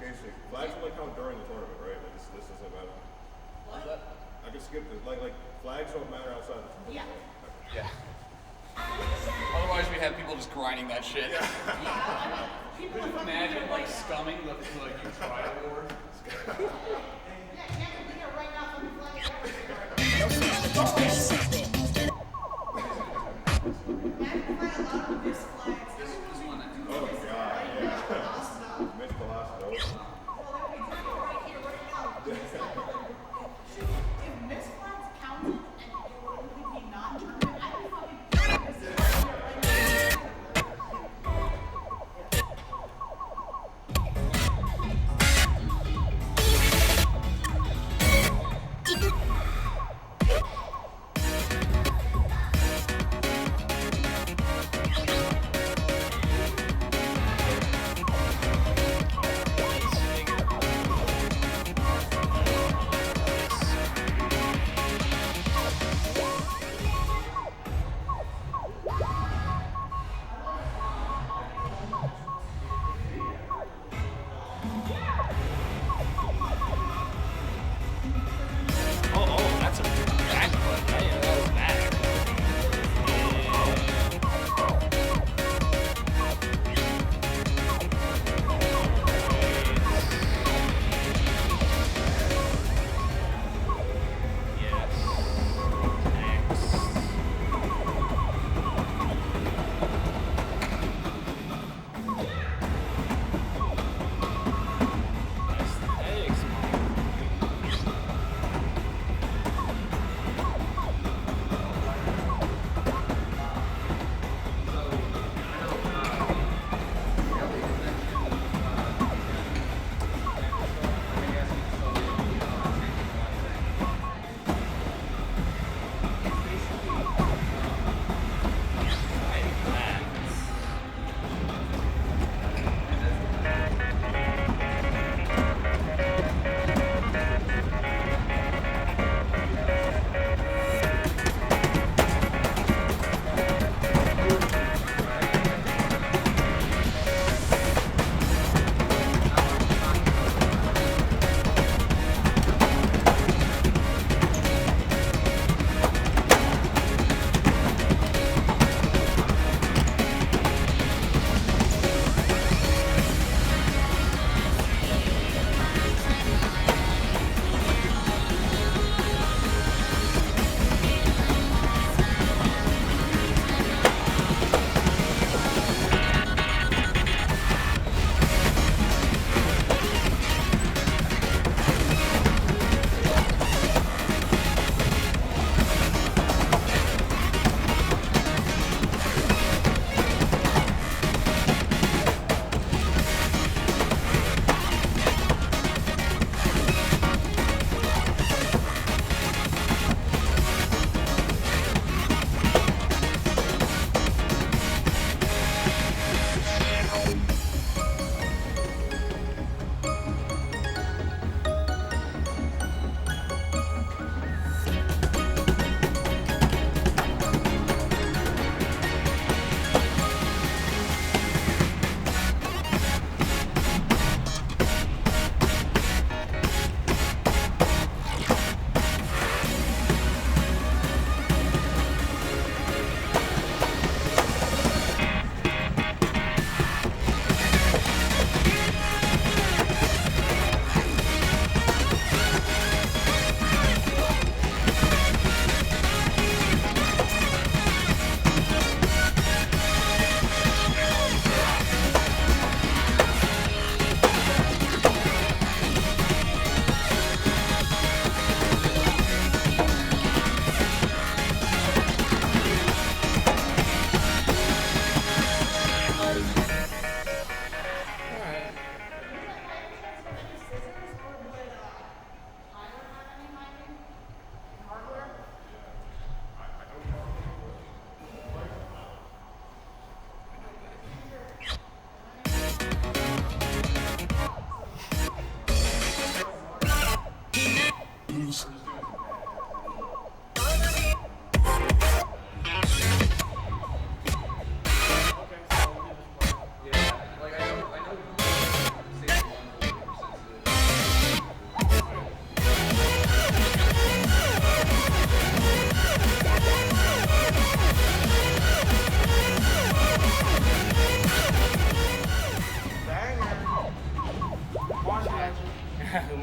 Casey, flags only count during the tournament, right? Like this doesn't matter. What? I can skip this. Like flags don't matter outside the tournament. Yeah. Right? Yeah. Otherwise, we have people just grinding that shit. Could you imagine like scumming the you try award? Oh god, yeah. Missed the last note.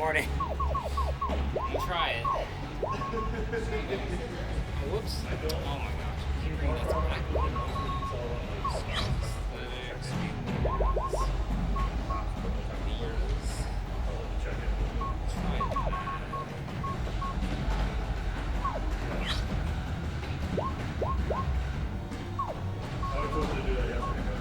morning. Try it. Whoops. Oh my gosh. That's black. I was supposed to do that yesterday.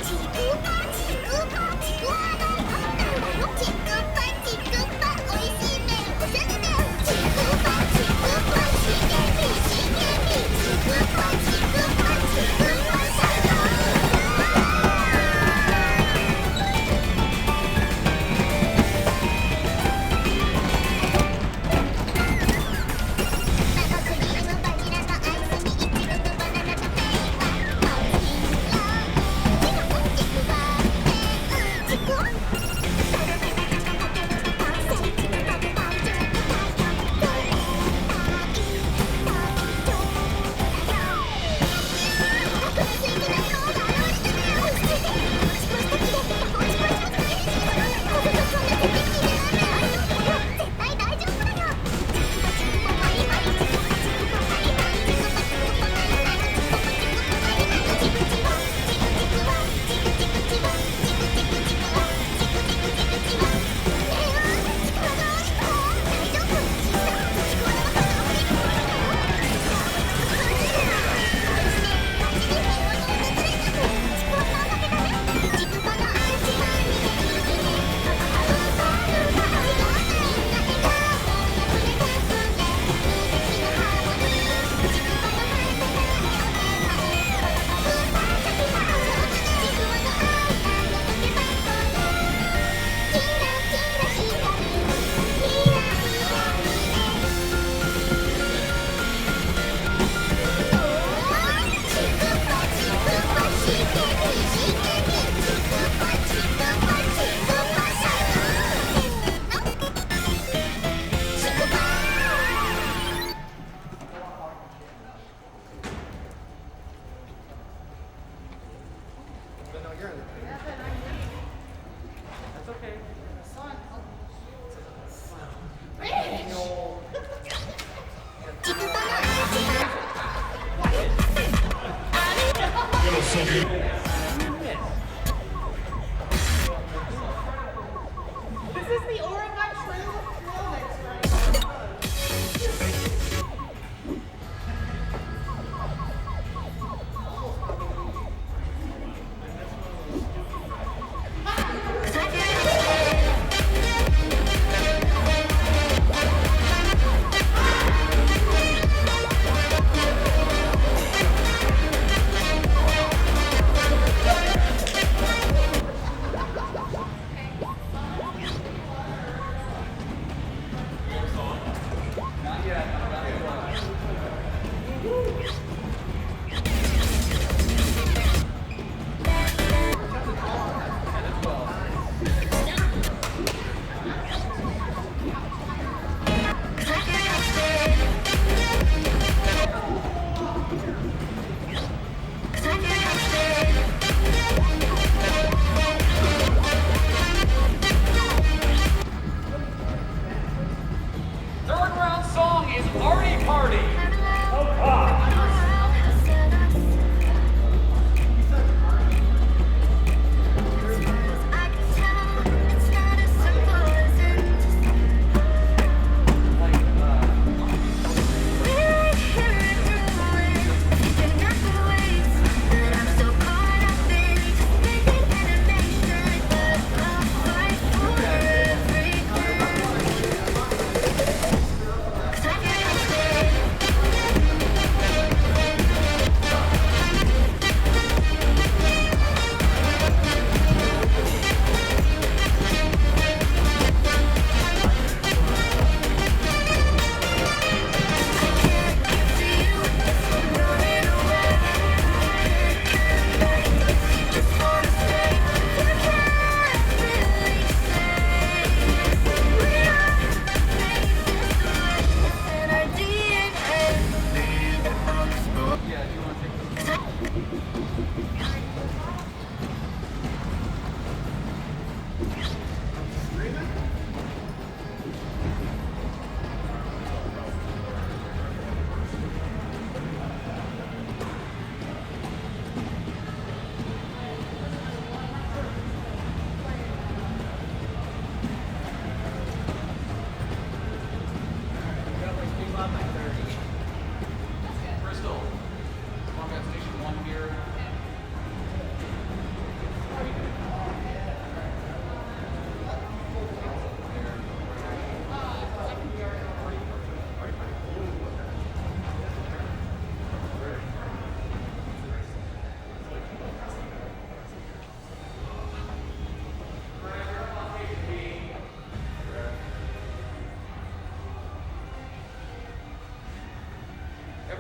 地球が地球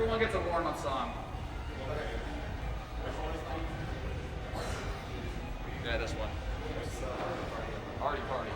Everyone gets a warm-up song. Yeah, this one. Party, party.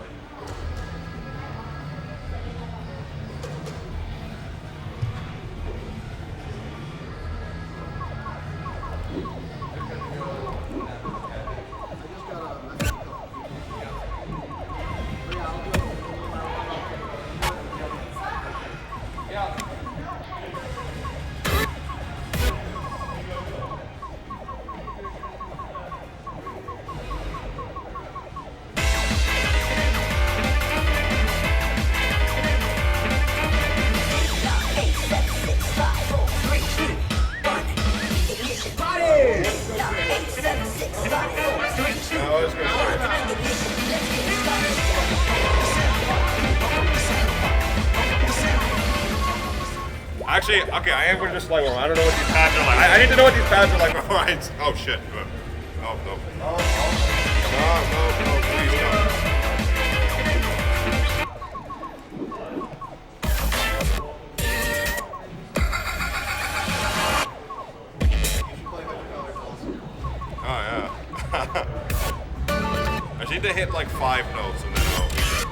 Actually, okay, I am going to just slide one. I don't know what these pads are like. I need to know what these pads are like before I... Oh, shit. No, no. No, please don't. Oh, yeah. I just need to hit like 5 notes and then I'll be good.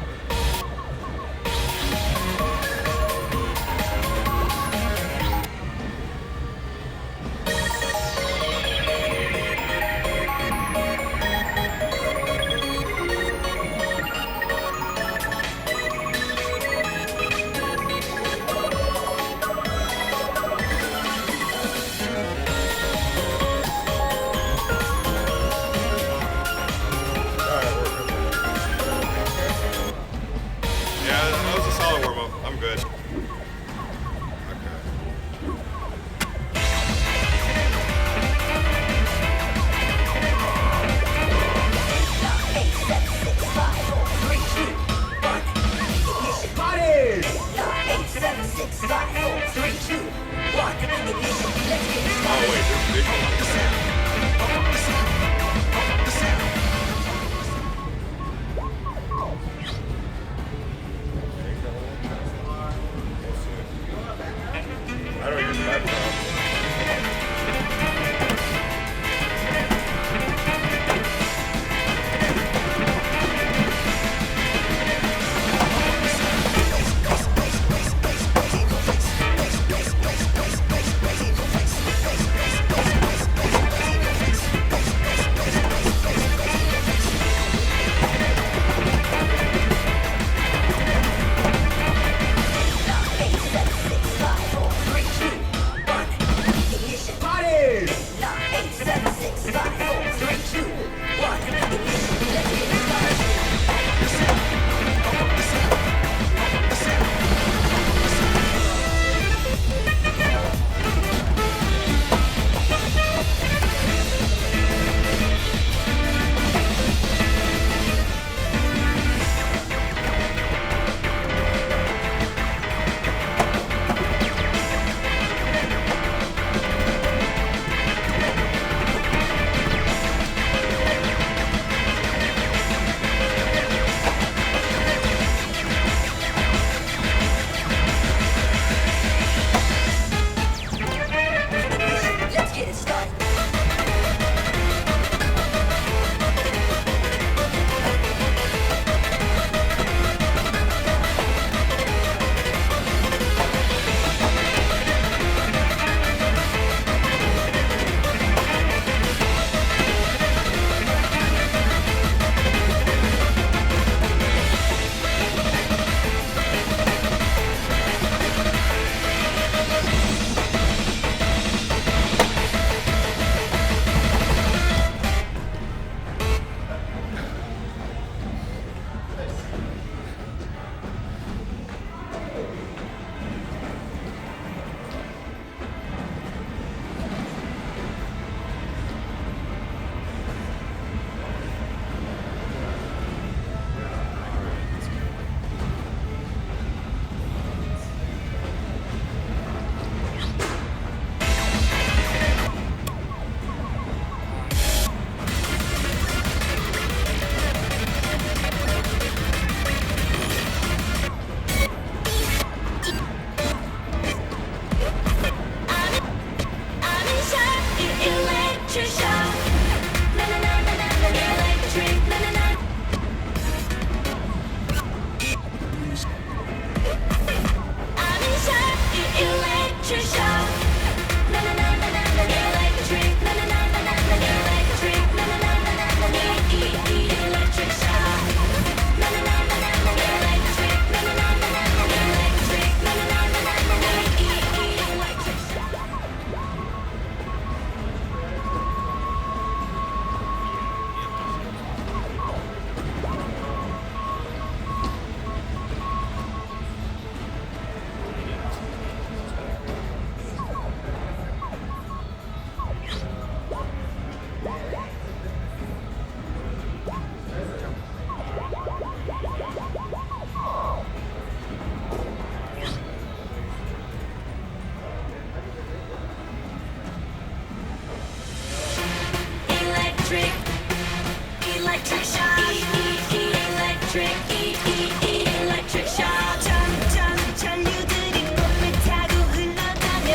electric, electric shock. 점점 전류들이 몸을 타고 흘러가며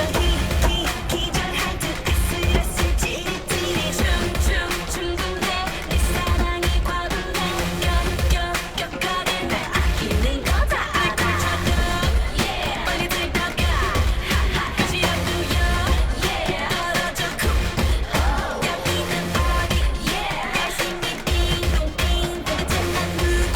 기절할 듯 아슬아슬 찌릿찌릿 충분해 내 사랑이 과분해 껴거릴 날 아끼는 거다 알아 빨리 들다가 가시라고요 떨어져 쿵 여기는 어디 열심히 띵동띵 도대체 난 누구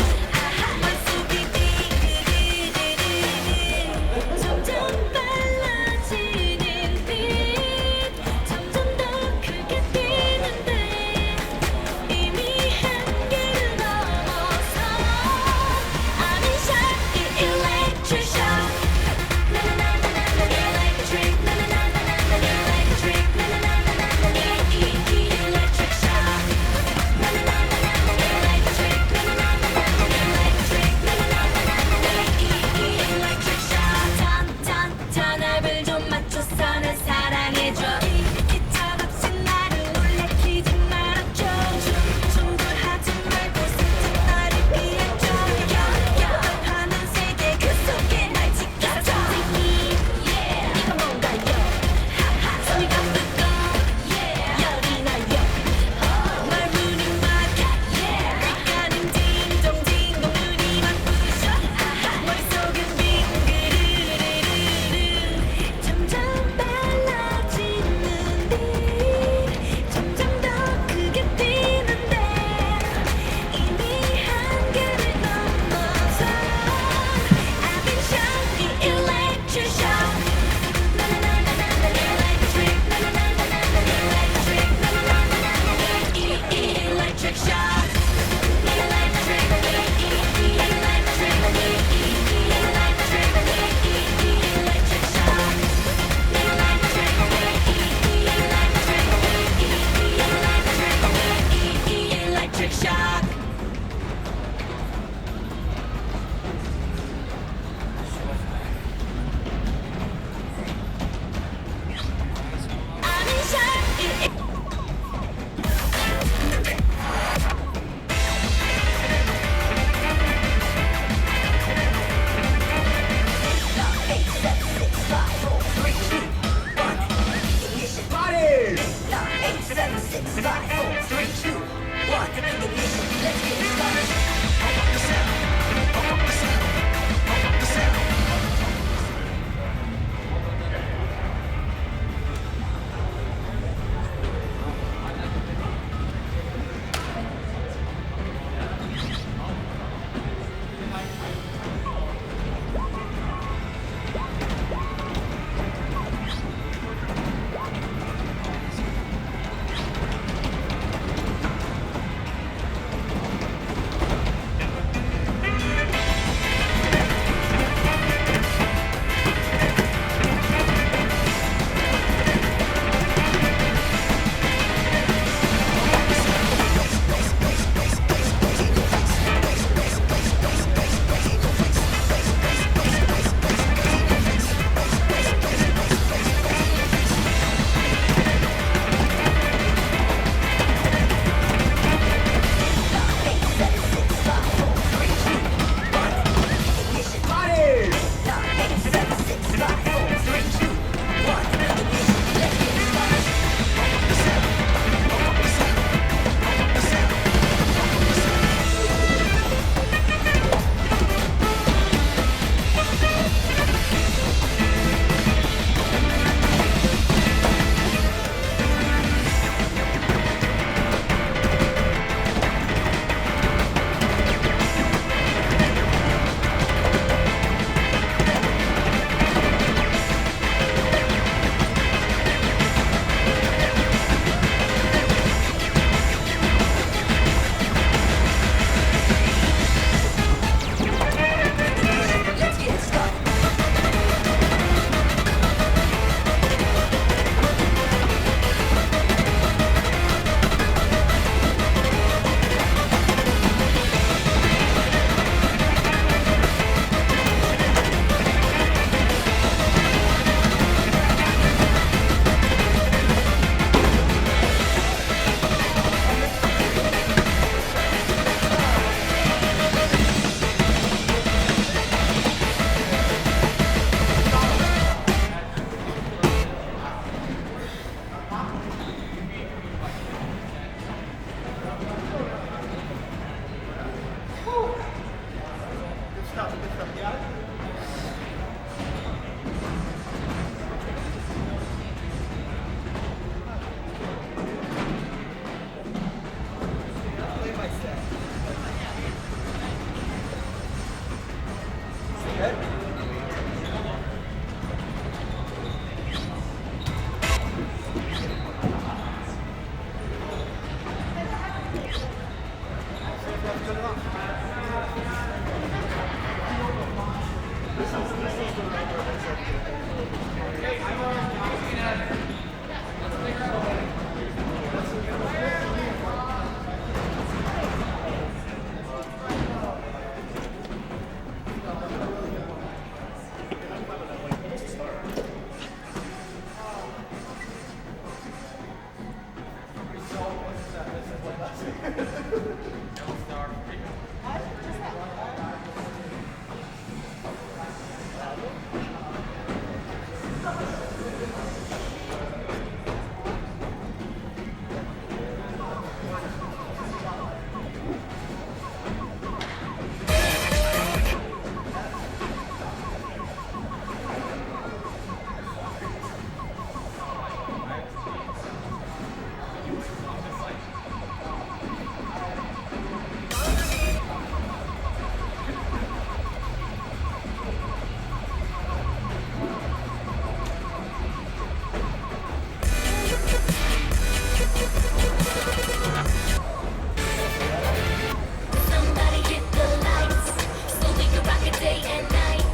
Somebody hit the lights so we can rock it day and night.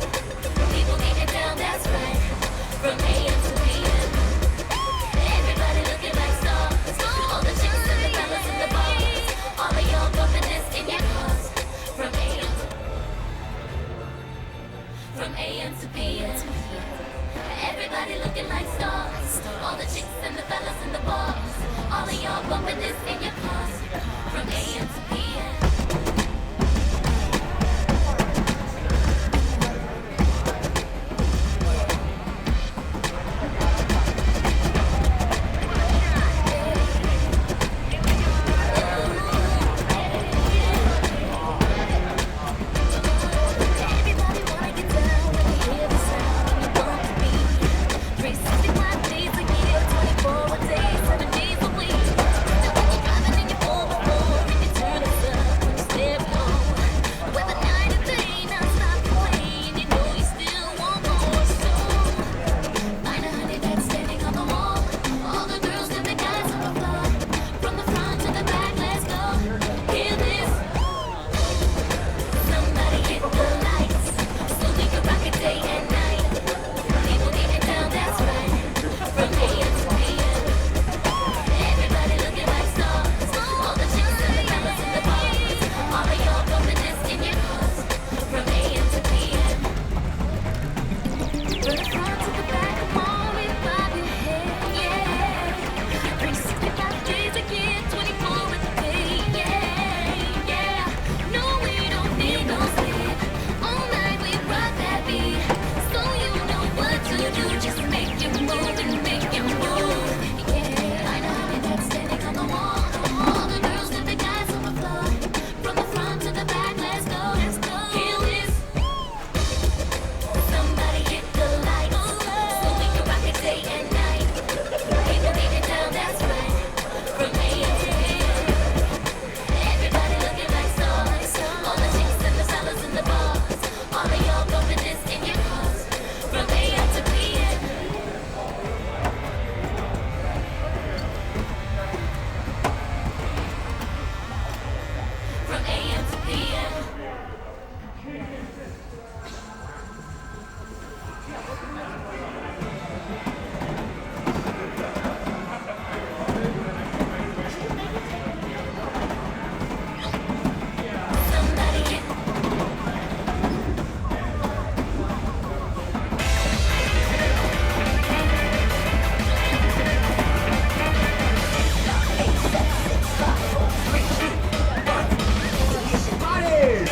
People getting down, that's right. From AM to PM. Everybody looking like stars. All the chicks and the fellas in the bars. All of y'all bumping this in your cars. From AM to PM. Everybody looking like stars. All the chicks and the fellas in the bars. All of y'all bumping this in your cars. From AM to PM. Everybody wanna get down when you hear the sound and you bump the beat. 365 days a year, 24 days, 7 days a week. When you're driving in your 4x4 and you turn us up when you step home. Whether night or day, non-stop playing, you know you still want more. So find a honey that's standing on the wall. All the girls and the guys on the floor. From the front to the back, let's go. Hear this. Somebody hit the lights so we can rock it day and night. People getting down, that's right. From AM to PM. Everybody looking like stars. All the chicks and the fellas in the bars. All of y'all bumping this in your cars. From AM to PM. From the front to the back, come on and bob your head, yeah. 365 days a year, 24 a day, yeah, yeah. No, we don't need no sleep. All night we rock that beat. So you know what to do, just make you move and make you move, yeah. I know that's standing on the wall. All the girls and the guys on the floor. From the front to the back, let's go, let's go. Hear this. Somebody hit the lights so we can rock it day and night. People getting down, that's right. From AM to PM. Everybody looking like stars. All the chicks and the fellas in the bars. All of y'all bumping this in your cars. From AM to PM. From AM to PM. Somebody hit. Bodies!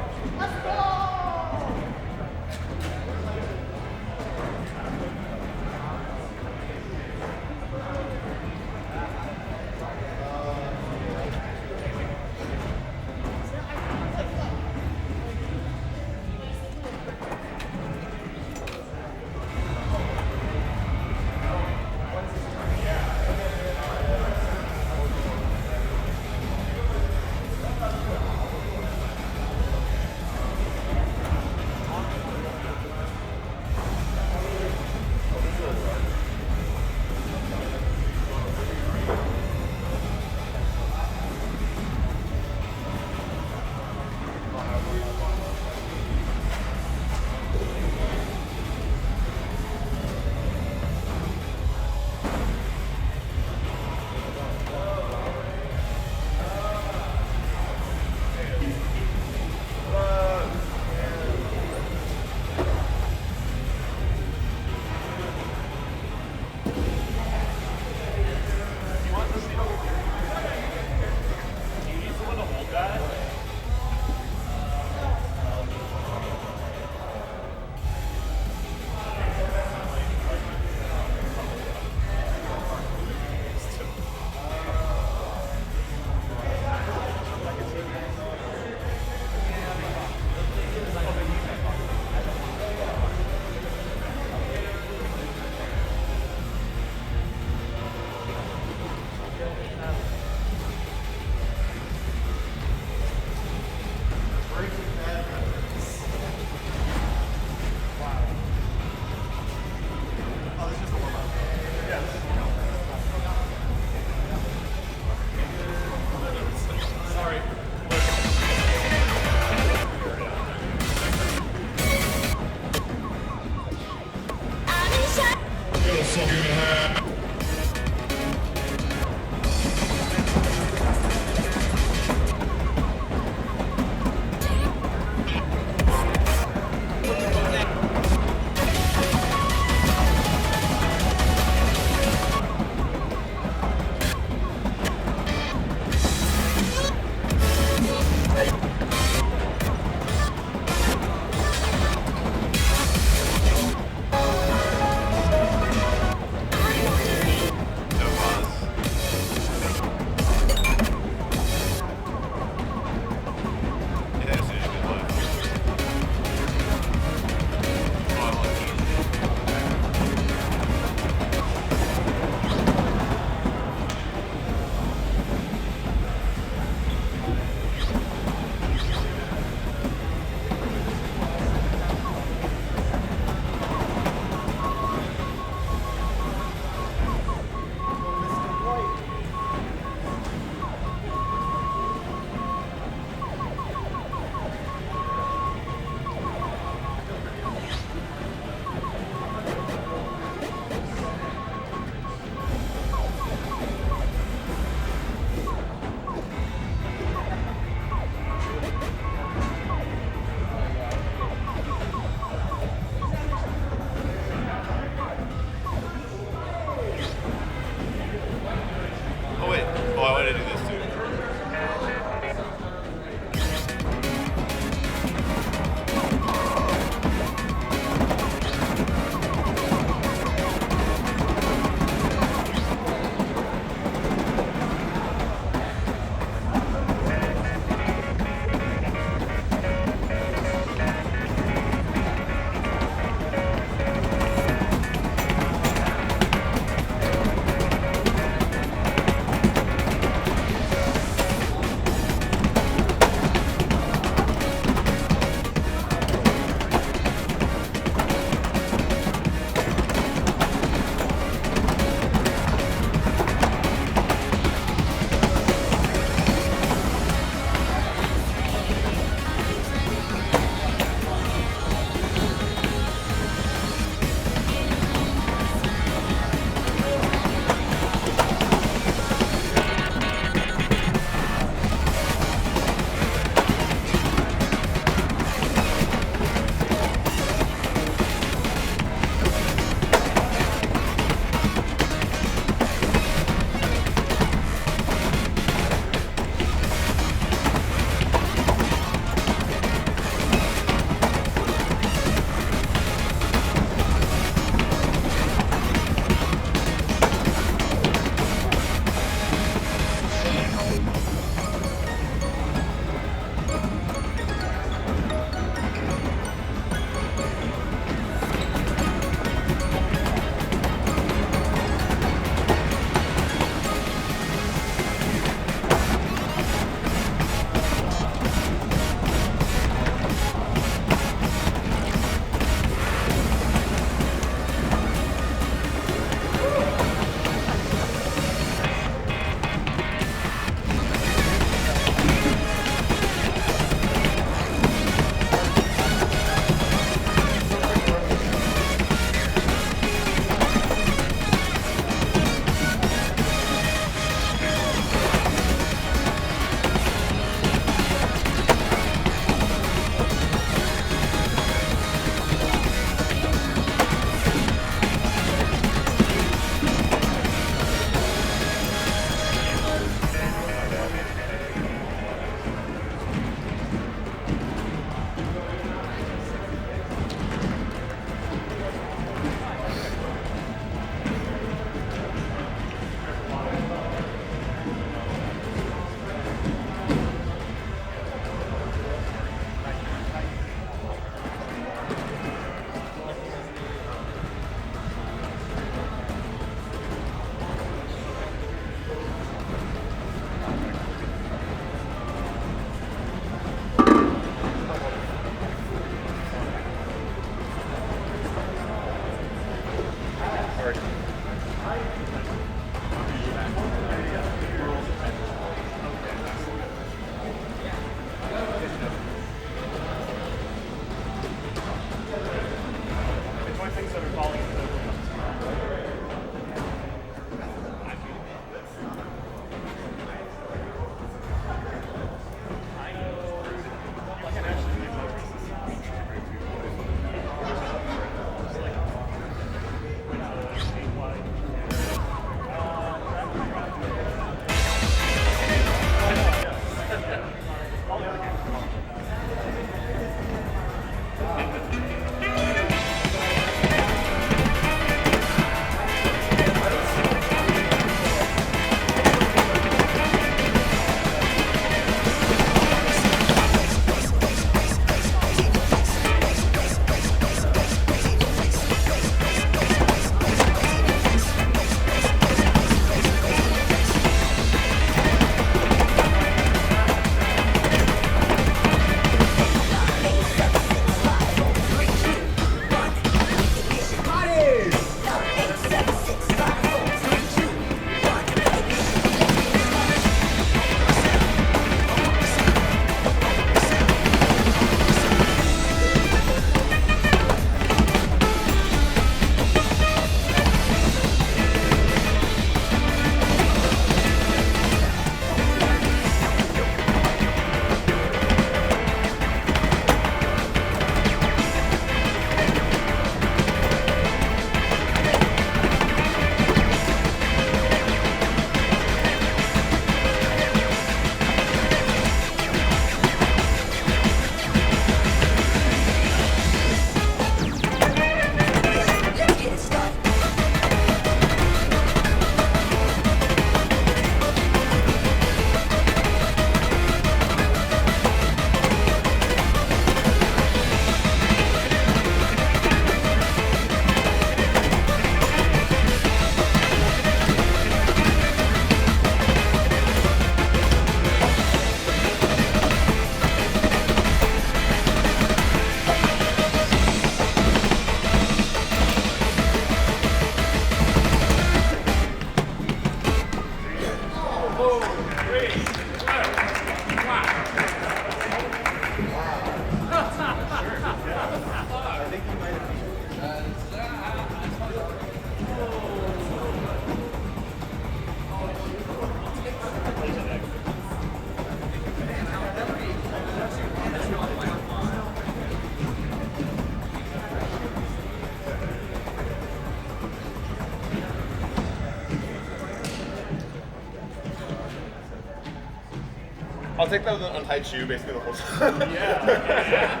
I'll take that with an untied shoe basically the whole time. Yeah.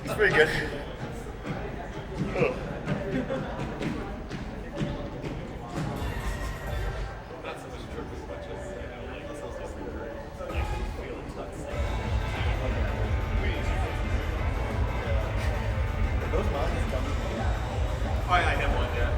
It's pretty good. Ugh. Oh, yeah, I have one, yeah.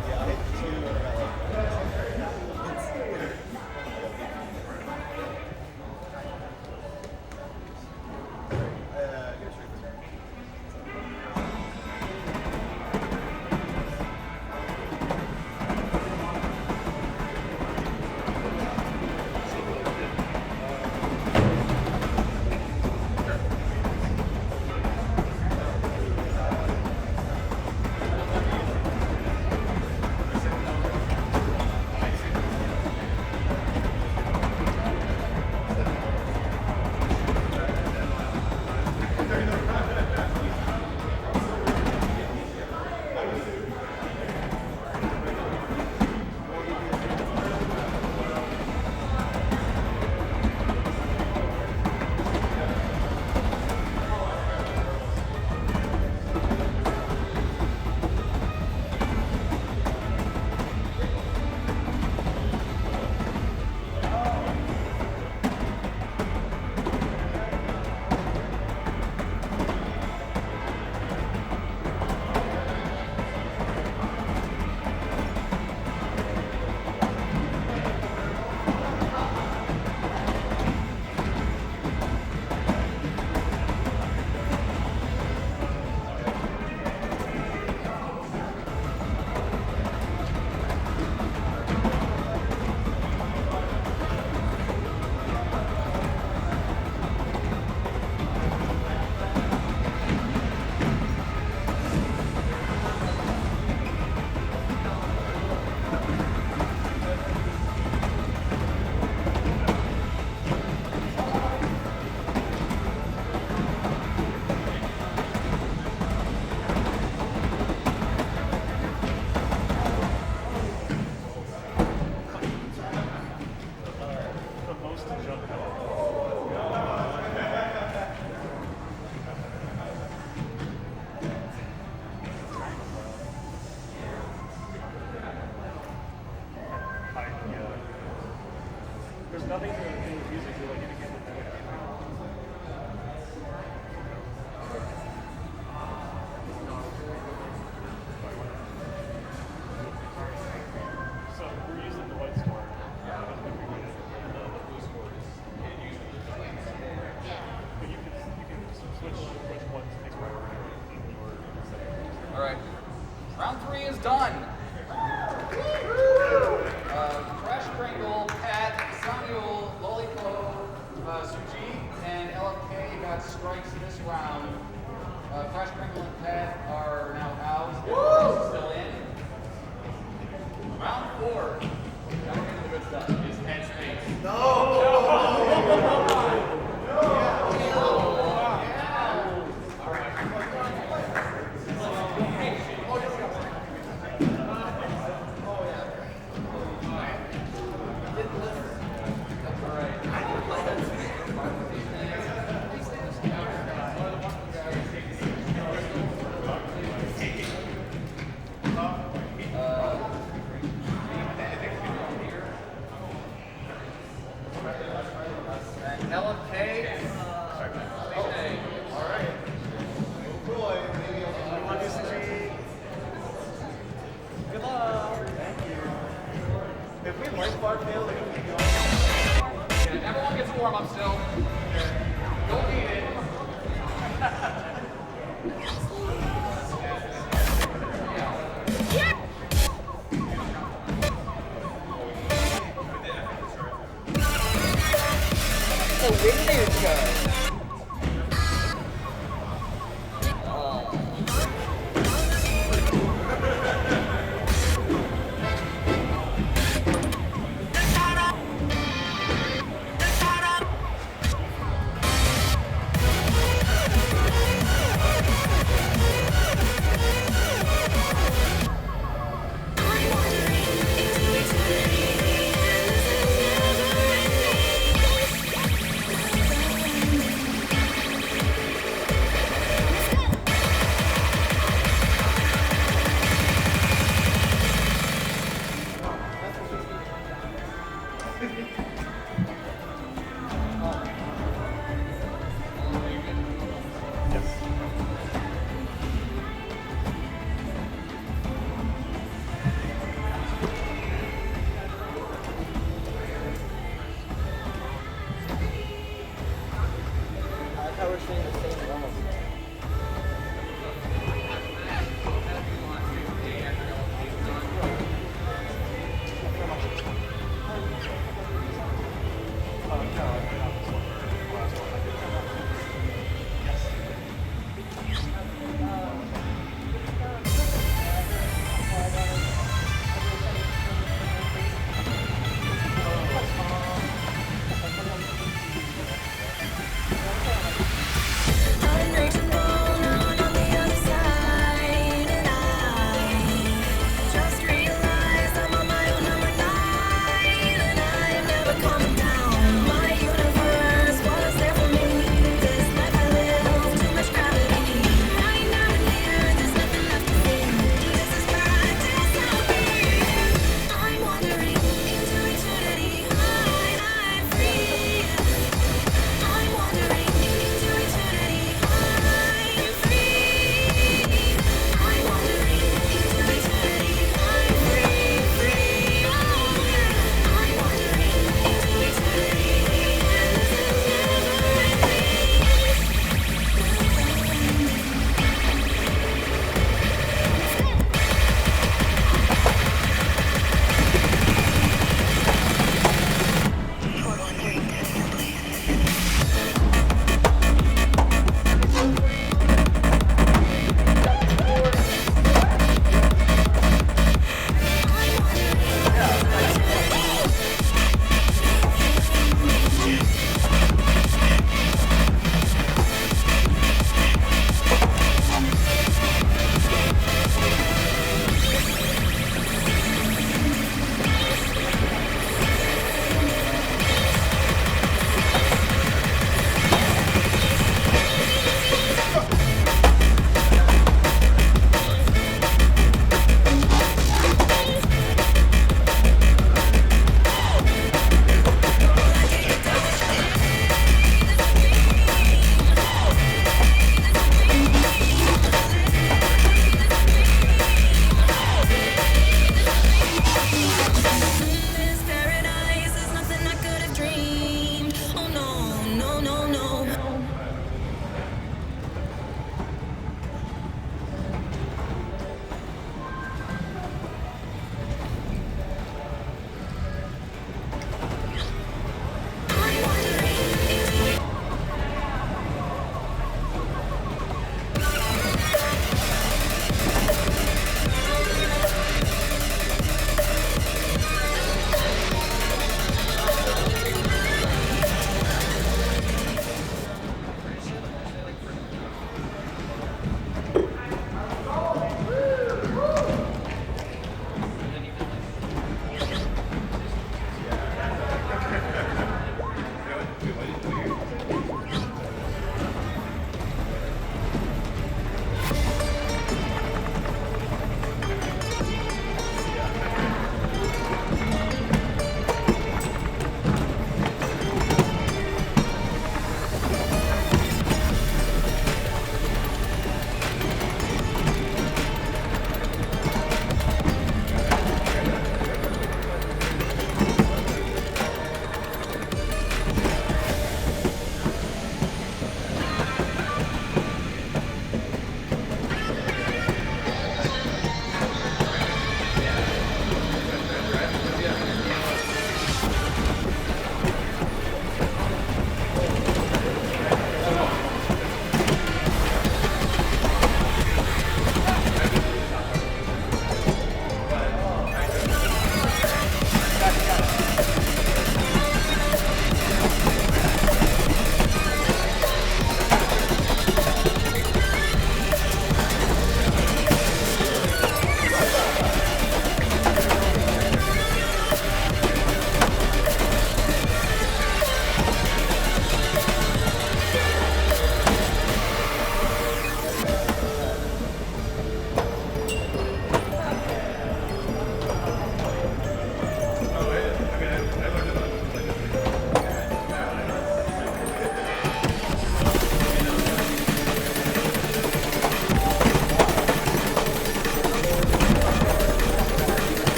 There's nothing to do with music that like you get with that. So we're using the white score. The blue score is but you can switch which ones takes priority in your setting. All right. Round 3 is done. Crash Kringle, Pat, Samuel, Lolipo, Suji, and LFK got strikes this round. Crash Kringle and Pat are now out. Everyone else is still in. Round 4. Now we're getting to the good stuff. Is Headspace.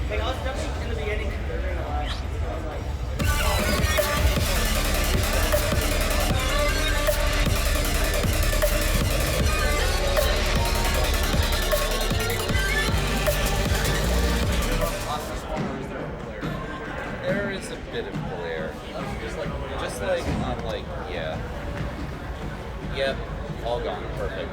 Like, I was definitely in the beginning considering a lot. I was like, There is a bit of glare. Just like on like, yeah. Yep, all gone. Perfect.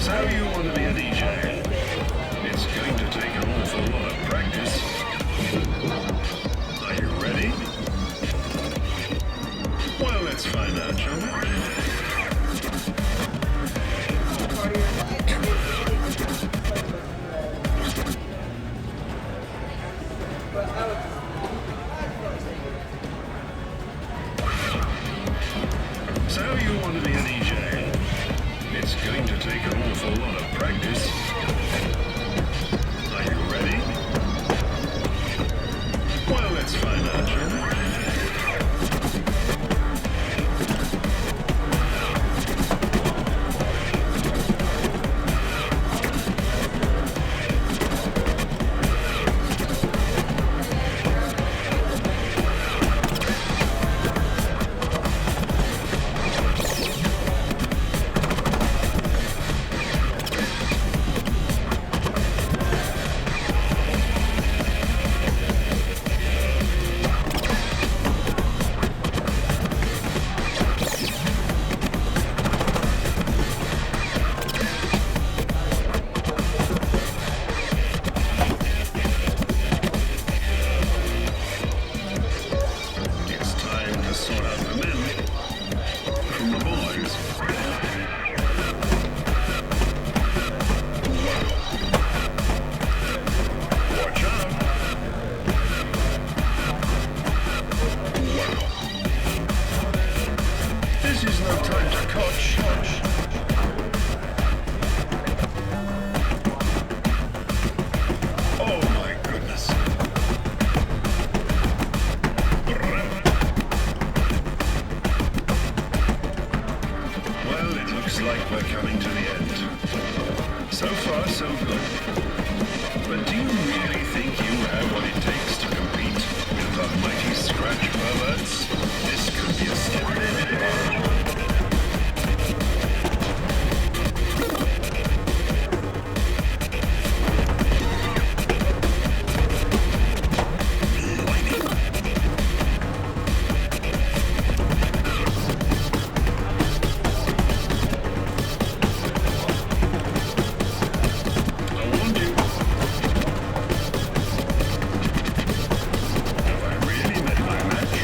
So you want to be a DJ? It's going to take an awful lot of practice. Are you ready? Well, let's find out, shall we? So you want to be a DJ? It's going to take an awful lot of practice. Are you ready? Well, let's find out, shall we? It's time to sort out the men from the boys. Wow. Watch out. Wow. This is no time to coach. Oh my goodness. Well, it looks like we're coming to the end. So far, so good. But do you really think you have what it takes to compete with the mighty scratch perverts? This could be a step. I warned you. Have I really met my match?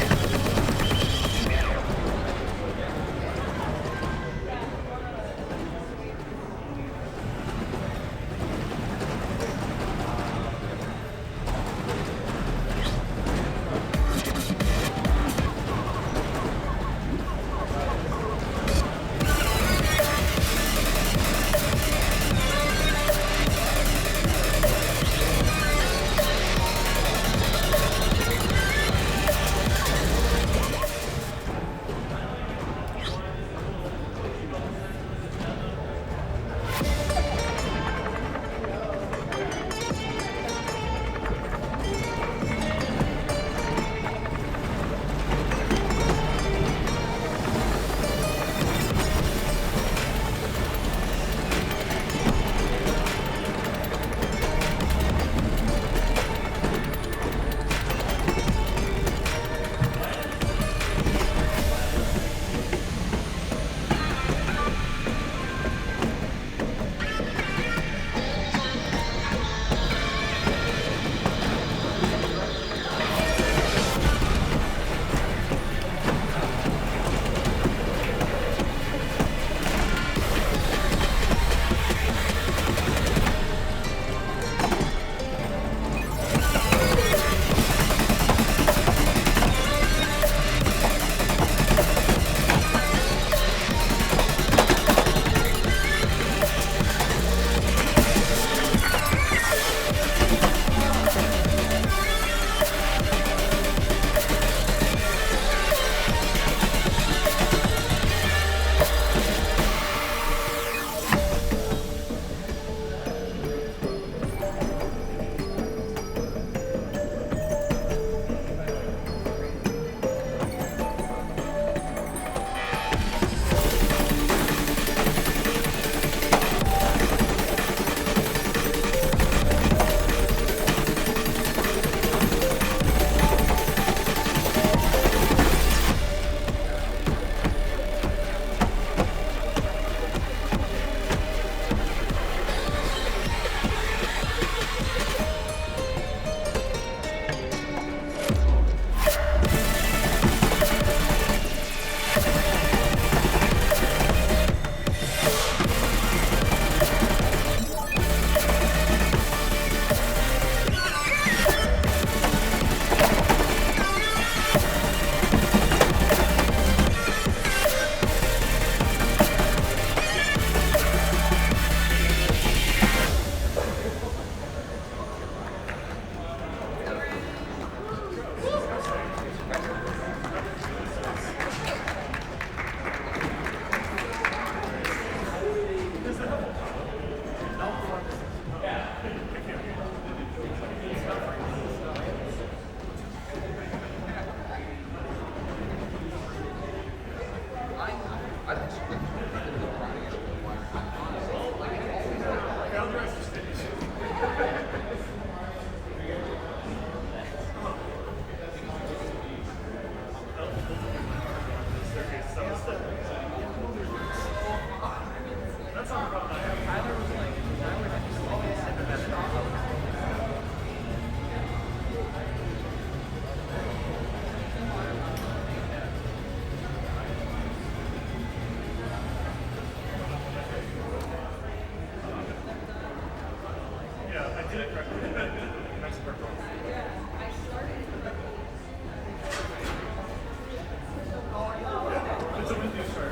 Yeah, I did it correctly. Nice purple. It's a window start.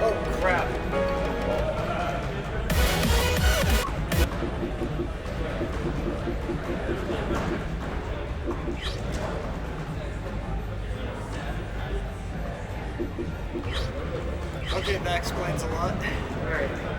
Oh crap. Okay, that explains a lot. Alright.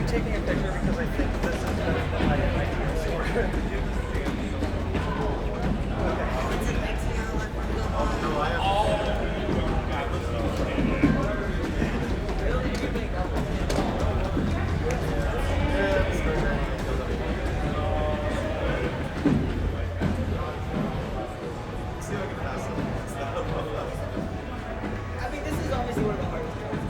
I'm taking a picture because I think this is better than my score. I mean, this is obviously one of the hardest ones.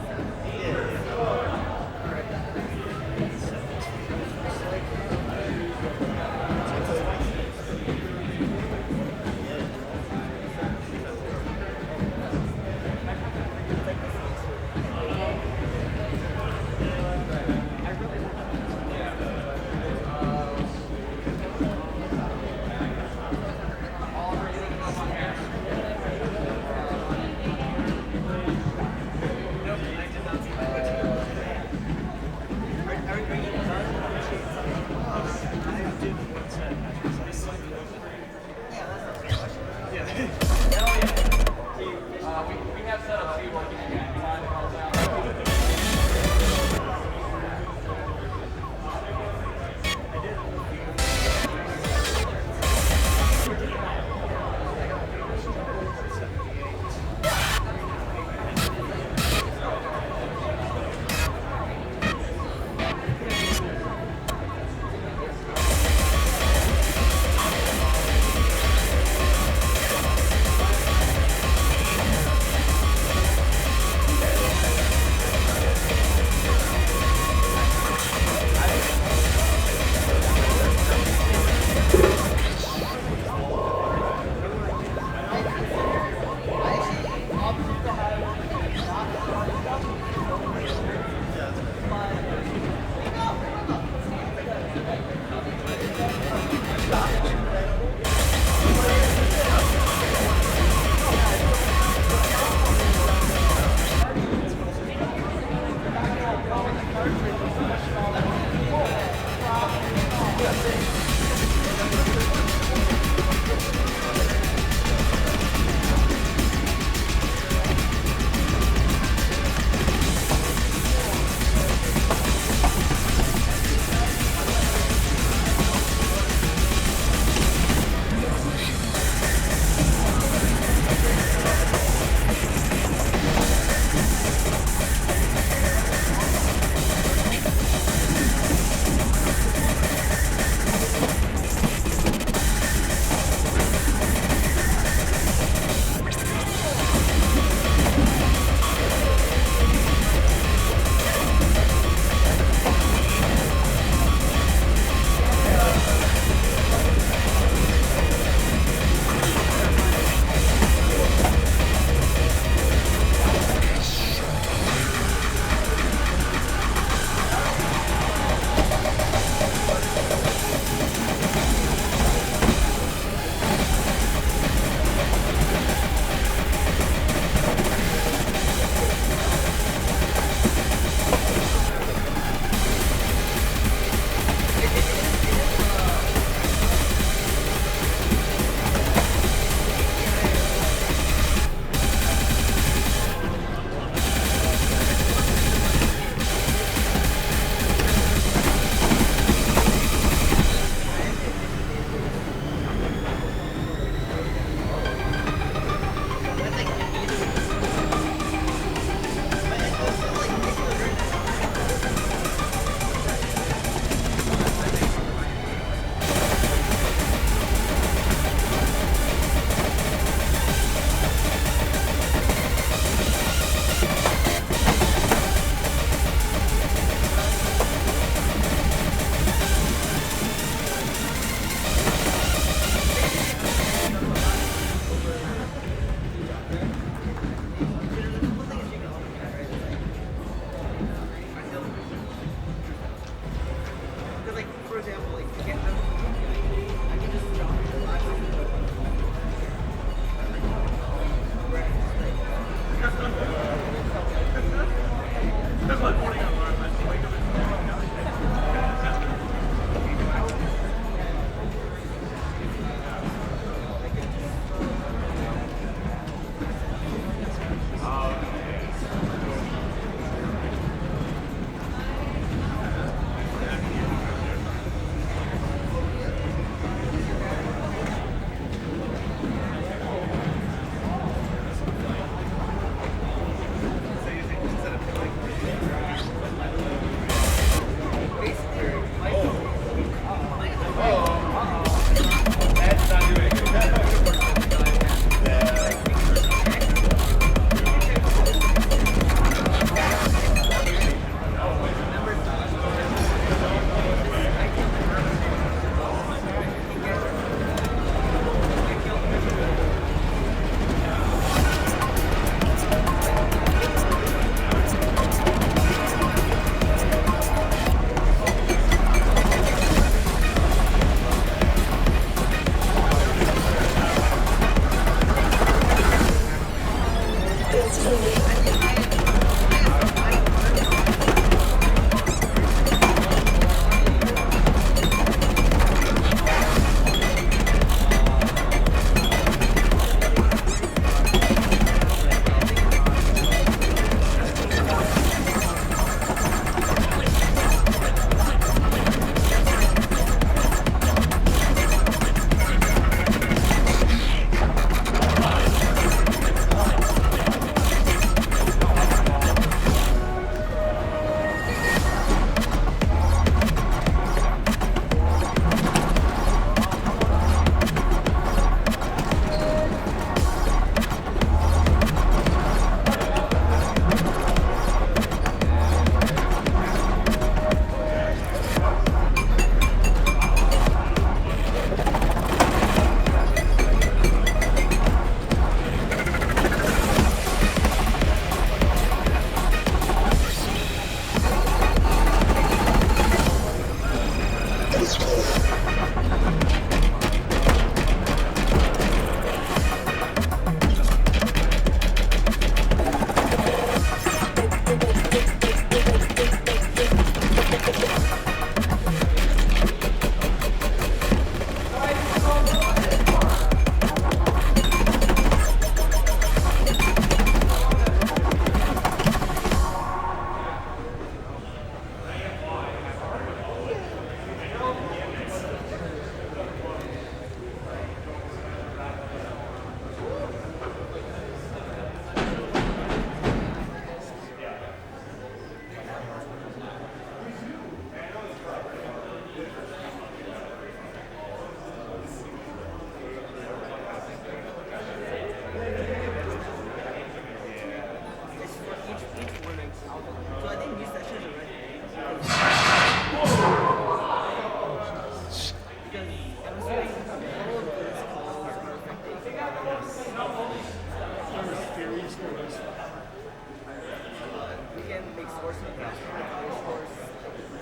again makes horsemen faster. There's horse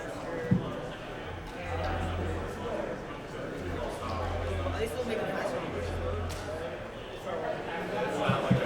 faster. Well, they still make them faster on horse mode. Start with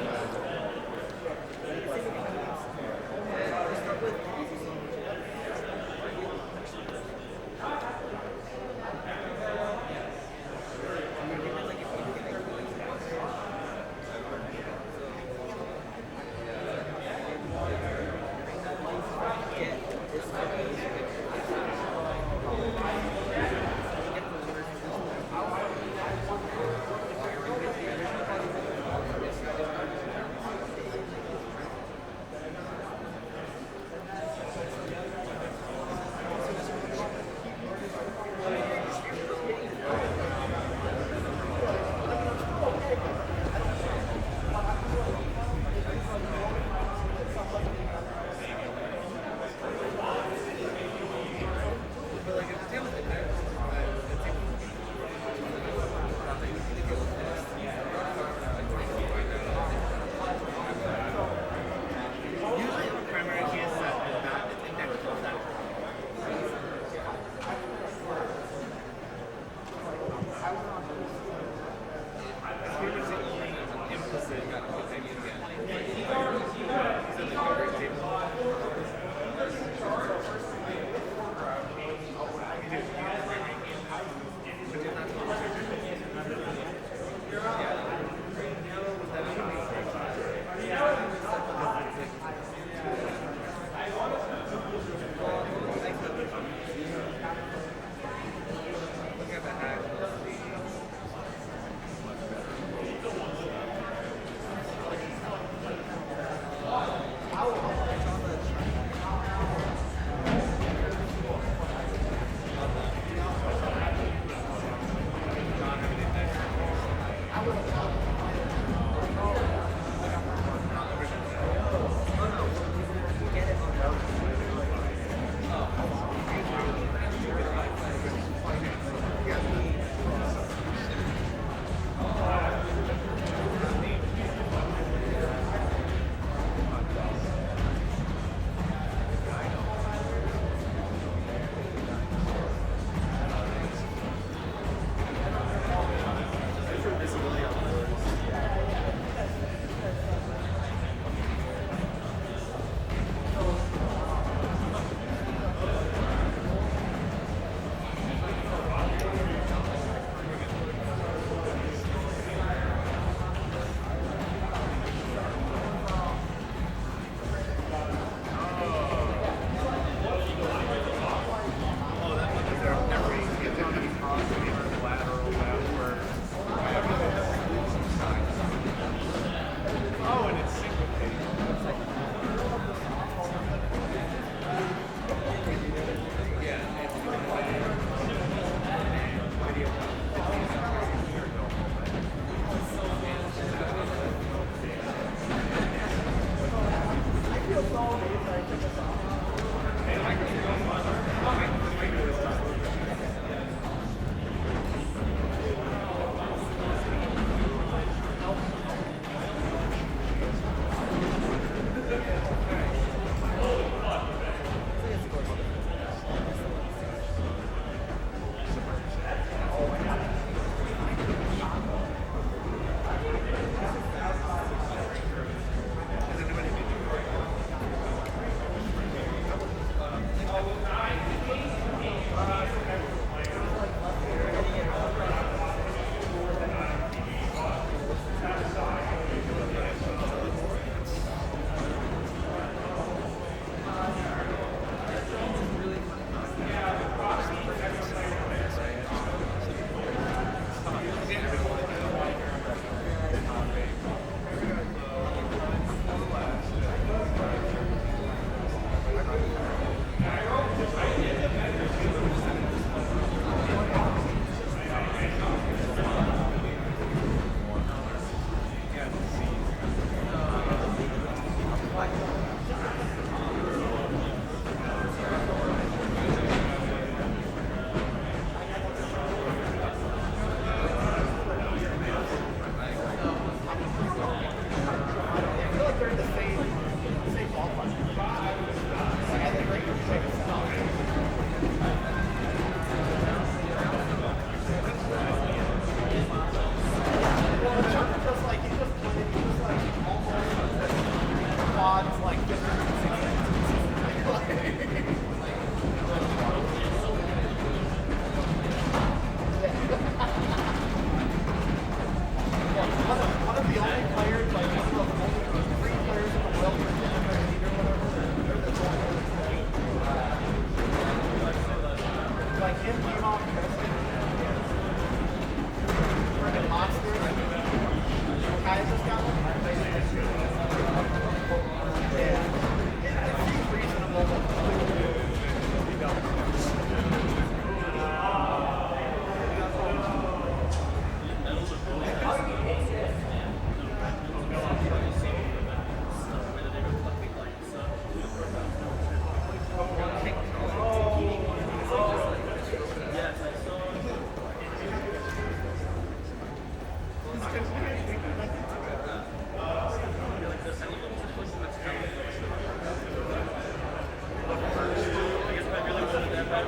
Well,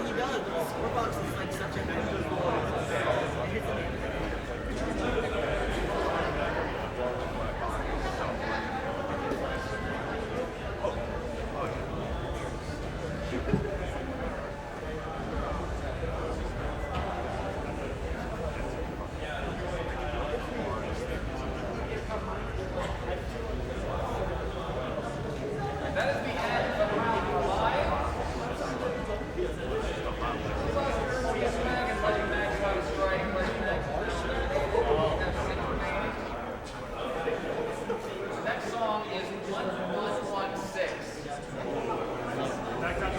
he does. The scorebox is like such a nice. That is the end of round 5. CS Mag and Legend Mag try to strike. Legend Mag have 6 remaining. The next song is 1116. Back up to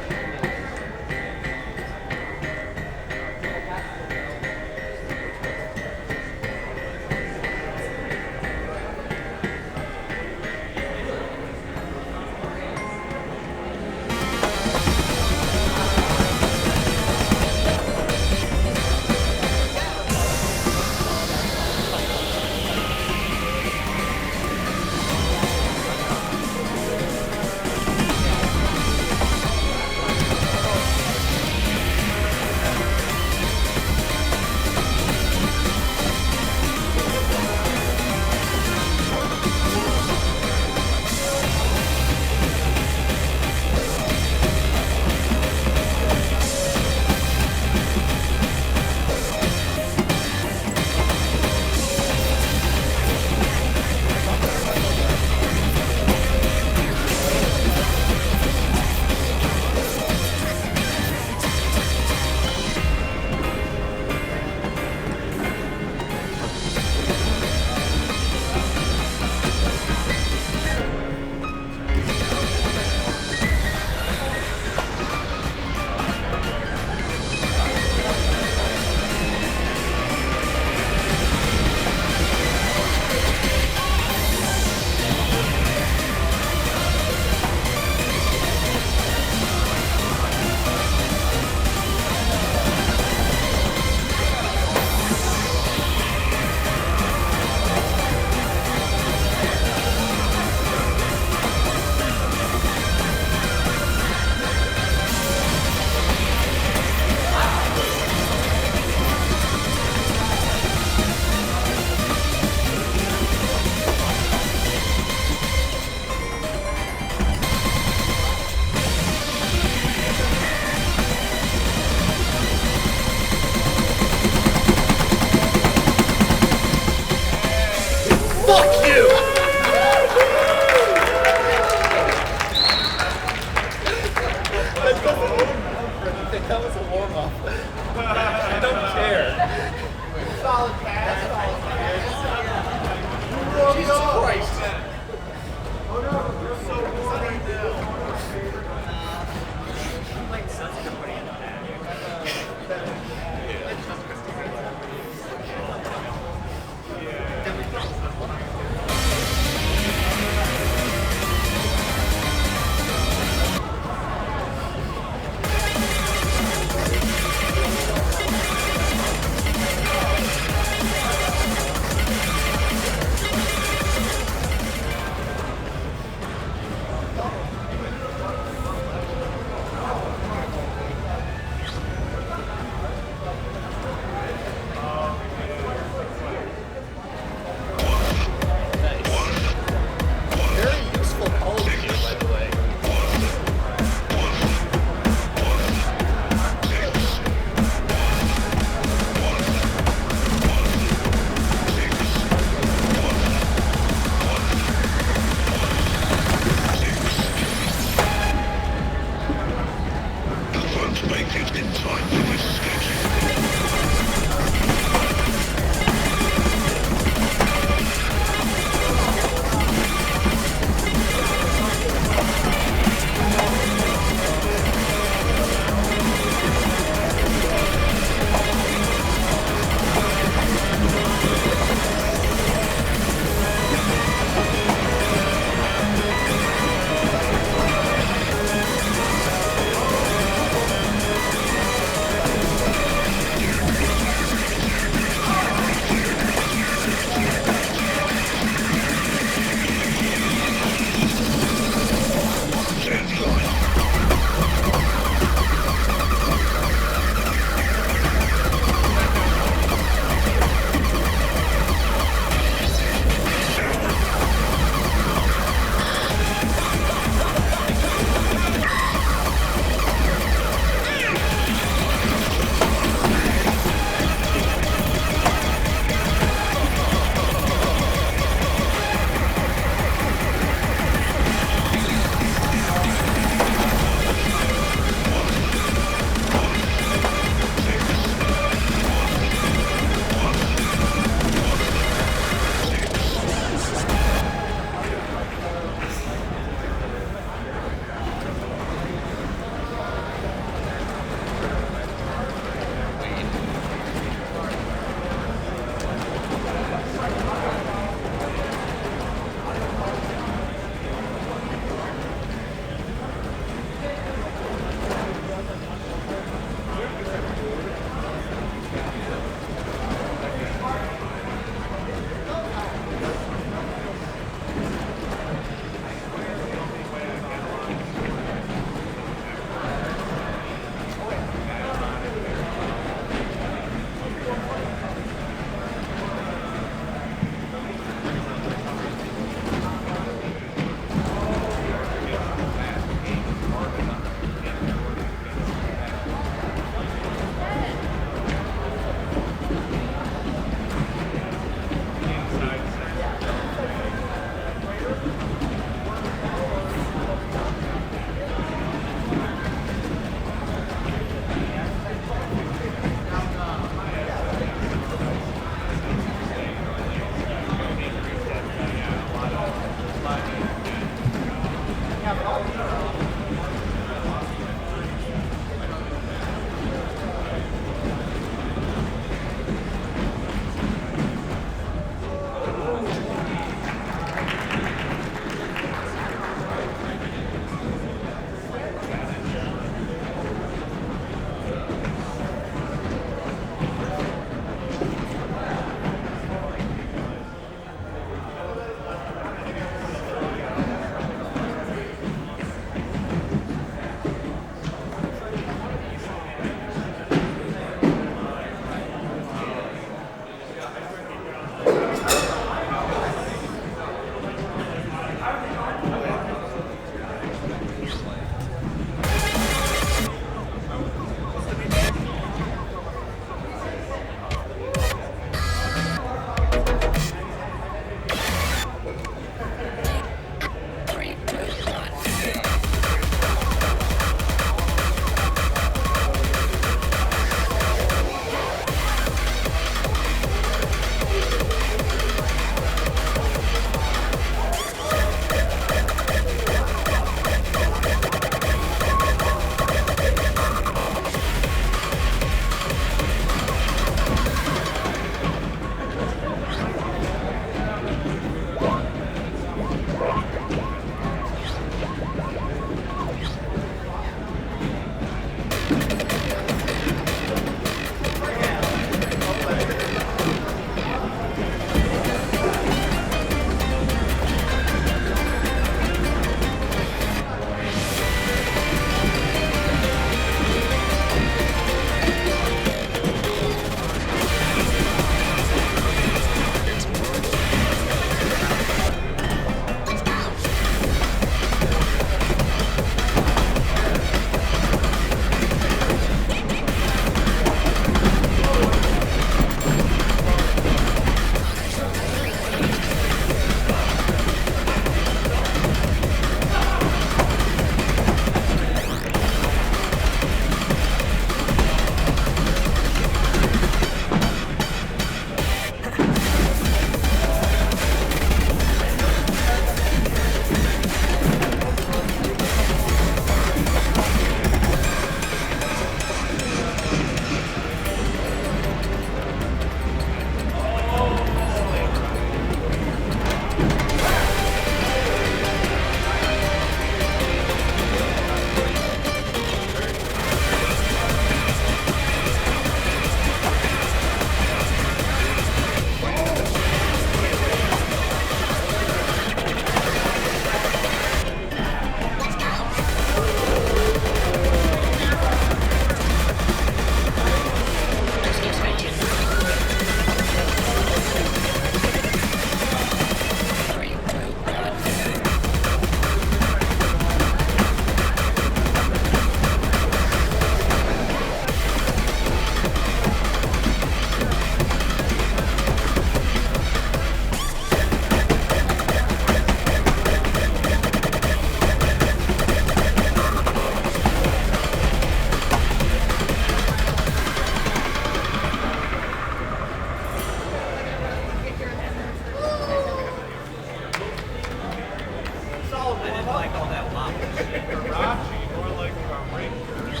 I didn't like all that lava shit. Karachi, more like Rangers.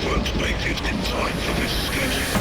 Won't make it in time for this schedule.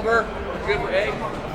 Over. Good for egg.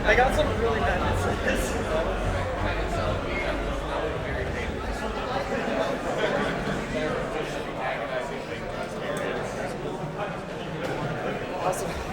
I got some really bad misses. Awesome.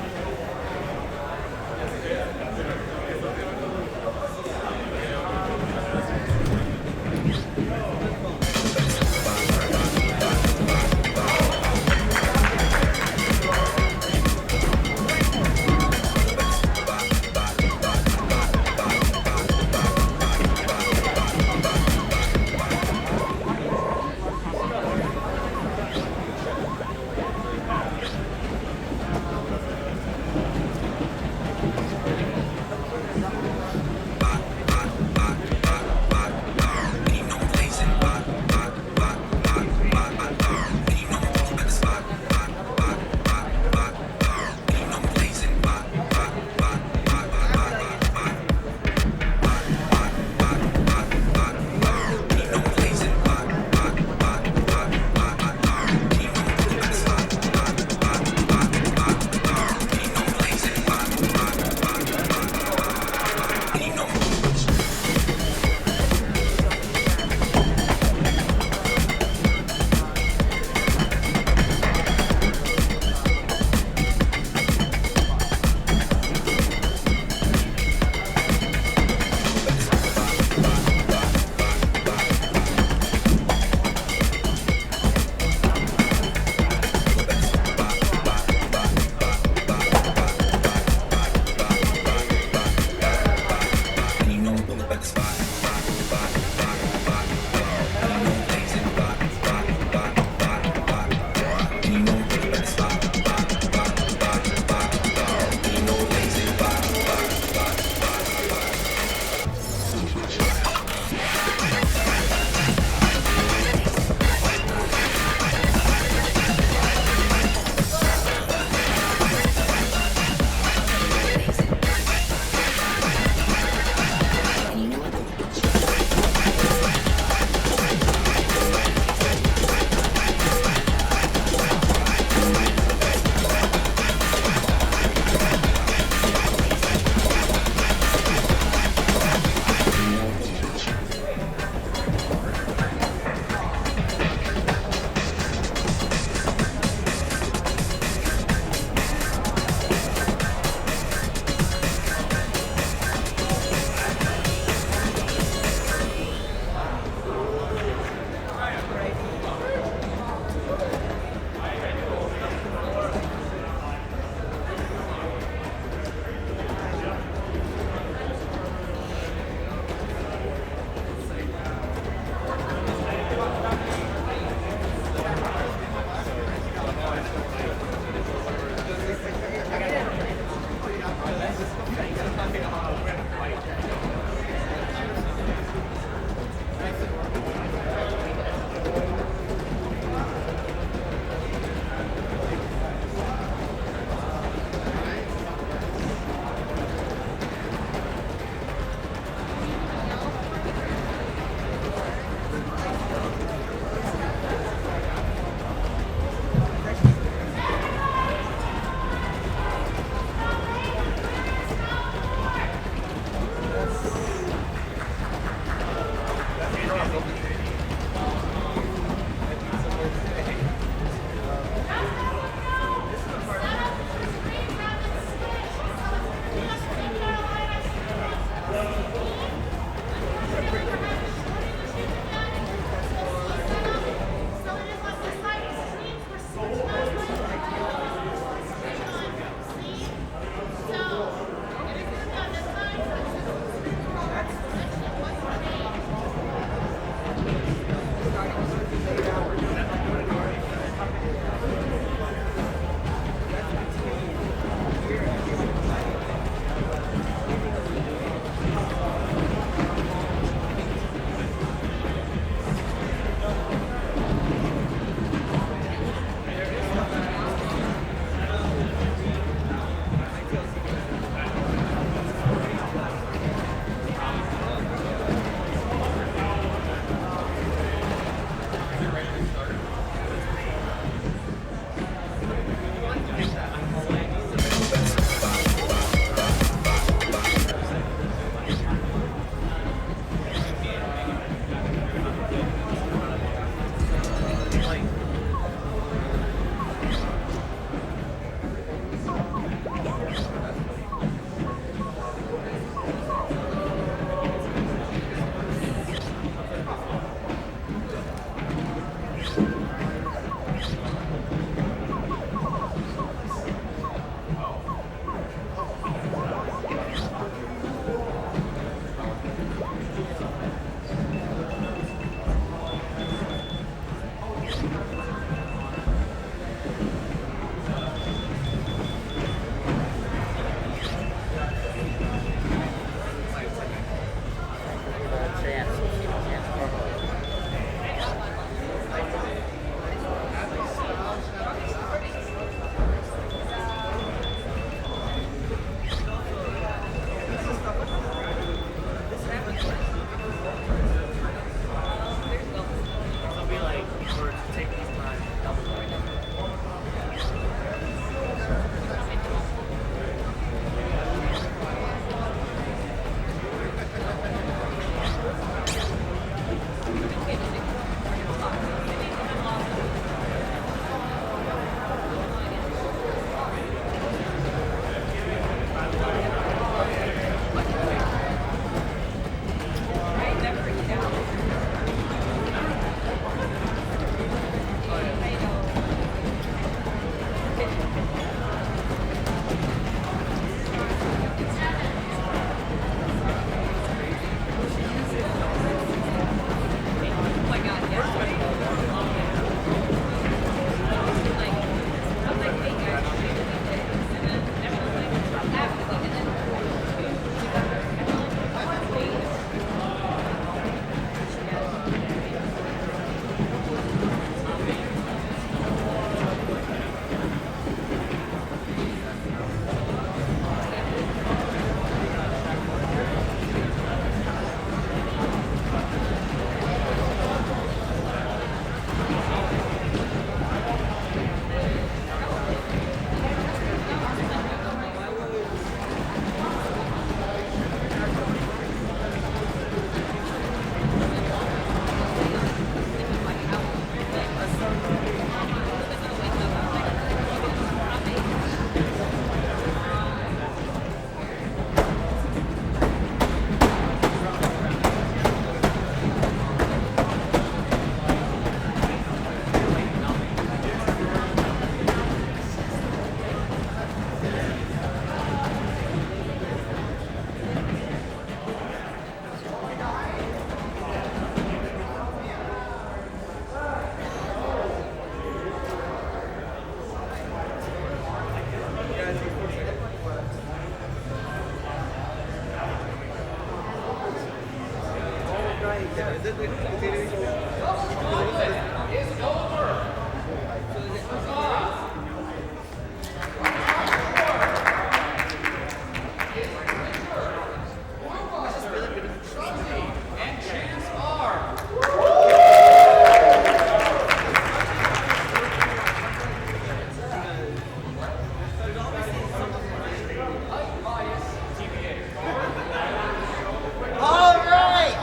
All right.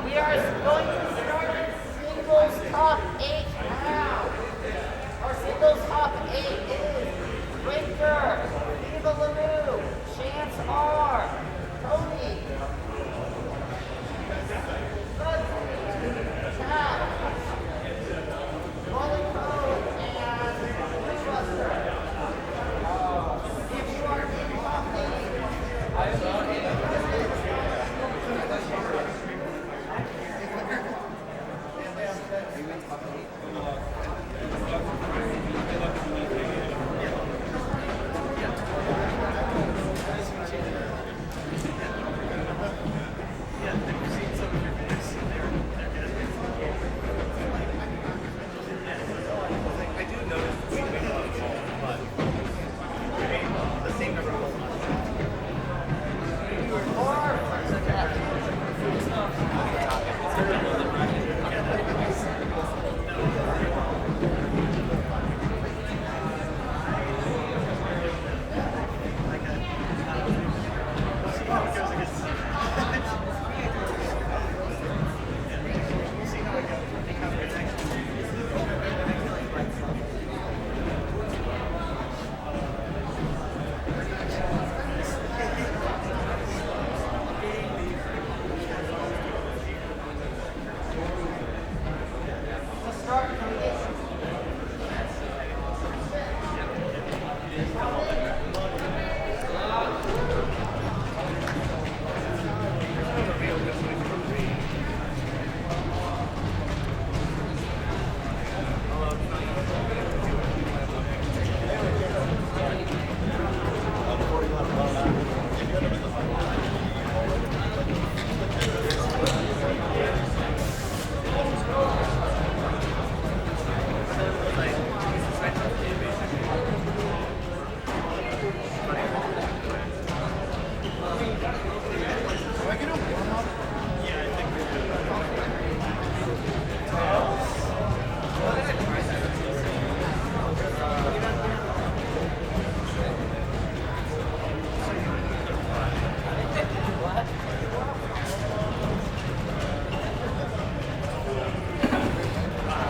We are going to start singles top 8 now. Our singles top 8 is Breaker, Eva Lemieux, Chance R, Tony, Bugsy, Tab, Molly Code, and Buster. If you are in top 8,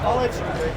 I'll let you pick.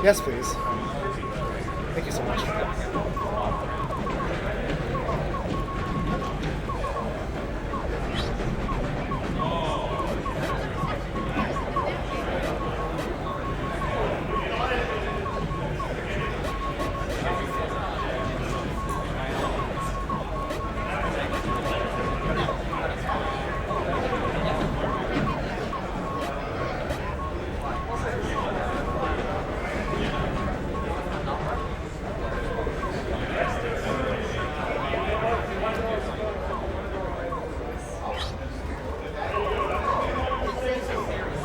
Yes, please. Thank you so much.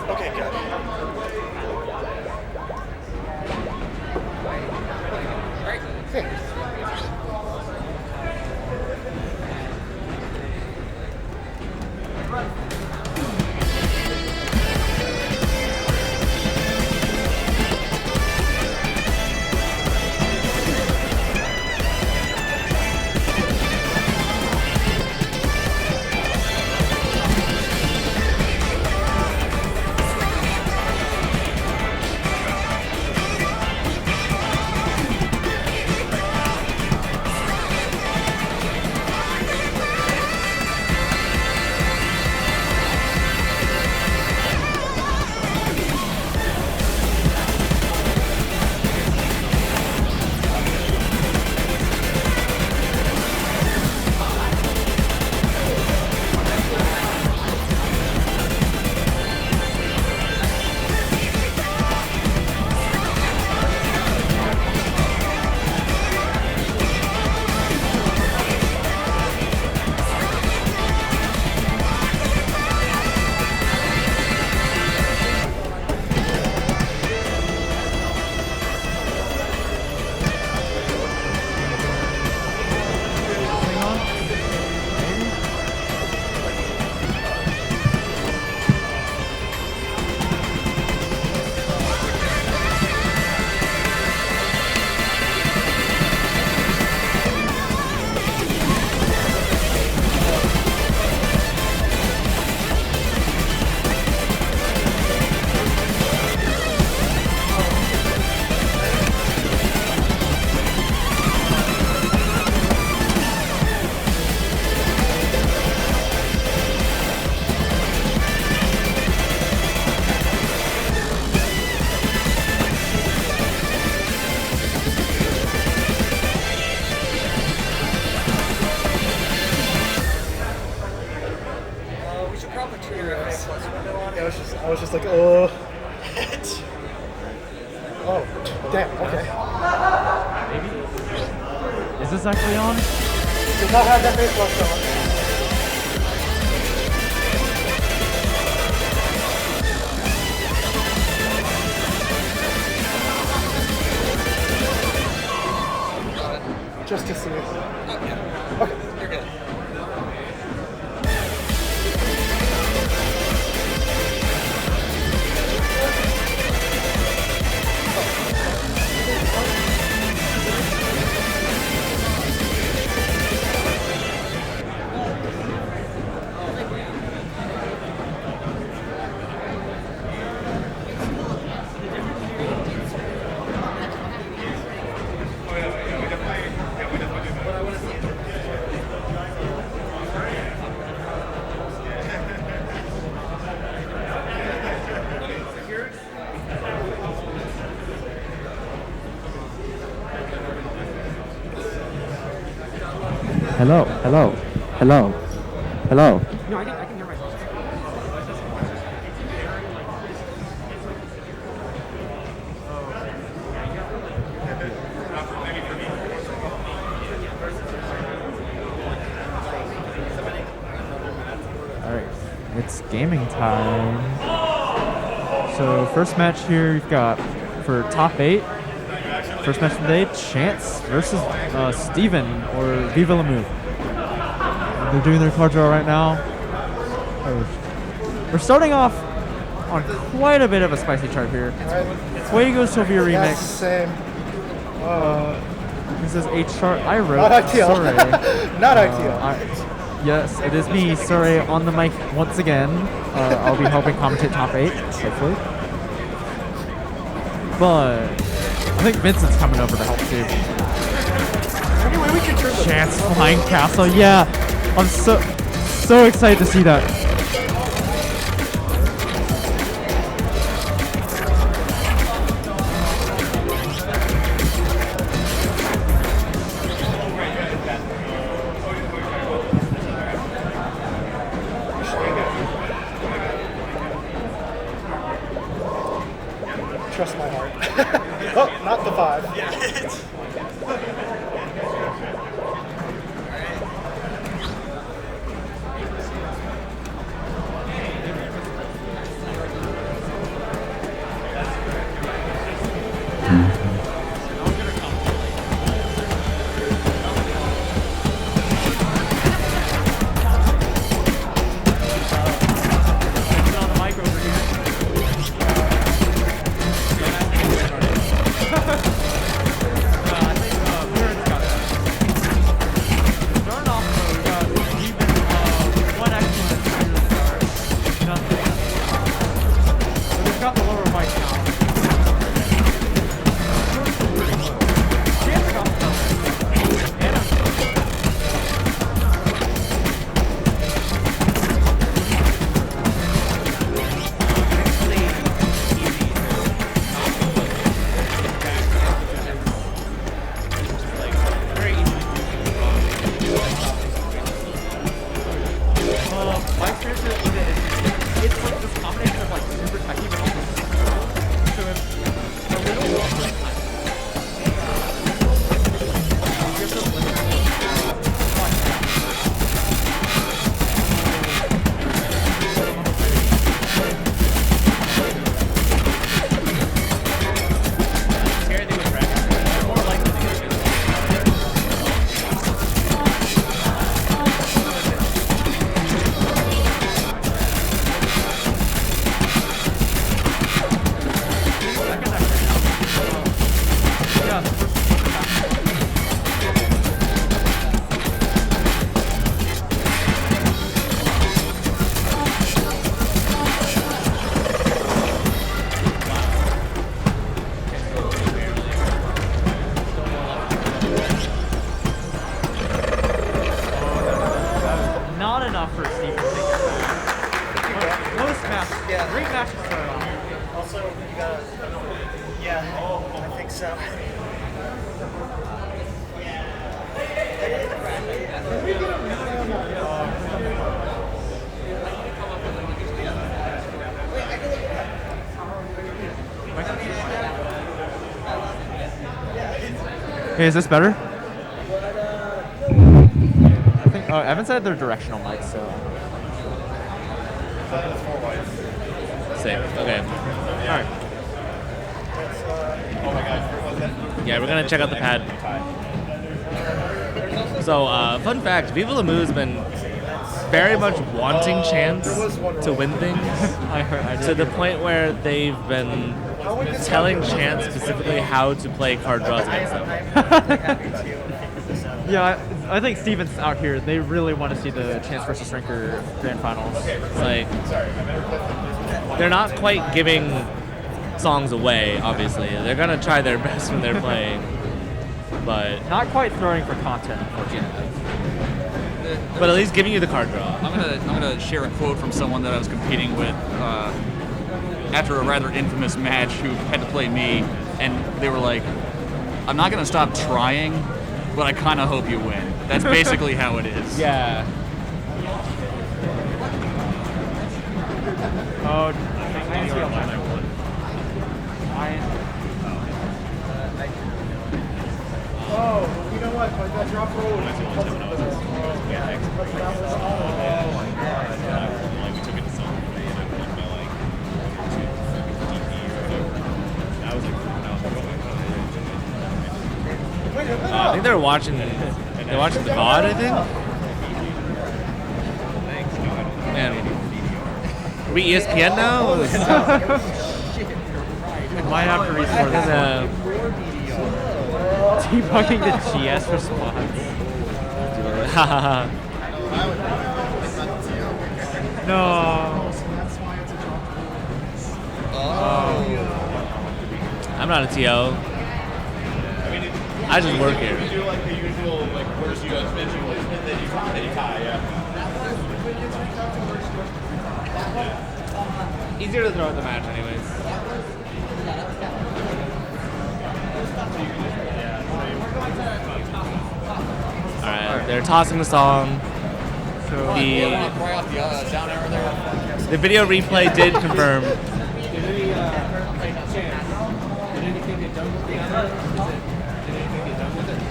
Okay, good. Hey. We should probably turn your X plus window on. Yeah, I was just like, oh. Oh, damn, okay. Is this actually on? Did not have that face lock on. Just to see it. Okay. You're good. Hello, hello, hello, hello. No, I can hear myself. Alright, it's gaming time. So first match here we've got for top 8. First match of the day, Chance versus Steven or Viva La Move. They're doing their card draw right now. We're starting off on quite a bit of a spicy chart here. Fuego Sylvia remix. Yes, same. This is a chart I wrote. Not ideal. Sorry. Not ideal. Yes, it is me, Sorry, on the mic once again. I'll be helping commentate top 8, hopefully. But think Vincent's coming over to help too. Anyway, we can turn the Chance flying castle. Yeah, I'm so excited to see that. Trust my heart. Oh, not the 5. Not enough for Steve to take it back. Close match. Yeah. Great match to start off. Also, you gotta. Yeah, I think so. Okay, is this better? I think. Oh, Evan said they're directional mics, so. Same. Okay. All right. Yeah, we're gonna check out the pad. So, fun fact: Viva La Moo's been very much wanting Chance to win things I to the point where they've been telling Chance specifically how to play card draws against them. Yeah, I think Steven's out here. They really want to see the Chance versus Rinker Grand Finals. It's like they're not quite giving songs away. Obviously, they're gonna try their best when they're playing, but Not quite throwing for content, unfortunately. but at least giving you the card draw. I'm gonna share a quote from someone that I was competing with after a rather infamous match who had to play me, and they were like, "I'm not gonna stop trying, but I kind of hope you win." That's basically how it is. Yeah. Oh, Oh, you know what? That drop roll was I think they're watching. They're watching the VOD. I think. Man, are we ESPN now? might have to restore this. Debugging the GS response. No. I'm not a TO. I just work here. You do like the usual like worst judgment, and then you tie. Yeah. Easier to throw at the match, anyways. All right, they're tossing the song. So The video replay did confirm.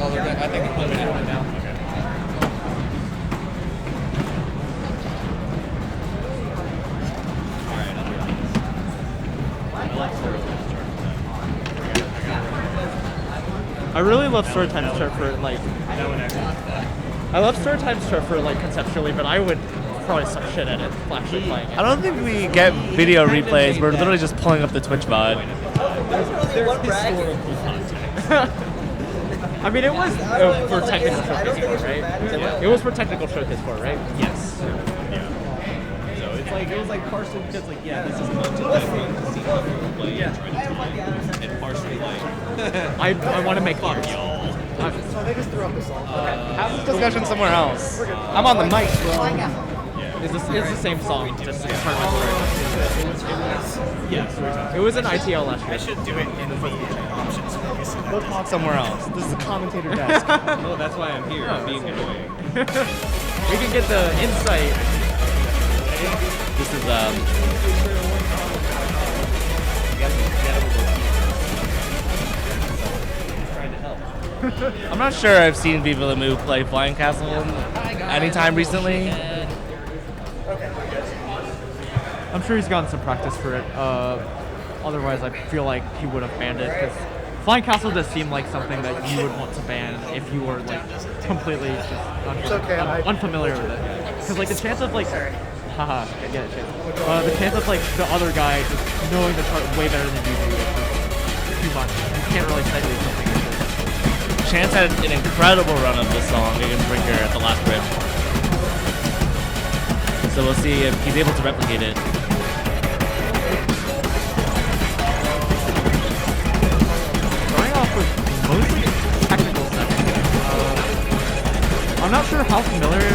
Oh, I think they're playing it now. I really love Storytime's chart for like. I love Storytime's chart for like conceptually, but I would probably suck shit at it actually playing it. I don't think we get video replays. We're literally just pulling up the Twitch VOD. I mean, it was for technical showcase for, right? It was for technical showcase for, right? Yes. So it was like partially because like this is content that I want to see people play and try to do it, and partially like I want to make fun. So they just threw up the song. Have this discussion somewhere else. I'm on the mic, bro. It's the same song, just tournament yes. It was an ITL last year. I should do it in the options. Go talk somewhere else. This is a commentator desk. No, that's why I'm here. I'm being annoying. We can get the insight. This is trying to help. I'm not sure I've seen Viva La Moo play Flying Castle anytime recently. I'm sure he's gotten some practice for it. Otherwise, I feel like he would have banned it because Flying Castle does seem like something that you would want to ban if you were like completely just unfamiliar with it. Because like the chance of like, haha, I get it. The chance of like the other guy just knowing the chart way better than you do is too much. You can't really say something. Chance had an incredible run of this song against Brinker at the last bridge. So we'll see if he's able to replicate it. Starting off with mostly technical stuff. I'm not sure how familiar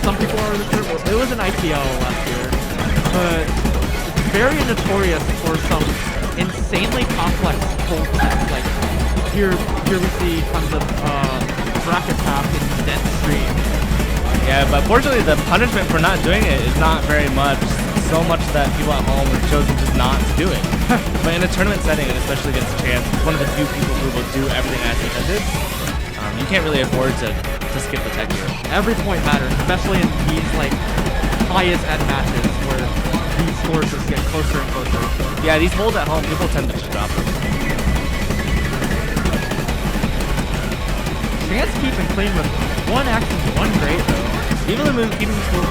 some people are with it. It was an ITL last year, but it's very notorious for some insanely complex hold tech. Like here we see tons of bracket path and dense stream. Yeah, but fortunately the punishment for not doing it is not very much. So much that people at home have chosen just not to do it. But in a tournament setting, and especially against Chance, it's one of the few people who will do everything as intended. You can't really afford to skip the tech here. Every point matters, especially in these like highest end matches where these scores just get closer and closer. Yeah, these holds at home, people tend to just drop them. Chance keeping clean with one action, one great though. Viva La Moo keeping the score.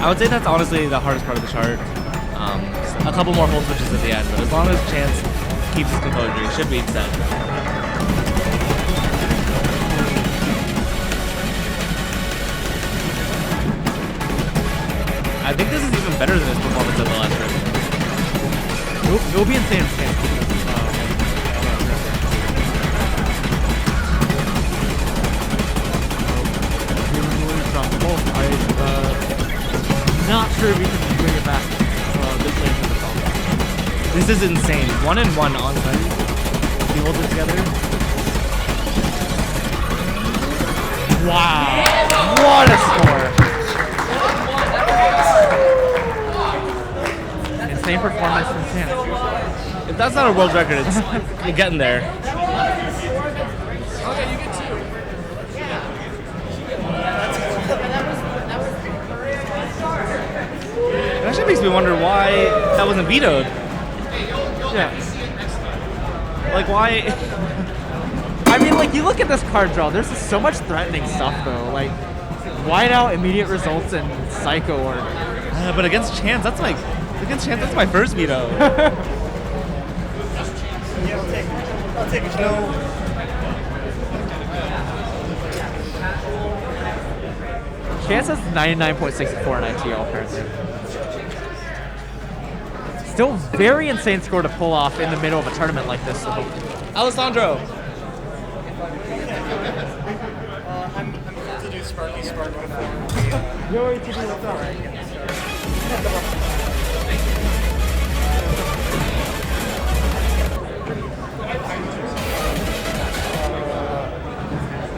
I would say that's honestly the hardest part of the chart. A couple more hold switches at the end, but as long as Chance keeps his composure, he should be set. I think this is even better than his performance at the last round. It will be insane if Chance keeps this. Not sure if we can bring it back this late in the song. This is insane. 1 and 1 on site. If you hold it together. Wow. What a score. Insane performance from Chance. If that's not a world record, it's you're getting there. Okay, you get 2. It actually makes me wonder why that wasn't vetoed. Yeah. Like, why? I mean, like, you look at this card draw, there's just so much threatening stuff, though. Like, wide out, immediate results, and Psycho Order. But against Chance, that's my first veto. I'll take it. No. Chance has 99.64 in ITL, apparently. Still very insane score to pull off in the middle of a tournament like this. So. Alessandro. I'm to do Sparky Spark before. Yo, to do what's up?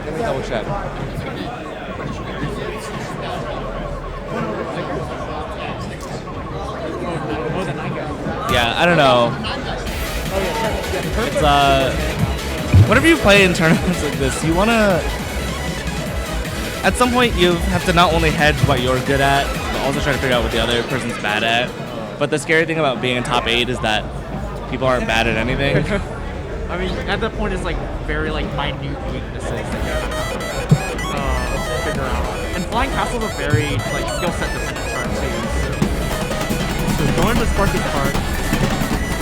Let me double check. Yeah, I don't know. It's whenever you play in tournaments like this, you wanna. At some point, you have to not only hedge what you're good at, but also try to figure out what the other person's bad at. But the scary thing about being in top 8 is that people aren't bad at anything. I mean, at that point, it's like very like minute weaknesses that you have to figure out. And Flying Castle's a very like skill set dependent chart too. So going to Sparky's part,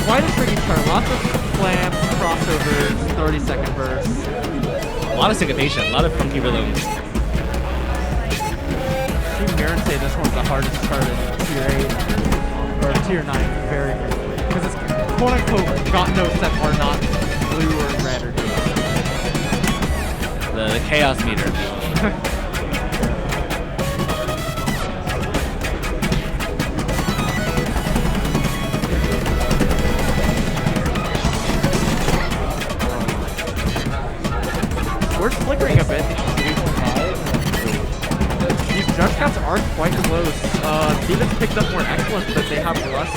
quite a tricky chart. Lots of slams, crossovers, 30-second bursts. A lot of syncopation, a lot of funky rhythms. Team Baron say this one's the hardest chart in Tier 8 or Tier 9, very because it's quote unquote got no set are not blue or red or The chaos meter. We're flickering a bit. These judge counts are quite close. Steven's picked up more excellence, but they have less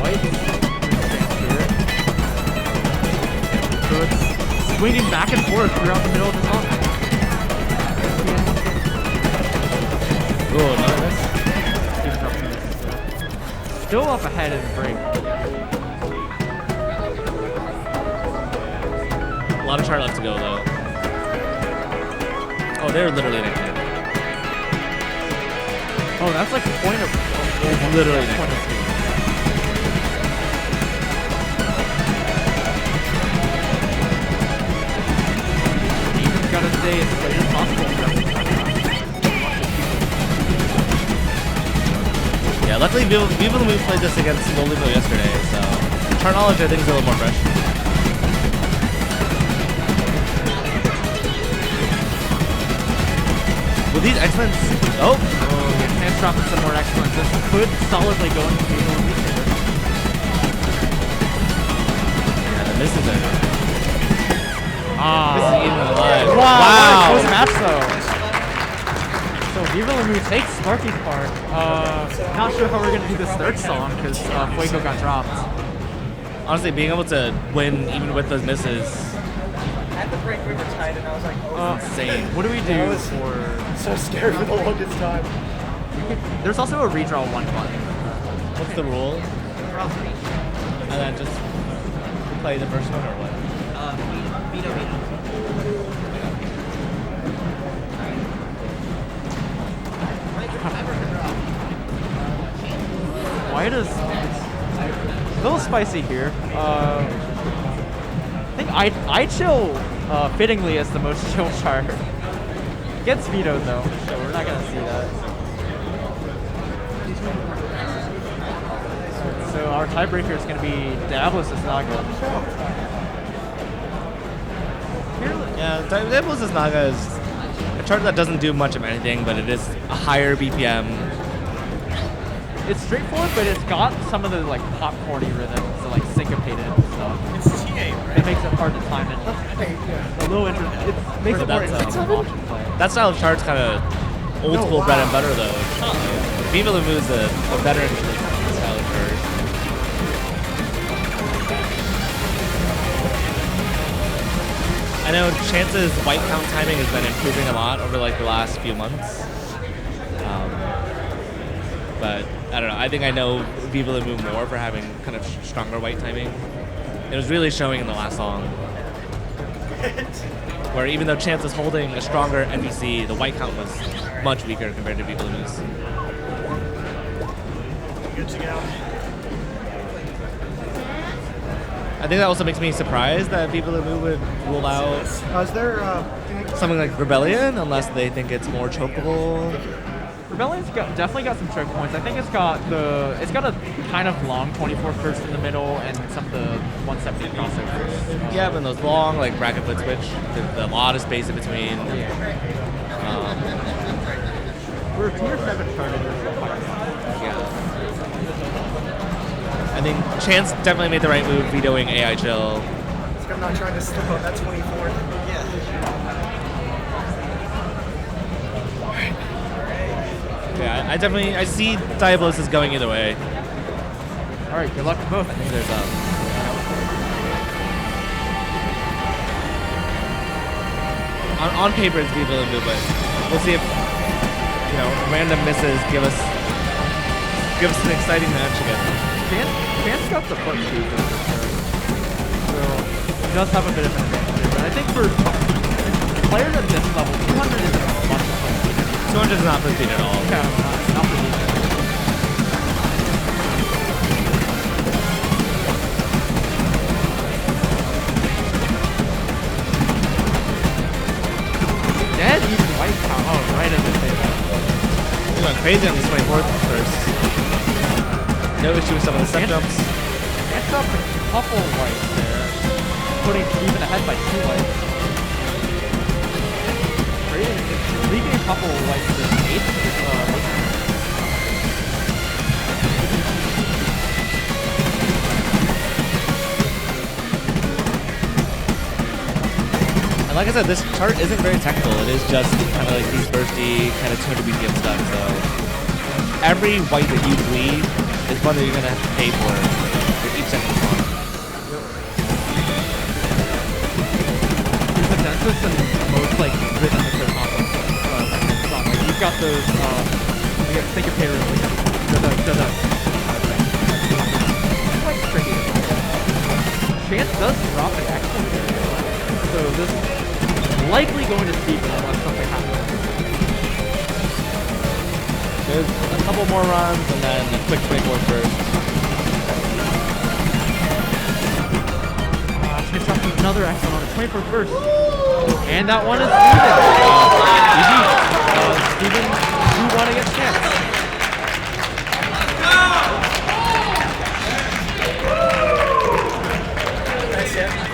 whites. So it's swinging back and forth throughout the middle of the song. Oh, nice. Still up ahead in the break. A lot of chart left to go, though. Oh, they're literally neck and neck. Oh, that's like a point of... Literally neck point of two. Ethan's gotta stay as close as possible. Yeah, luckily Viva the Move played this against Lolimo yesterday, so chart knowledge I think is a little more fresh. With these excellence, oh, Chance dropping some more excellence. This could solidly go into Viva the Move. Yeah, the misses are. Ah, This is even alive. Wow, close match though. So Viva La Move takes Sparky's part. Not sure how we're gonna do this third song because Fuego got dropped. Honestly, being able to win even with those misses, At the break, we were tied, and I was like, oh, insane. What do we do I was for? so scared for the longest time. There's also a redraw one button. What's the rule? And then just play the first one or what? Vito. White is a little spicy here. I think I chill fittingly as the most chill chart. Gets vetoed though, so we're not gonna see that. So our tiebreaker is gonna be Diablos as Naga. Yeah, Diablos as Naga is a chart that doesn't do much of anything, but it is a higher BPM. It's straightforward, but it's got some of the like popcorny rhythms, the like syncopated stuff. It's TA, right? It makes it hard to time it. A little interesting. It makes it more interesting to option play. That style of chart's kind of old school bread and butter though. Viva La Move is a veteran style of chart. I know Chance's white count timing has been improving a lot over like the last few months. But I don't know, I think I know Viva La Move more for having kind of stronger white timing. It was really showing in the last song. Where even though Chance is holding a stronger NBC, the white count was much weaker compared to Viva La Move's. Good to go. I think that also makes me surprised that Viva La Move would rule out Is there something like Rebellion, unless they think it's more chokeable. Rebellion's definitely got some choke points. I think it's got a kind of long 24 first in the middle and some of the 170 crossovers. Yeah, but those long like bracket foot switch, there's a lot of space in between. We're tier 7 started. Yeah. I think Chance definitely made the right move vetoing AI chill. I'm not trying to slip up that 24. Yeah, I see Diablosis going either way. All right, good luck to both. I think there's on paper it's Viva Limbu, but we'll see if random misses give us an exciting match again. Chance got the foot too, for sure. So he does have a bit of an advantage. But I think for players at this level, 200 isn't much of a 200 is not for speed at all. Yeah, not for speed. Dead even white count. Oh, right as it did. He went crazy on the 24th first. No issue with some of the step jumps. Chance up a couple whites there, putting even ahead by 2 whites. Leaving a couple whites to 8th. And like I said, this chart isn't very technical. It is just kind of like these bursty, kind of 200 BPM stuff. So every white that you bleed is one that you're gonna have to pay for each second song. The densest and most like rhythmic song. Like you've got those. Think of Prairie. Quite tricky. Chance does drop an excellent here, so this is likely going to Steven unless something happens. There's a couple more runs and then a quick breakboard first. Chance drops another excellent on the 24th first. And that one is Steven. Steven, you want to get Chance.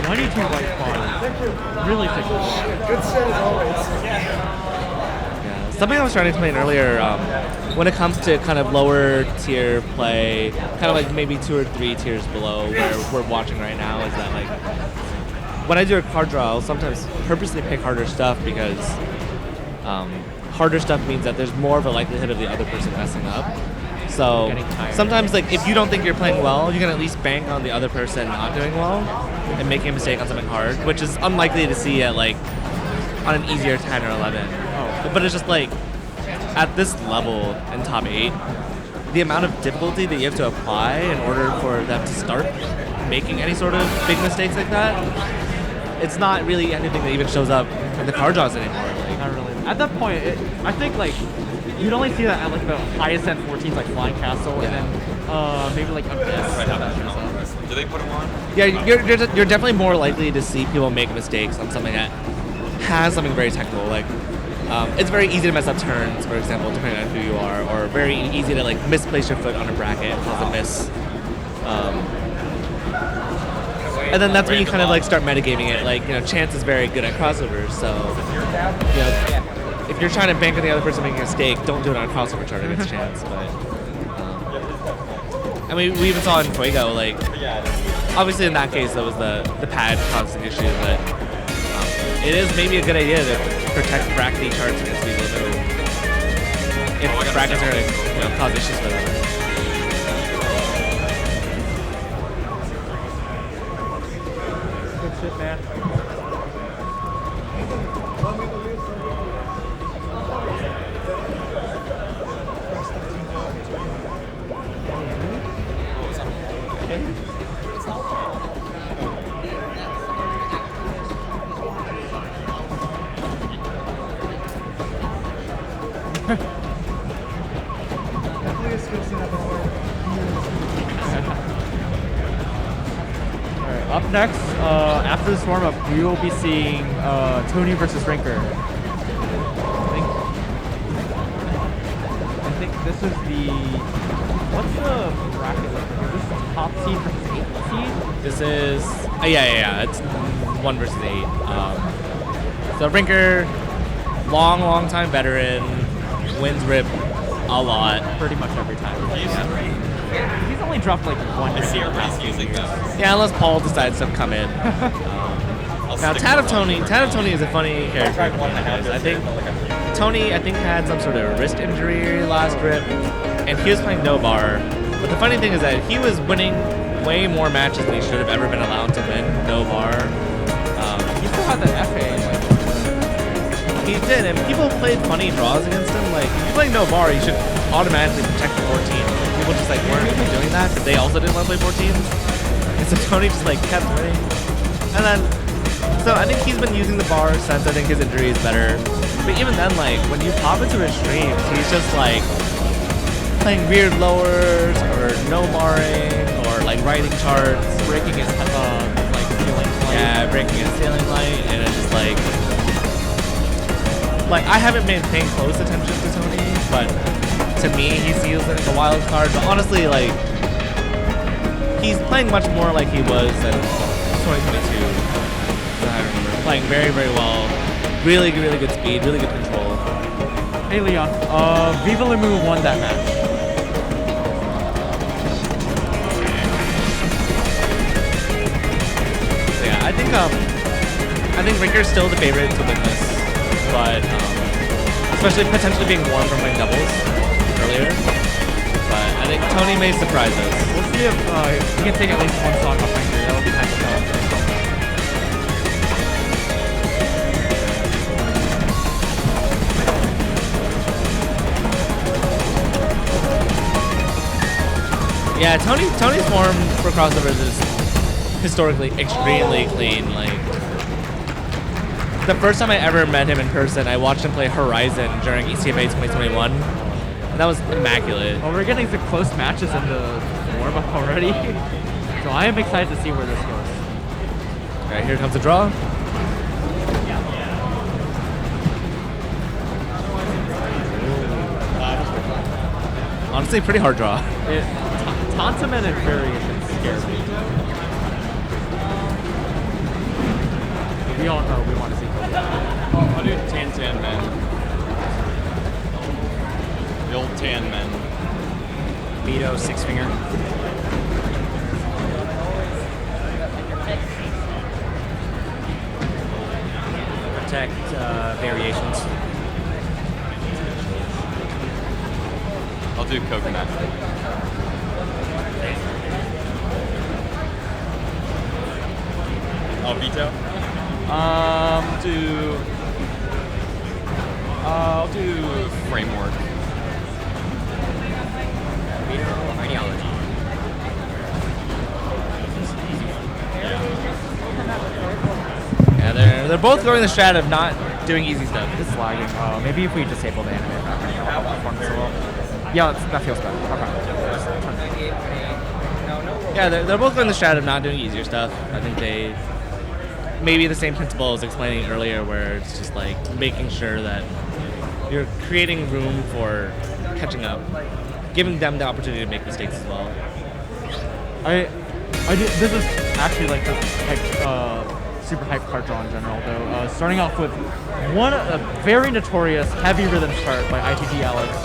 22 white bars. Really thick. Good set as always. Yeah. Something I was trying to explain earlier, when it comes to kind of lower tier play, kind of like maybe 2 or 3 tiers below where we're watching right now, is that like when I do a card draw, I'll sometimes purposely pick harder stuff because harder stuff means that there's more of a likelihood of the other person messing up. So sometimes, like, if you don't think you're playing well, you can at least bank on the other person not doing well and making a mistake on something hard, which is unlikely to see at like on an easier 10 or 11. But it's just like at this level in top 8, the amount of difficulty that you have to apply in order for them to start making any sort of big mistakes like that, it's not really anything that even shows up in the card draws anymore. Like, not really. At that point, I think like you'd only see that at like the highest end 14s, like Flying Castle, and then maybe like Abyss. Do they put them on? Yeah, you're definitely more likely to see people make mistakes on something that has something very technical. Like, it's very easy to mess up turns, for example, depending on who you are, or very easy to like misplace your foot on a bracket and cause a miss. And then that's when you kind of like start metagaming it. Like, Chance is very good at crossovers, so if you're trying to bank on the other person making a mistake, don't do it on a crossover chart against Chance. But I mean, we even saw in Fuego, like, obviously in that case that was the pad causing issue, but it is maybe a good idea to protect brackety charts against people who, if brackets are going to cause issues for them. Good shit, man. Up next, after this warm-up, we will be seeing Tony versus Rinker. think this is the what's the bracket like here? This is top seed versus 8th seed. This is yeah. It's 1 versus 8. So Rinker, long time veteran, wins Rip a lot. Pretty much every time. He's only dropped like one Rip in the past few years. Yeah, unless Paul decides to come in. Now, Tad of Tony is a funny character. I think Tony had some sort of wrist injury last Rip, and he was playing no bar. But the funny thing is that he was winning way more matches than he should have ever been allowed to win no bar. He still had that FA. He did, and people played funny draws against him. Like, if you play no bar, you should automatically protect the 14. People just like weren't really doing that because they also didn't want to play 14. And so Tony just like kept winning. And then, so I think he's been using the bar since I think his injury is better. But even then, like, when you pop into his streams, he's just like playing weird lowers or no barring or like writing charts, breaking his like ceiling light. Yeah, breaking his ceiling light, and it's just like I haven't been paying close attention to Tony, but to me he feels like a wild card. But honestly, like, he's playing much more like he was in 2022. I remember playing very well, really good speed, really good control. Hey Leon, Viva Limu won that match. So yeah, I think Rinker's still the favorite to win this, but especially potentially being warm from playing doubles earlier. But I think Tony may surprise us. We'll see if we can take at least one song off Rinker. That would be nice to know. Yeah, Tony's form for crossovers is historically extremely clean. Like, the first time I ever met him in person, I watched him play Horizon during ECFA 2021, and that was immaculate. Well, we're getting some close matches in the warm-up already, so I am excited to see where this goes. All right, here comes the draw. Honestly, pretty hard draw. Tantaman and variations scare me. We all know we want to see Kobe. I'll do Tan men. The old tan men. Vito, 6-finger. Protect variations. I'll do coconut. Oh, Vito? I'll do framework. Vito, ideology. Yeah, they're both going the strat of not doing easy stuff. It's lagging. Maybe if we disable the anime performance a little. Yeah, that feels better. Okay. Yeah, they're both going the strat of not doing easier stuff. I think they maybe the same principle as explaining earlier, where it's just like making sure that you're creating room for catching up, giving them the opportunity to make mistakes as well. This is actually like the super hype card draw in general, though. Starting off with a very notorious heavy rhythm start by ITG Alex.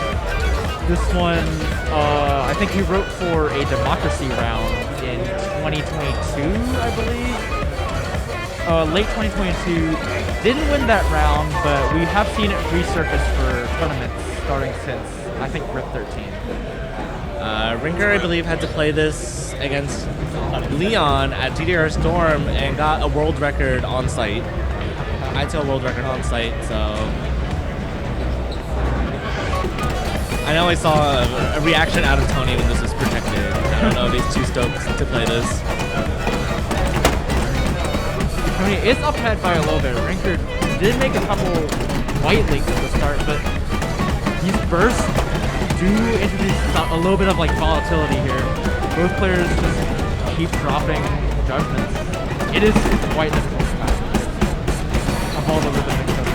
This one, I think he wrote for a democracy round in 2022, I believe. Late 2022. Didn't win that round, but we have seen it resurface for tournaments starting since, I think, RIP 13. Rinker, I believe, had to play this against Leon at DDR Storm and got a world record on site. ITL world record on site, so I know I saw a reaction out of Tony when this was protected. I don't know if he's too stoked to play this. I mean, it's up ahead by a little bit. Rinker did make a couple white links at the start, but these bursts do introduce a little bit of like volatility here. Both players just keep dropping judgments. It is quite difficult to match of all the rhythm mix-ups.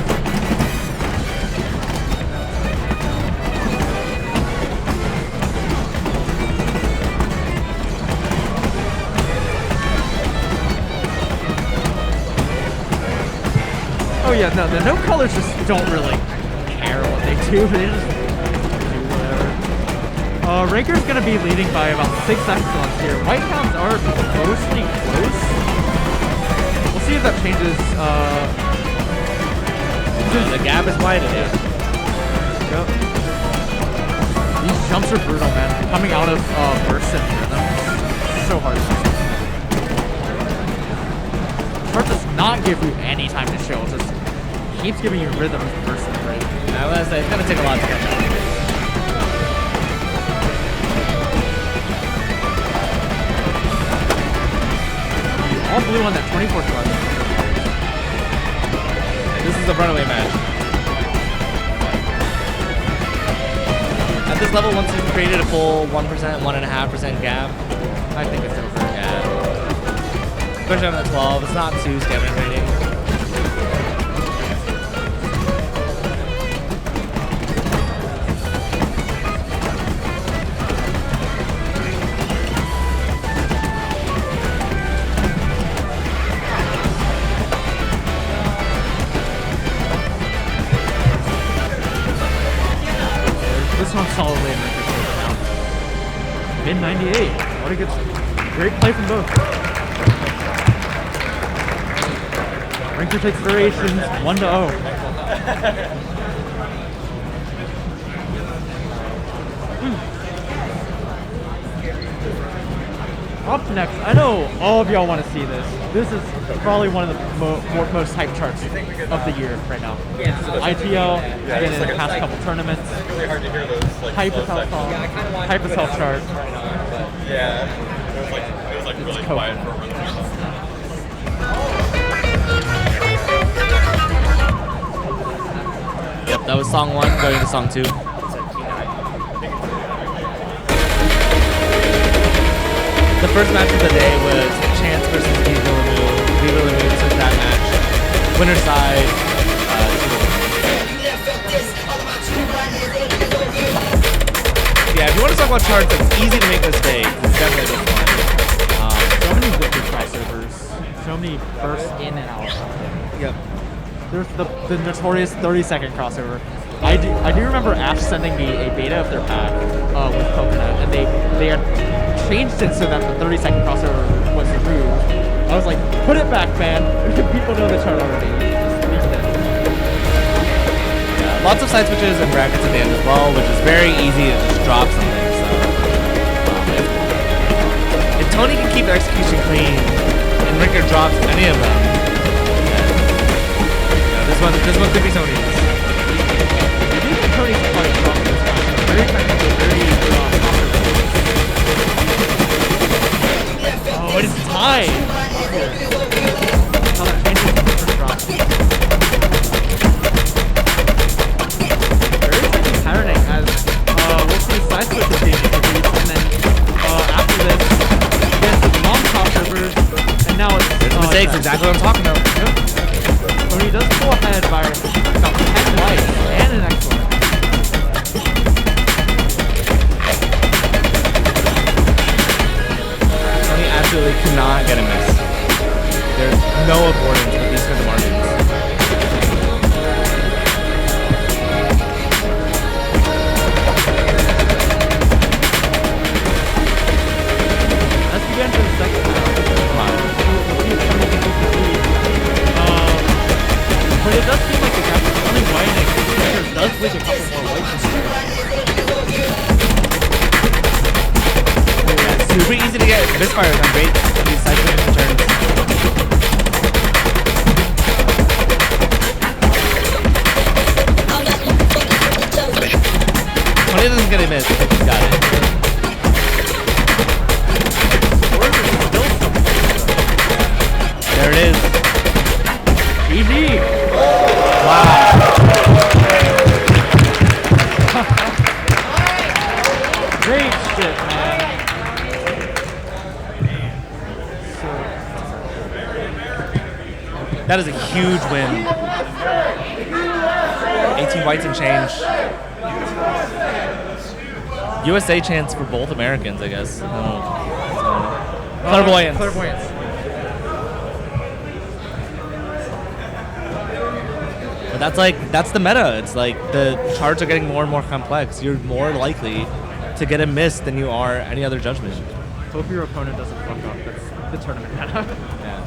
Oh yeah, no, the no colors just don't really care what they do. They just do whatever. Ranker's gonna be leading by about 6 excellence here. White counts are mostly close. We'll see if that changes. The gap is widening. Yep. These jumps are brutal, man. Coming out of burst and rhythm, so hard. Chart does not give you any time to chill. Just keeps giving you rhythm burst and rate. I was say it's gonna take a lot to catch up. All blue on that 24th run. This is a runaway match. At this level, once you've created a full 1%, 1.5% gap, I think it's over. Yeah. Especially on the 12, it's not too stamina draining. This one's solidly in Ranker's favor now. Mid 98. What a good, great play from both. Ranker takes variations 1-0. Up next, I know all of y'all want to see this. This is probably one of the most hyped charts of the year right now. ITL, been in the past couple tournaments. It's really hard to hear those like Hype slow as hell sections. song. Hype as hell chart. Yeah, it was like really quiet for a really long time. Yep, that was song 1 going to song 2. The first match of the day was Chance versus Viva Lamu took that match. Winner side. Yeah, if you want to talk about charts, it's easy to make mistakes. It's definitely this one. So many wicked crossovers. So many bursts in and out. Yep. There's the notorious 30-second crossover. I do remember Ash sending me a beta of their pack with Coconut, and they had changed it so that the 30-second crossover was removed. I was like, put it back, man. People know the chart already. Yeah, lots of side switches and brackets at the end as well, which is very easy to just drop something. So if Tony can keep their execution clean and Ricker drops any of them, this one could be Tony's. I do think Tony's quite strong this time. Very technical, very oh, it is tied. Another fancy different drop. Very tricky patterning as we'll see side switches being introduced, and then after this, again, long crossovers, and now it's mistakes, exactly what I'm talking about. Yep. Tony does pull ahead by about 10 lights and an excellent. Tony absolutely cannot get a miss. There's no avoidance with these kinds of margins. Let's begin for the second half. But it does seem like the gap is only widening. There does leak a couple more whites in there. Yeah, super easy to get misfires on great these side switch returns. Tony doesn't get a miss, but he's got it. There it is. GG! Wow. Great shit, man. That is a huge win. 18 whites and change. USA chance for both Americans, I guess. I don't know. Clairvoyance. Clairvoyance. But that's the meta. It's like the charts are getting more and more complex. You're more likely to get a miss than you are any other judgment. Hope your opponent doesn't fuck up. That's the tournament meta. Yeah.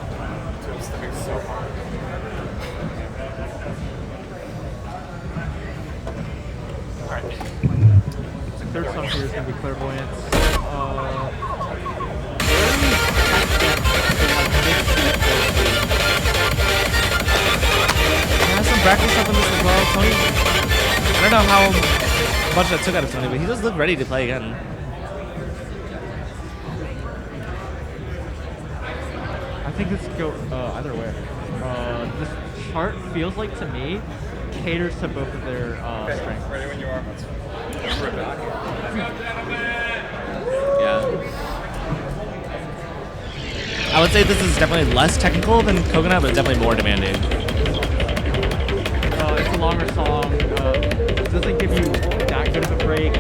So hard. Third song here is going to be Clairvoyance. Has some practice stuff in this as well. Tony, I don't know how much that took out of Tony, but he does look ready to play again. I think this could go either way. This chart feels like to me caters to both of their strengths. Ready when you are. Yeah. I would say this is definitely less technical than Coconut, but definitely more demanding. It's a longer song. It doesn't give you that good of a break.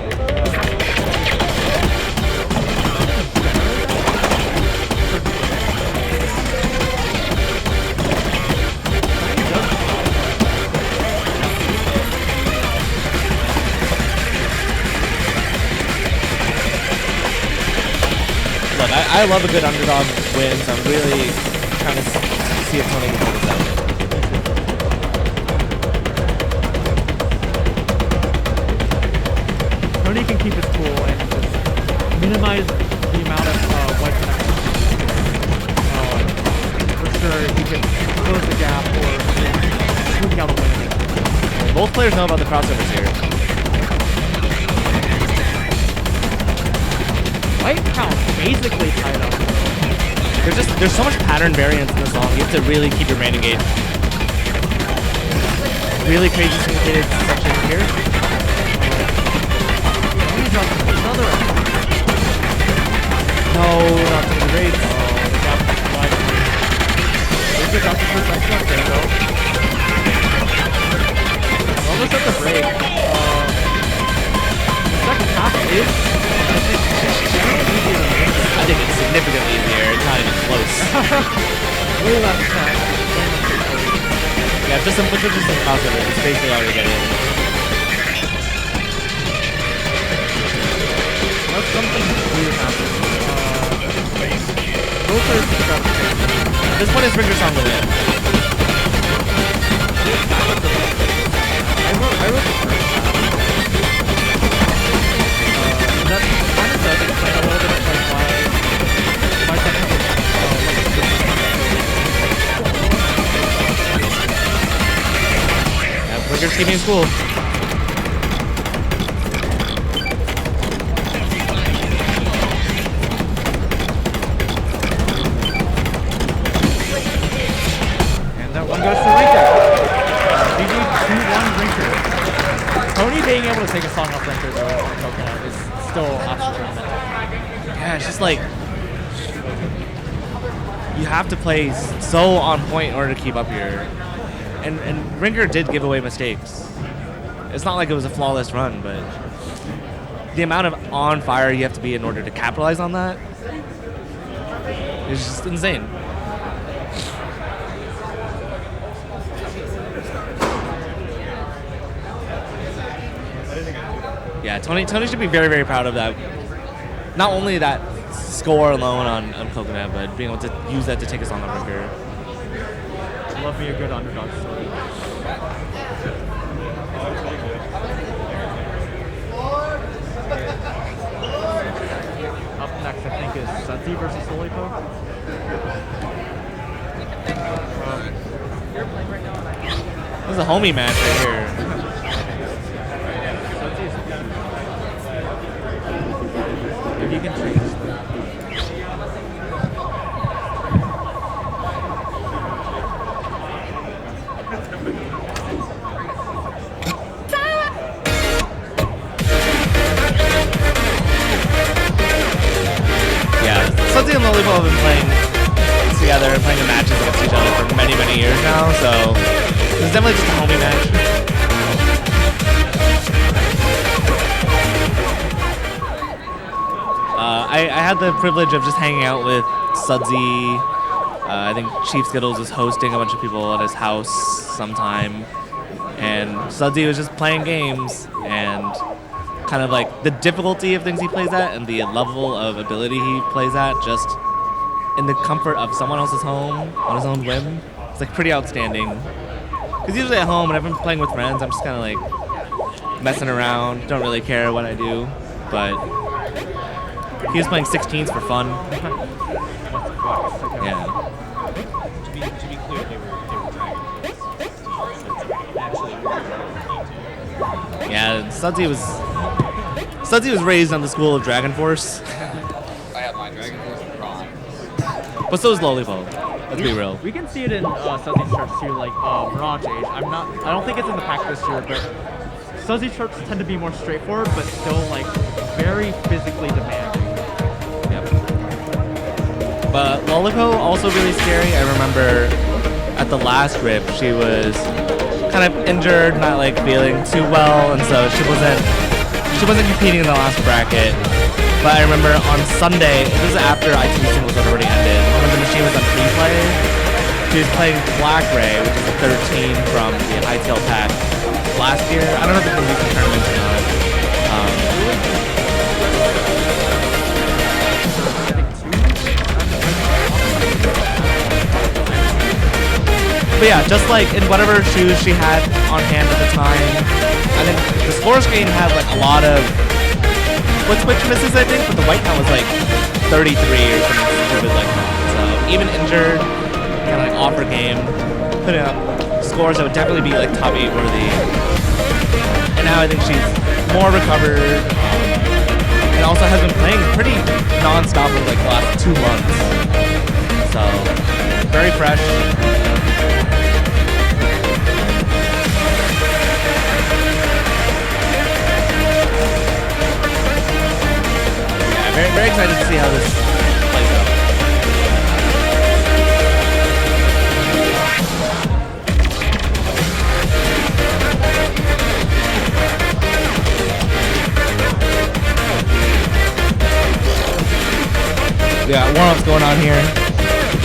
Look, I love a good underdog win, so I'm really trying to see if Tony can pull this out. Tony can keep his cool and just minimize the amount of white connections. For sure, he can close the gap or squeak out a win. Both players know about the crossovers here. White count basically tied up. There's so much pattern variance in the song. You have to really keep your main engaged. Really crazy syndicated section here. Another. No, not to the rates. The gap is wide. There's the first section. There you go. Almost at the break. The second half is, I think it's significantly easier. It's not even close. Way less time. Yeah, just some switches and crossovers. It's basically already getting it. That's something weird happened. Both players took out of the game. At this point, it's Ringer's on the win. I wrote the first half. That's kind of does explain a little bit of like why technical Yeah, Ringer's keeping his cool. One goes to Rinker. GG 2-1 Rinker. Tony being able to take a song off Rinker though on Coconut is still absolutely amazing. Yeah, it's just like you have to play so on point in order to keep up here. And Rinker did give away mistakes. It's not like it was a flawless run, but the amount of on fire you have to be in order to capitalize on that is just insane. Yeah, Tony should be very, very proud of that. Not only that score alone on Coconut, but being able to use that to take us on the record. Love me a good underdog story. Up next, I think, is Seti versus Solipo. This is a homie match right here. If you can change. Yeah, Seti and Lollipop have been playing together and playing the matches against each other for many, many years now, so it's definitely just a homie match. I had the privilege of just hanging out with Sudsy. I think Chief Skittles is hosting a bunch of people at his house sometime. and Sudsy was just playing games, and kind of like the difficulty of things he plays at and the level of ability he plays at, just in the comfort of someone else's home on his own whim. It's like pretty outstanding. Because usually at home, when I've been playing with friends, I'm just kind of like messing around, don't really care what I do. But he was playing 16s for fun. Yeah. To be clear, they were dragging. Actually, Yeah, Sudsy was raised on the school of Dragon Force. I have my Dragon Force Prime. But so is Lollipop. Let's be real. We can see it in Sudsy's shirts too, like Mirage Age. I don't think it's in the pack this year, but Sudsy's shirts tend to be more straightforward, but still like very physically demanding. Yep. But Lollipop also really scary. I remember at the last rip she was kind of injured, not like feeling too well, and so she wasn't competing in the last bracket. But I remember on Sunday, this was after IT singles had already ended, when the machine was on free play, she was playing Black Ray, which is the 13 from the ITL pack last year. I don't know if it's in recent tournaments or not. But yeah, just like in whatever shoes she had on hand at the time, I think the score screen had like a lot of foot switch misses, I think, but the white count was like 33 or something stupid like that. So even injured, kind of like off her game, putting up scores that would definitely be like top 8 worthy. And now I think she's more recovered, and also has been playing pretty non-stop over like the last 2 months. So very fresh. Very, very excited to see how this plays out. Yeah, warm-ups going on here.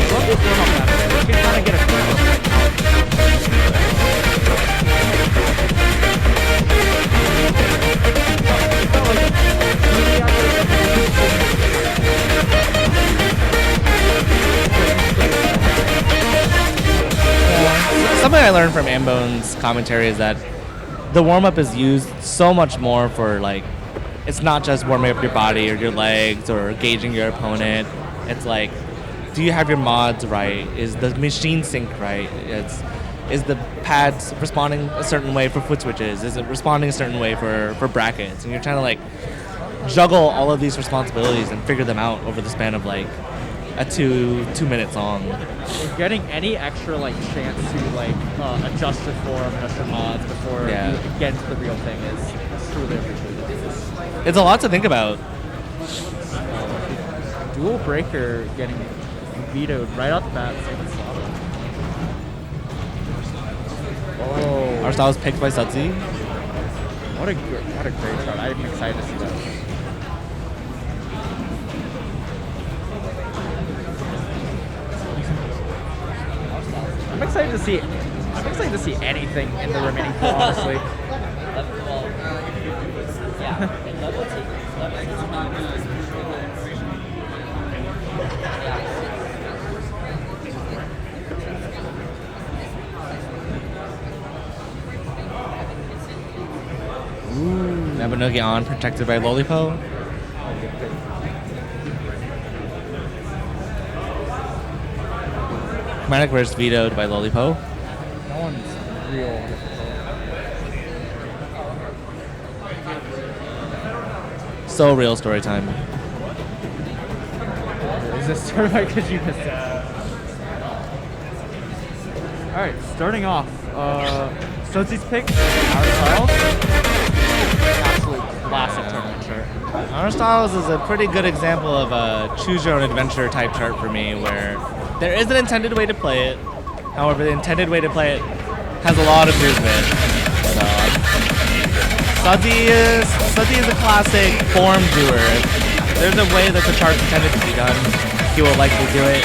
Love this warm-up match. We can kind of get a Something I learned from Ambone's commentary is that the warm-up is used so much more for like, it's not just warming up your body or your legs or gauging your opponent. It's like, do you have your mods right? Is the machine sync right? Is the pads responding a certain way for foot switches? Is it responding a certain way for brackets? And you're trying to like juggle all of these responsibilities and figure them out over the span of like a 2-minute song. Getting any extra like chance to like adjust your form, adjust your mods before you get into the real thing is truly appreciated. It's a lot to think about. Dual breaker getting vetoed right off the bat. Oh, Our style was picked by Sudsy. What a great shot! I'm excited to see that. I'm excited to see anything in the remaining pool, honestly. Nabanugi on, protected by Lollipop. Chromatic Burst vetoed by Lollipop. That one's real difficult. So real story time. Is this story right? Because you missed it. Alright, starting off. Sudsy's pick, Our Styles. Absolute classic tournament chart. Our Styles is a pretty good example of a choose your own adventure type chart for me, where there is an intended way to play it. However, the intended way to play it has a lot of movement. So Sudsy is a classic form doer. If there's a way that the chart's intended to be done, he will likely do it.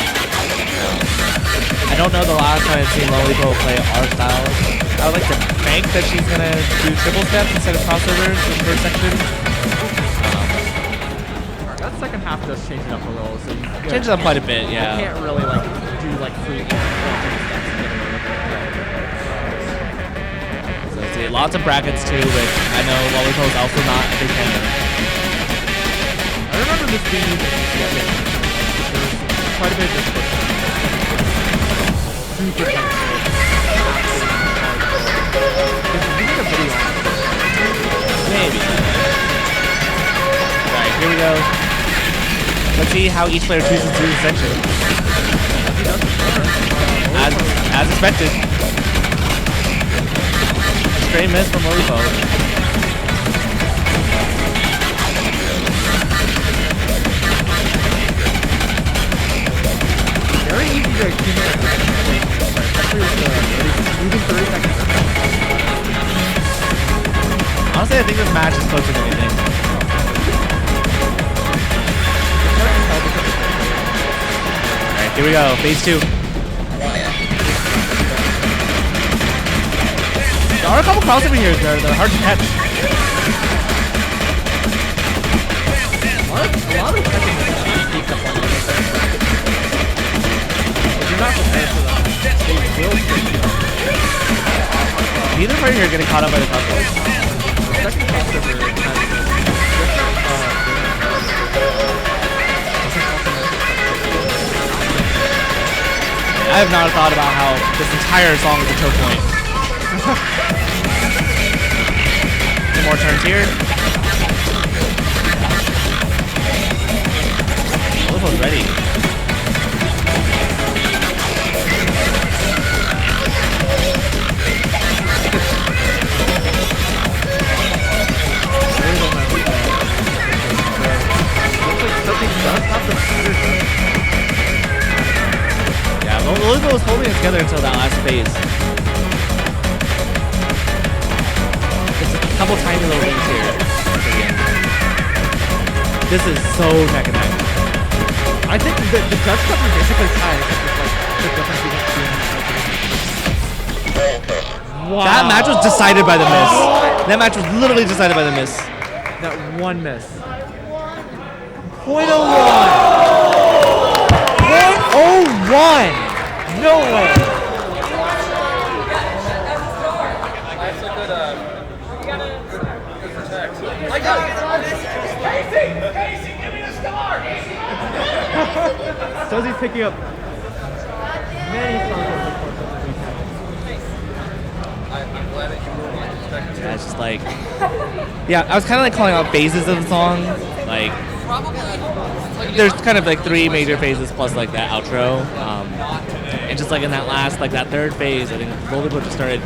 I don't know the last time I've seen Lollipop play Our Styles. I would like to bank that she's gonna do triple steps instead of crossovers in the first section. That second half does change it up a little. So you Changes up quite a bit, yeah. You can't really like do like free steps. So see, lots of brackets too, which I know Lollipop is also not a big fan of. I remember this being used in quite a bit of this. Super technical. Maybe. Alright, here we go. Let's see how each player chooses to do this section. As expected. Straight miss from Lollipop. Very easy to accumulate. Especially with the moving 30 seconds. Honestly, I think this match is closer than anything. Alright, here we go. Phase 2. There are a couple crossover here. They're hard to catch. A lot of seconds sneak up on you. If you're not prepared for them, they will sneak you. Neither party here are getting caught up by the crossovers. Second crossover has I have not thought about how this entire song is a choke point. Some more turns here. Lollipop's ready. Yeah, Lollipop was holding it together until that last phase. It's a couple tiny little wings here. This is so neck and neck. I think the judge stuff is basically tied, except for like the difference between wow. That match was decided by the miss. That match was literally decided by the miss. That one miss. 0.01! 0.01! No way! That's a good protect. Casey, give me the star! Sozzy's picking up many songs over the course of the weekend. I'm glad that you were on the second. Yeah, it's just like, yeah, I was kind of like calling out phases of the song. Like, there's kind of like 3 major phases plus like that outro. And just like in that last, like that third phase, I think Lollipop just started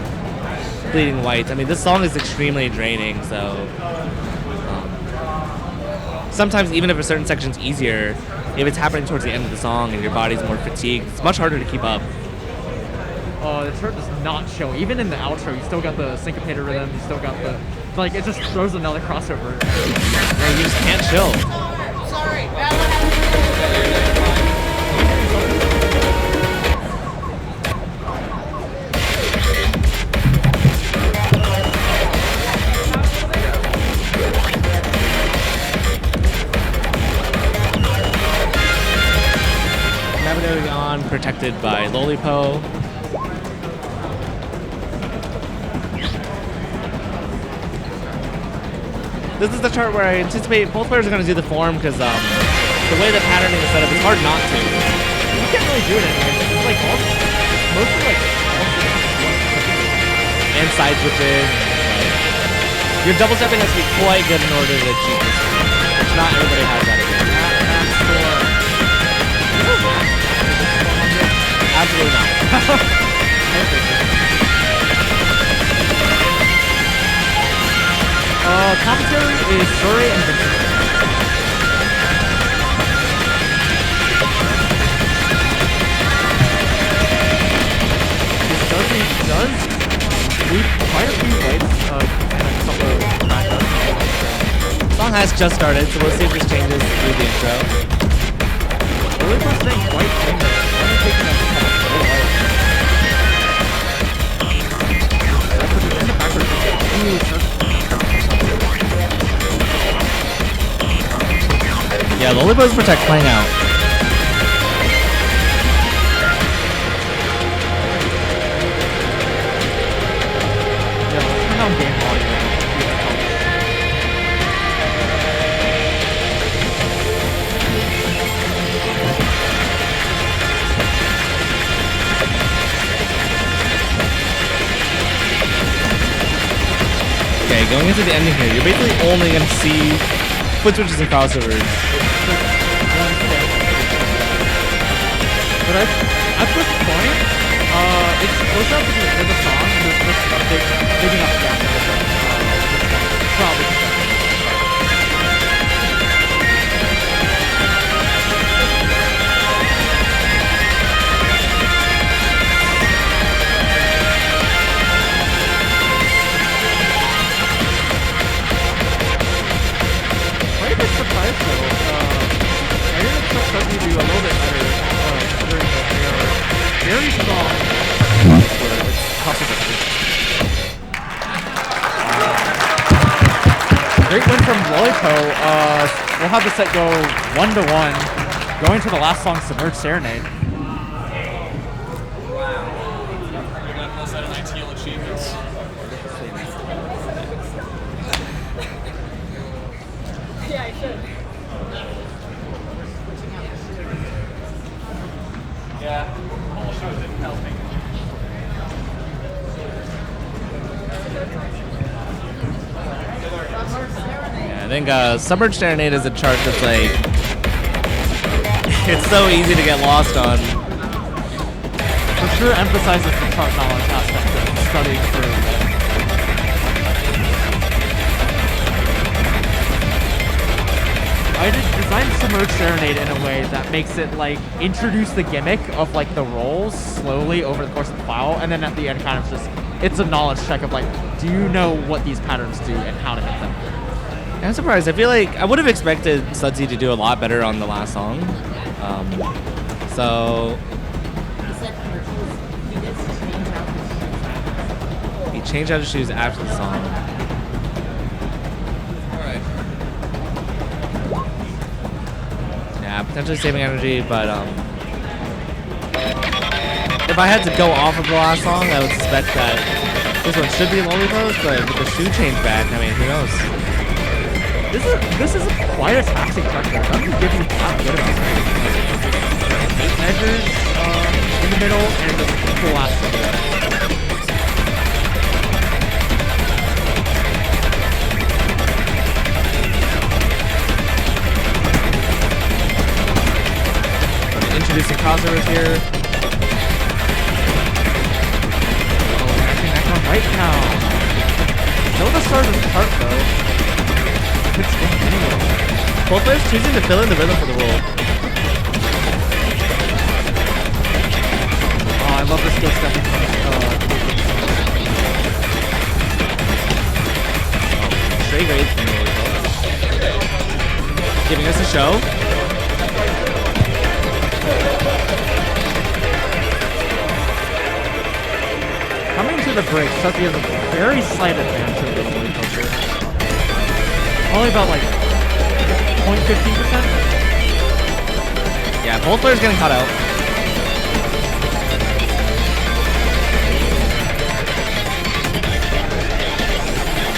bleeding white. I mean, this song is extremely draining, so sometimes even if a certain section's easier, if it's happening towards the end of the song and your body's more fatigued, it's much harder to keep up. The turret does not show. Even in the outro, you still got the syncopated rhythm, you still got the, like, it just throws another crossover. Yeah, you just can't chill. Sorry, Navigating on, protected by Lollipop. This is the chart where I anticipate both players are going to do the form because the way the patterning is set up, it's hard not to. You can't really do it anyway. It's like mostly like and side switching. Your double stepping has to be quite good in order to achieve this, which not everybody has that again. Absolutely not. Commentary is Prairie and Vincent. Does sweep quite a few lights and a couple matchups. Song has just started, so we'll see if this changes through the intro. Really first thing, white finger. Only taking a couple lights. Lolipo's Protect playing out. Yeah, let's turn down game volume. See if it helps. Okay, going into the ending here, you're basically only going to see foot switches and crossovers. But at this point, it's close up to the end of the song, and there's just a big enough gap there that probably. Quite a bit surprised though. I didn't expect Sucky to do a little bit better during the they are very strong. It's possible. Great win from Lolipo. We'll have the set go 1-1, going to the last song, Submerged Serenade. Relentless at ideal achievements. Yeah, I should. Yeah, all shows didn't help me. Yeah, I think Submerged Serenade is a chart that's like, it's so easy to get lost on. For sure emphasizes the chart knowledge aspect of studying through. I designed Submerged Serenade in a way that makes it like introduce the gimmick of like the rolls slowly over the course of the file, and then at the end kind of just it's a knowledge check of like, do you know what these patterns do and how to hit them? I'm surprised. I feel like I would have expected Sudsy to do a lot better on the last song. So he changed out his shoes after the song. Yeah, potentially saving energy, but if I had to go off of the last song, I would suspect that this one should be Lolipo's, but with the shoe change back, I mean, who knows? This is quite a taxing structure. It doesn't give you that good of a strength. 8 measures in the middle and just full ass stuff. Introducing crossovers here. Oh, matching that one right now. Still the start of this part though. Good spin anyway. Both players choosing to fill in the rhythm for the roll. Oh, I love this skill stepping from Straight grades from Lolipo. Giving us a show. Coming to the break, Sucky has a very slight advantage over the Lolipo here. Only about like 0.15%. Yeah, both players getting caught out.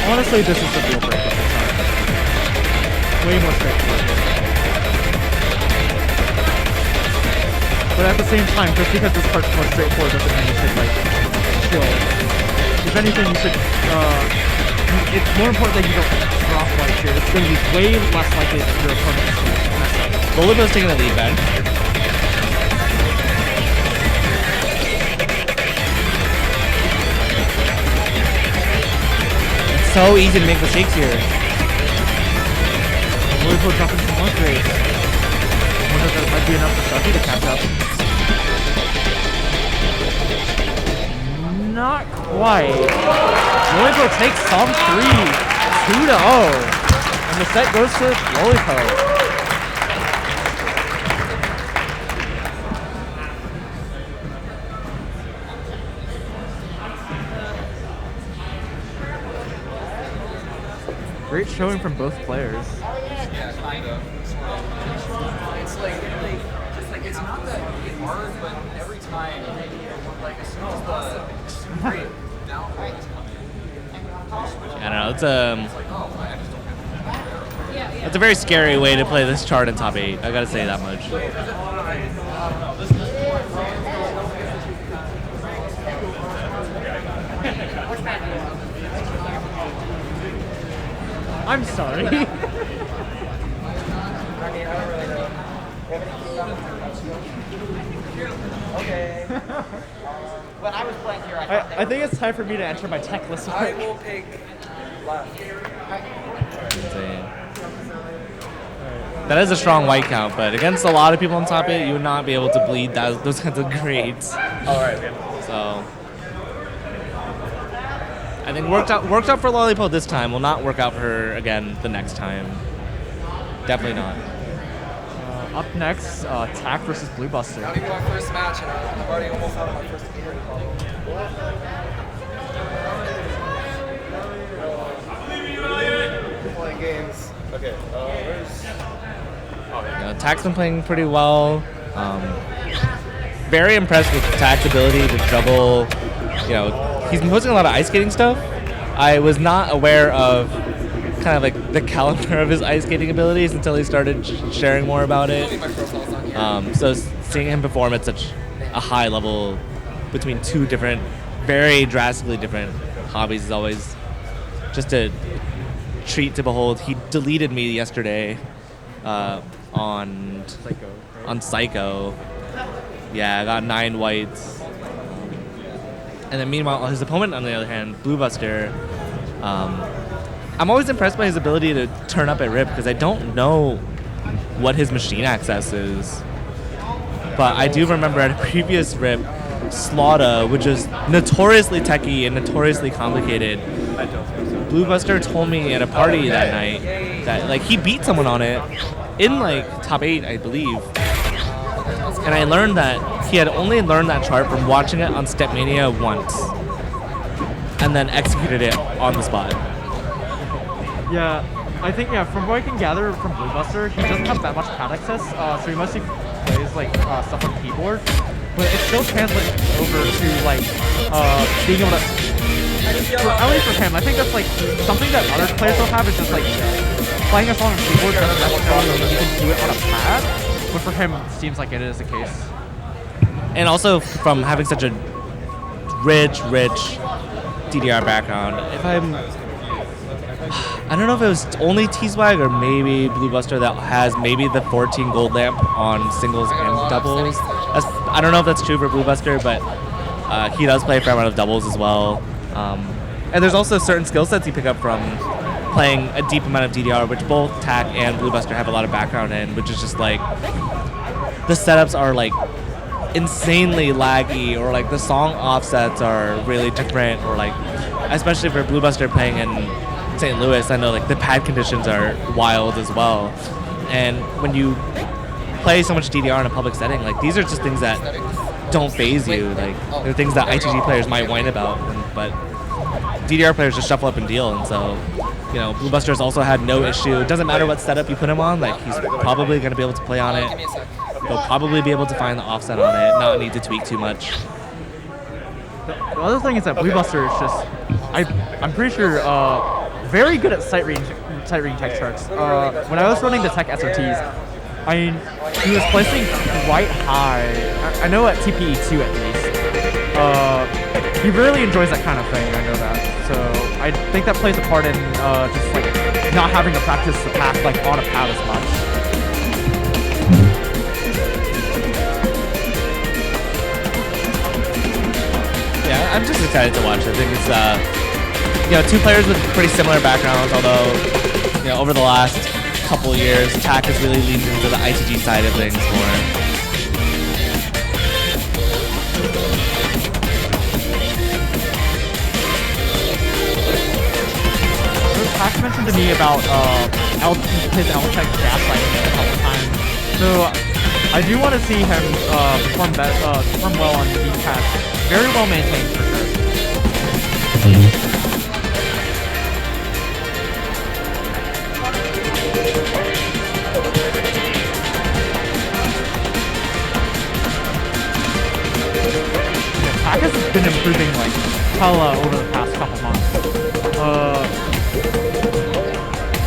Honestly, this is the deal breaker for Sucky. Way more straightforward. But at the same time, just because this part's more straightforward doesn't mean you should like chill. If anything, you should. It's more important that you don't drop right here. It's going to be way less likely that your opponent is going to mess up. Lolipo's taking the lead back. It's so easy to make mistakes here. Lolipo dropping some more grades. I wonder if that might be enough for Sucky to catch up. Not quite. Lolipo takes song 3, 2-0, and the set goes to Lolipo. Great showing from both players. Yeah, kind of. It's like it's not that hard, but every time, like as soon as the great downgrade is coming in, I don't know. It's a very scary way to play this chart in top 8. I gotta say that much. I'm sorry. I mean, I don't really know. Okay. When I was playing here, I think it's time for me to enter my tech list. I will pick left. That is a strong white count, but against a lot of people on top 8, you would not be able to bleed those kinds of grades. Alright, So I think worked out for Lollipop this time. Will not work out for her again the next time. Definitely not. Up next, Tack versus Blue Buster. Not even my first match, and I'm already almost out of my first community problem. Playing games. Okay, where's... Tack's been playing pretty well. Very impressed with Tack's ability to juggle. He's been posting a lot of ice skating stuff. I was not aware of kind of like the caliber of his ice skating abilities until he started sharing more about it. So seeing him perform at such a high level between two different, very drastically different hobbies is always just a treat to behold. He deleted me yesterday on Psycho. Yeah, I got 9 whites. And then meanwhile, his opponent, on the other hand, Blue Buster, I'm always impressed by his ability to turn up at RIP because I don't know what his machine access is. But I do remember at a previous RIP, Slaughter, which is notoriously techy and notoriously complicated, Blue Buster told me at a party that night that like he beat someone on it in like top 8, I believe. And I learned that he had only learned that chart from watching it on Stepmania once and then executed it on the spot. Yeah, I think, from what I can gather from Blue Buster, he doesn't have that much pad access, so he mostly plays like stuff on keyboard, but it still translates over to like being able to, at least for him, I think that's like something that other players don't have, is just like playing a song on keyboard doesn't necessarily mean you can do it on a pad, but for him it seems like it is the case. And also from having such a rich DDR background, I don't know if it was only T-Swag or maybe Blue Buster that has maybe the 14 gold lamp on singles and doubles. I don't know if that's true for Blue Buster, but he does play a fair amount of doubles as well. And there's also certain skill sets you pick up from playing a deep amount of DDR, which both Tack and Blue Buster have a lot of background in, which is just like the setups are like insanely laggy, or like the song offsets are really different, or like especially for Blue Buster playing in St. Louis, I know like the pad conditions are wild as well. And when you play so much DDR in a public setting, like these are just things that don't phase you. Like they're things that ITG players might whine about, but DDR players just shuffle up and deal. And so, Blue Buster's also had no issue. It doesn't matter what setup you put him on, like he's probably going to be able to play on it. He'll probably be able to find the offset on it, not need to tweak too much. The other thing is that Blue Buster is just, I'm pretty sure, very good at sight reading tech charts. When I was running the tech SRTs, he was placing quite high. I know at TPE2 at least. He really enjoys that kind of thing, I know that. So I think that plays a part in just like not having to practice the path like on a pad as much. Yeah, I'm just excited to watch. I think it's two players with pretty similar backgrounds, although over the last couple years, Tack has really leaned into the ITG side of things more. Tack mentioned to me about his L-Tech gaslighting a couple times, so I do want to see him perform well on these pads. Very well maintained for sure. improving like hella over the past couple months.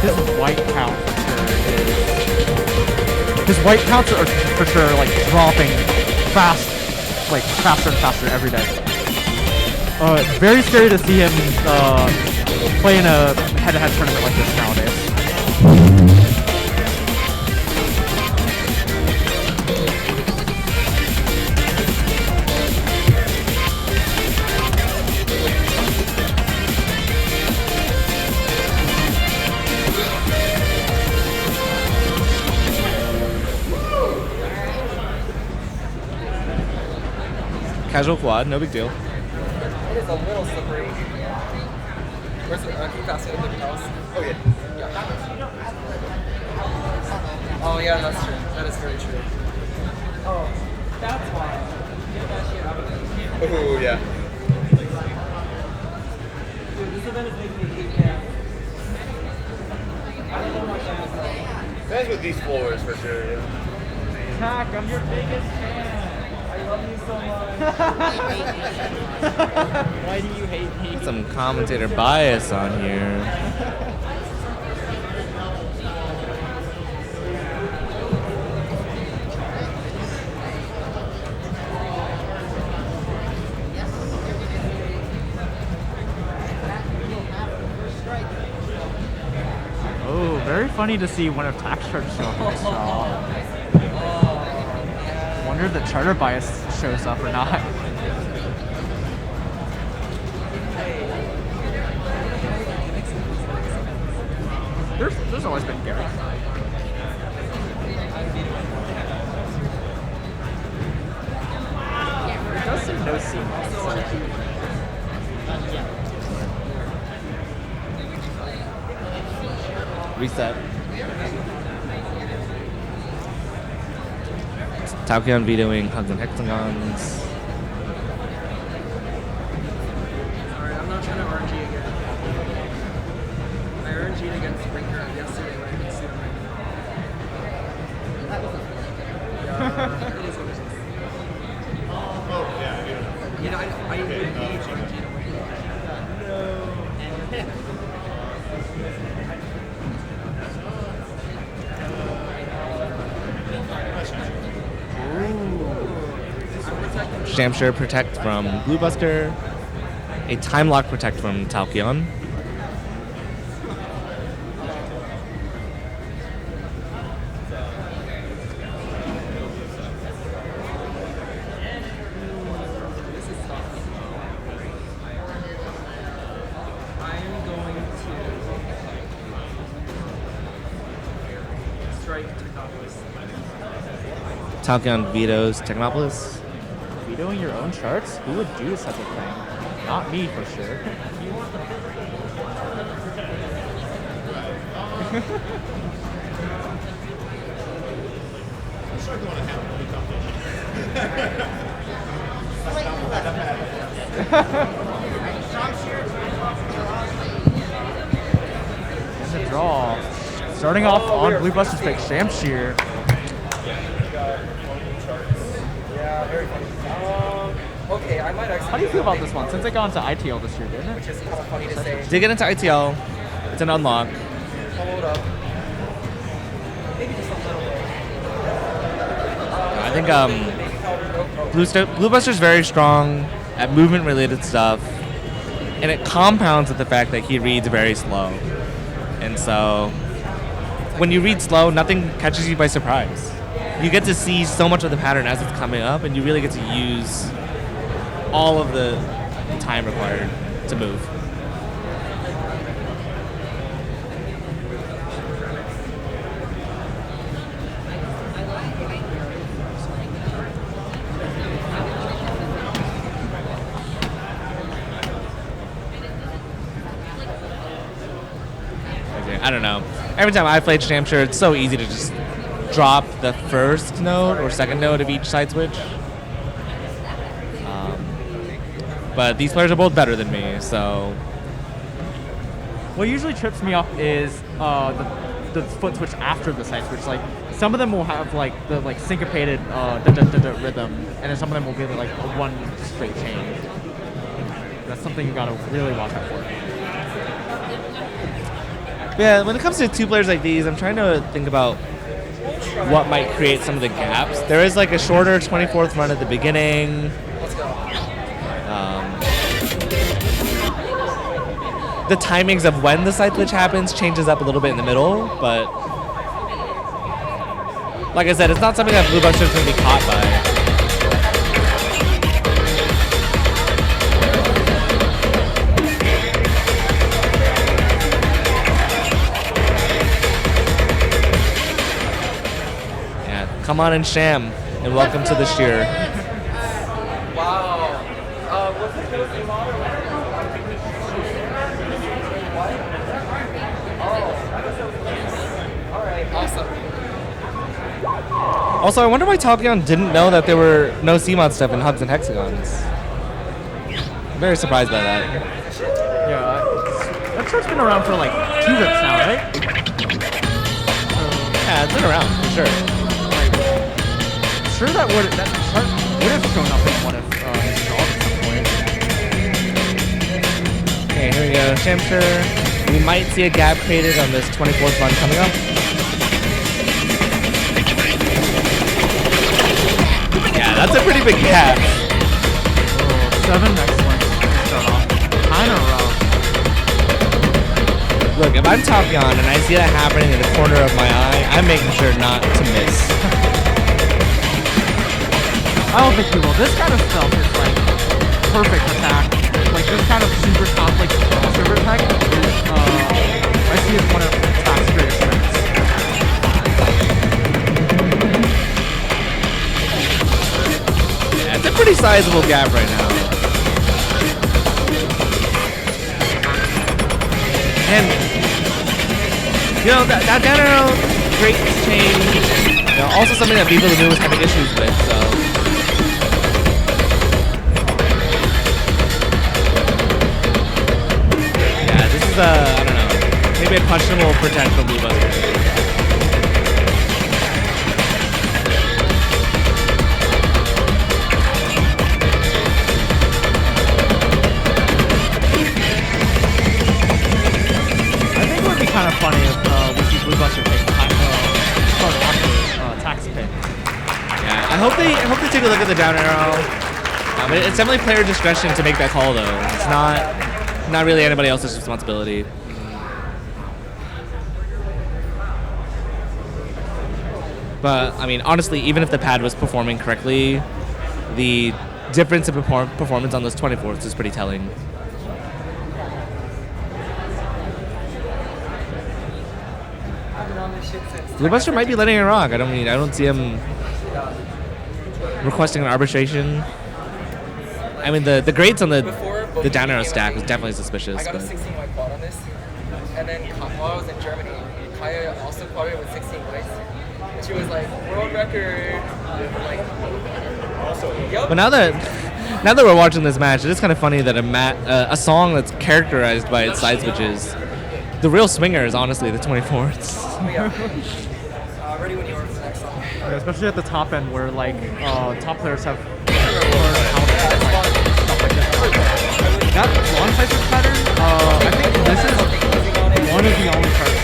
His white count for sure is. His white counts are for sure like dropping fast, like faster and faster every day. It's very scary to see him play in a head-to-head tournament like this nowadays. Casual quad, no big deal. It is a little slippery. Where's the, can you pass me the big house? Oh, yeah. Oh, yeah, that's true. That is very true. Oh, that's why. Get that shit out of there. Oh, yeah. Dude, this event is making me hate cats. I don't know my cats. That's with these floors for sure. Tack, I'm your biggest fan. I love you so much. Why do you hate me? Some commentator bias on here. Oh, very funny to see one of tax charge show up in this draw. Wonder if the charter bias shows up or not. There's always been Gary. It does seem no seam. Reset. Taokion vetoing hugs and hexagons. Sorry, I'm not trying to RNG again. I RNG'd against Brinker yesterday, but I didn't see him right now. Yeah, it is what it is. Oh, yeah. You know, I didn't engage RNG. Shamshire protect from Blue Buster. A time lock protect from Taokion. Taokion vetoes Technopolis. Vetoing your own charts? Who would do such a thing? Not me, for sure. And the draw. Starting off on Blue Buster's pick, Shamshir. Yeah, very funny. Okay, I might actually. How do you feel about this one? Since it got into ITL this year, didn't it? Which is kind of funny to say. Did get into ITL. It's an unlock. Hold up. Maybe just a little bit. I think Blue Buster's very strong at movement-related stuff, and it compounds with the fact that he reads very slow. And so, when you read slow, nothing catches you by surprise. You get to see so much of the pattern as it's coming up, and you really get to use all of the time required to move. I don't know. Every time I played Shamshire, it's so easy to just drop the first note or second note of each side switch. But these players are both better than me, so. What usually trips me up is the foot switch after the side switch. Like some of them will have like the syncopated rhythm, and then some of them will be like one straight chain. something you gotta really watch out for. Yeah, when it comes to two players like these, I'm trying to think about what might create some of the gaps. There is like a shorter 24th run at the beginning. The timings of when the side switch happens changes up a little bit in the middle, but like I said, it's not something that Blue Buster's going to be caught by. Yeah, come on and sham, and welcome to the sheer. Wow. What's the closing model? Awesome. Also, I wonder why Talkion didn't know that there were no CMOD stuff in hubs and hexagons. I'm very surprised by that. Yeah, that chart's been around for like 2 rips now, right? Yeah, it's been around for sure. Sure, that chart would have shown up in What If installed at some point. Okay, here we go. Shamster. We might see a gap created on this 24th run coming up. Yeah, that's a pretty big gap. Oh, 7 excellent to start off. Kind of rough. Look, if I'm Talkion and I see that happening in the corner of my eye, I'm making sure not to miss. I don't think he will. This kind of stuff is like perfect attack. Like this kind of super complex server attack is, I see as one of attack's greatest strengths. Yeah, it's a pretty sizable gap right now. And, you know, that down arrow, great change. You know, also something that people knew was having issues with, so. Yeah, this is I don't know, maybe a questionable protect from Blue Buster. Kind of funny if we see Blue Buster take start after tax pit. Yeah, I hope they take a look at the down arrow. But it's definitely player discretion to make that call, though. It's not really anybody else's responsibility. But I mean, honestly, even if the pad was performing correctly, the difference in performance on those 24s is pretty telling. Blue Buster might be letting it rock. I don't see him requesting an arbitration. I mean, the grades on the down arrow stack was definitely suspicious. I got a 16 white quad on this, and then while I was in Germany, Kaya also quaded with 16 whites, and she was like, world record. Like, yep. But now that we're watching this match, it is kind of funny that a song that's characterized by its side switches. The real swinger is honestly the 24th. Oh, yeah. Ready when you are for the next song. Yeah, especially at the top end where like top players have that long side switch pattern. I think this is one of the only cards.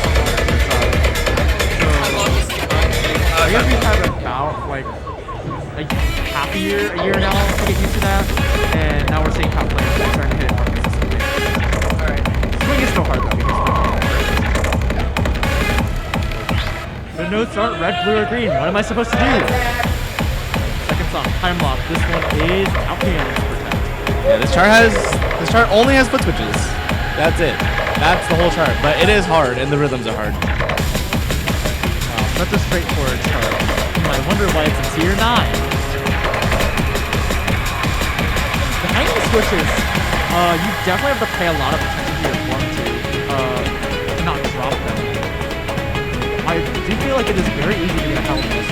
I guess we've had about like half a year now to get used to that, and now we're seeing top players starting to hit it more consistently. Alright. Swing is still hard though because the notes aren't red, blue, or green. What am I supposed to do? Second song, time lock. This one is Alpian's Protect. Yeah, this chart only has foot switches. That's it. That's the whole chart. But it is hard, and the rhythms are hard. Wow, such a straightforward chart. I wonder why it's in tier 9. The hanging switches, you definitely have to pay a lot of attention to your form to not drop them. I do feel like it is very easy to get a hell of this.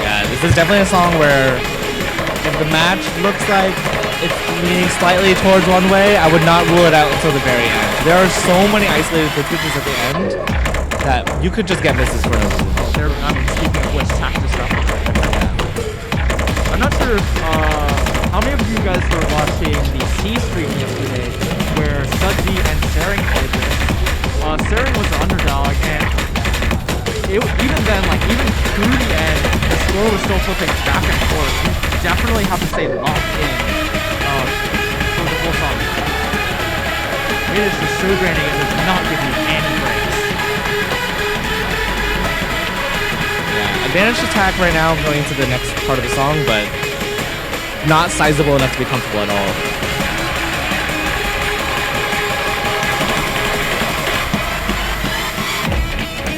Yeah, this is definitely a song where if the match looks like it's leaning slightly towards one way, I would not rule it out until the very end. There are so many isolated foot switches at the end that you could just get misses for no reason. I mean, speaking of which, tactics stuff. I I'm not sure if, how many of you guys were watching the C stream yesterday where Sudsy and Sering played this. Sering was the underdog, and even then, like, even through the end, the score was still flipping back and forth. You definitely have to stay locked in for the whole song. It is just so draining, it does not give you any breaks. Yeah, advantage attack right now going into the next part of the song, but not sizable enough to be comfortable at all.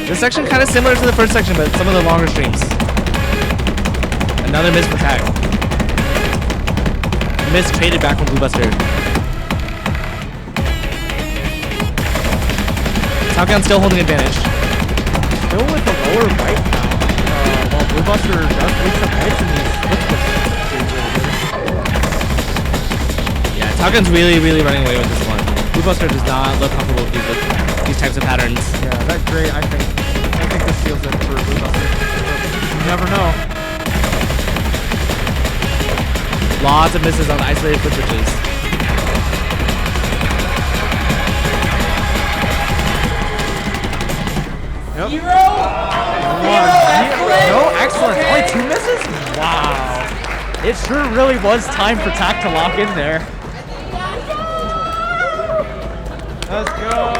This section kind of similar to the first section, but some of the longer streams. Another miss for tag. Miss traded back from Blue Buster. Talcon still holding advantage. Still with the lower right now. While Blue Buster does lead some hits in these flip. Yeah, Talcon's really running away with this one. Blue Buster does not look comfortable with these types of patterns. Yeah, that great. I think this seals it for Blue Buster. You never know. Lots of misses on isolated flip switches. Yep. Zero! No, excellent. Only 2 misses? Wow. It sure really was time for Tack to lock in there. Let's go.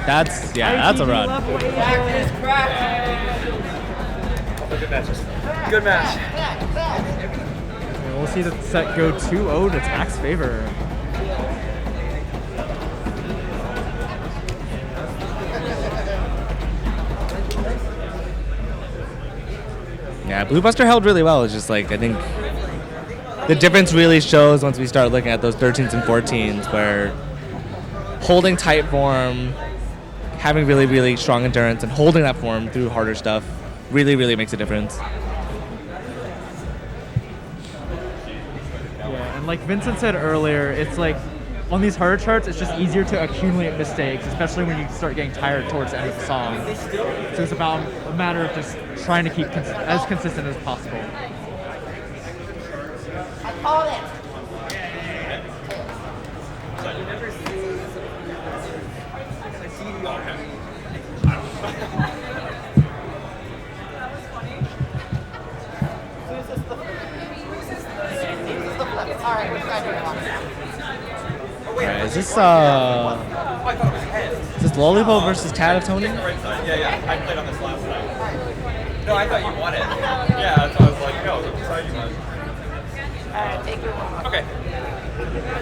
That's a run. Good matches. Good match. And we'll see the set go 2-0 to Tack's favor. Yeah, Blue Buster held really well. It's just like, I think the difference really shows once we start looking at those 13s and 14s where holding tight form, having really strong endurance, and holding that form through harder stuff really makes a difference. Yeah, and like Vincent said earlier, it's like on these harder charts, it's just easier to accumulate mistakes, especially when you start getting tired towards the end of the song. So it's about a matter of just trying to keep as consistent as possible. I called it. Alright, is this Lollipop versus Tad of Tony? Yeah, I played on this last night. No, I thought you won it. Yeah, that's why I was like, no, I'm sorry you won. Take your one. Okay.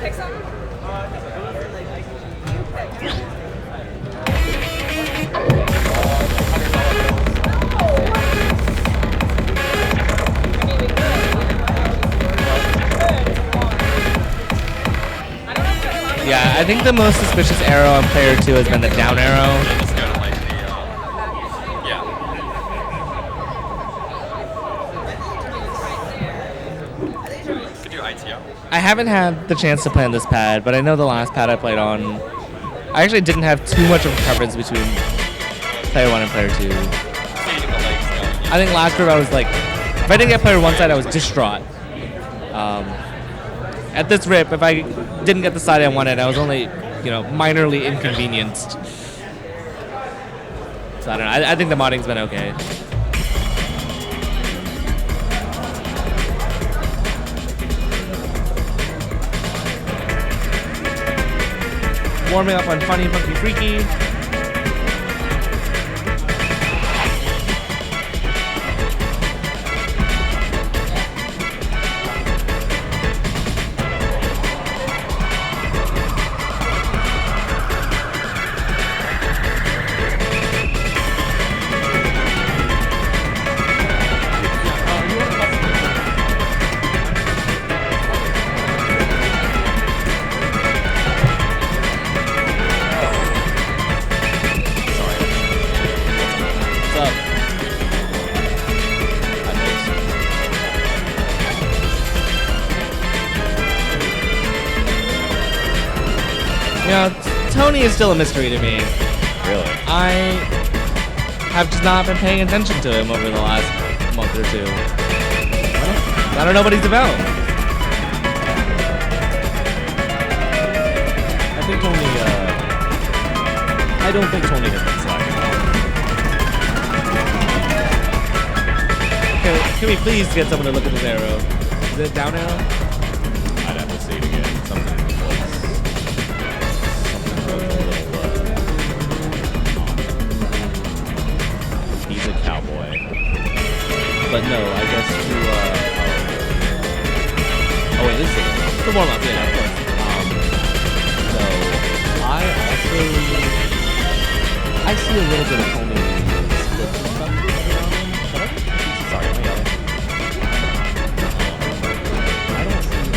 Pick something? Yeah, I think the most suspicious arrow on player 2 has been the down arrow. Did you ITO? I haven't had the chance to play on this pad, but I know the last pad I played on, I actually didn't have too much of a preference between player 1 and player 2. I think last group I was like, if I didn't get player 1 side, I was distraught. At this rip, if I didn't get the side I wanted, I was only, minorly inconvenienced. So I don't know. I think the modding's been okay. Warming up on Funny Funky Freaky. Tony is still a mystery to me. Really? I have just not been paying attention to him over the last month or two. I don't know what he's about. I think Tony, I don't think Tony has been slacking off. Can we please get someone to look at this arrow? Is it down arrow? I'd have to see it again. Something looks a little, he's a cowboy. But no, I guess to, oh wait, this is The warm up, yeah, of course. so I see a little bit of Tony split stuff going on. Sorry, I'm yelling. I don't see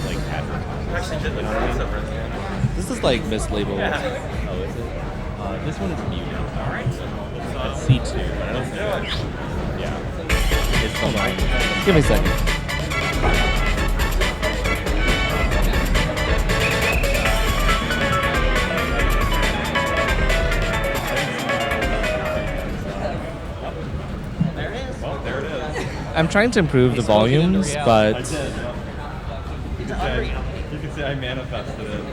like advertising. You know what I mean? This is like mislabeled. Oh, is it? This one is muted. Alright. That's C2, but I don't think that's, yeah. It's the mic. Give me a second. Well, there it is. I'm trying to improve the volumes, but I did. You can say I manifested it.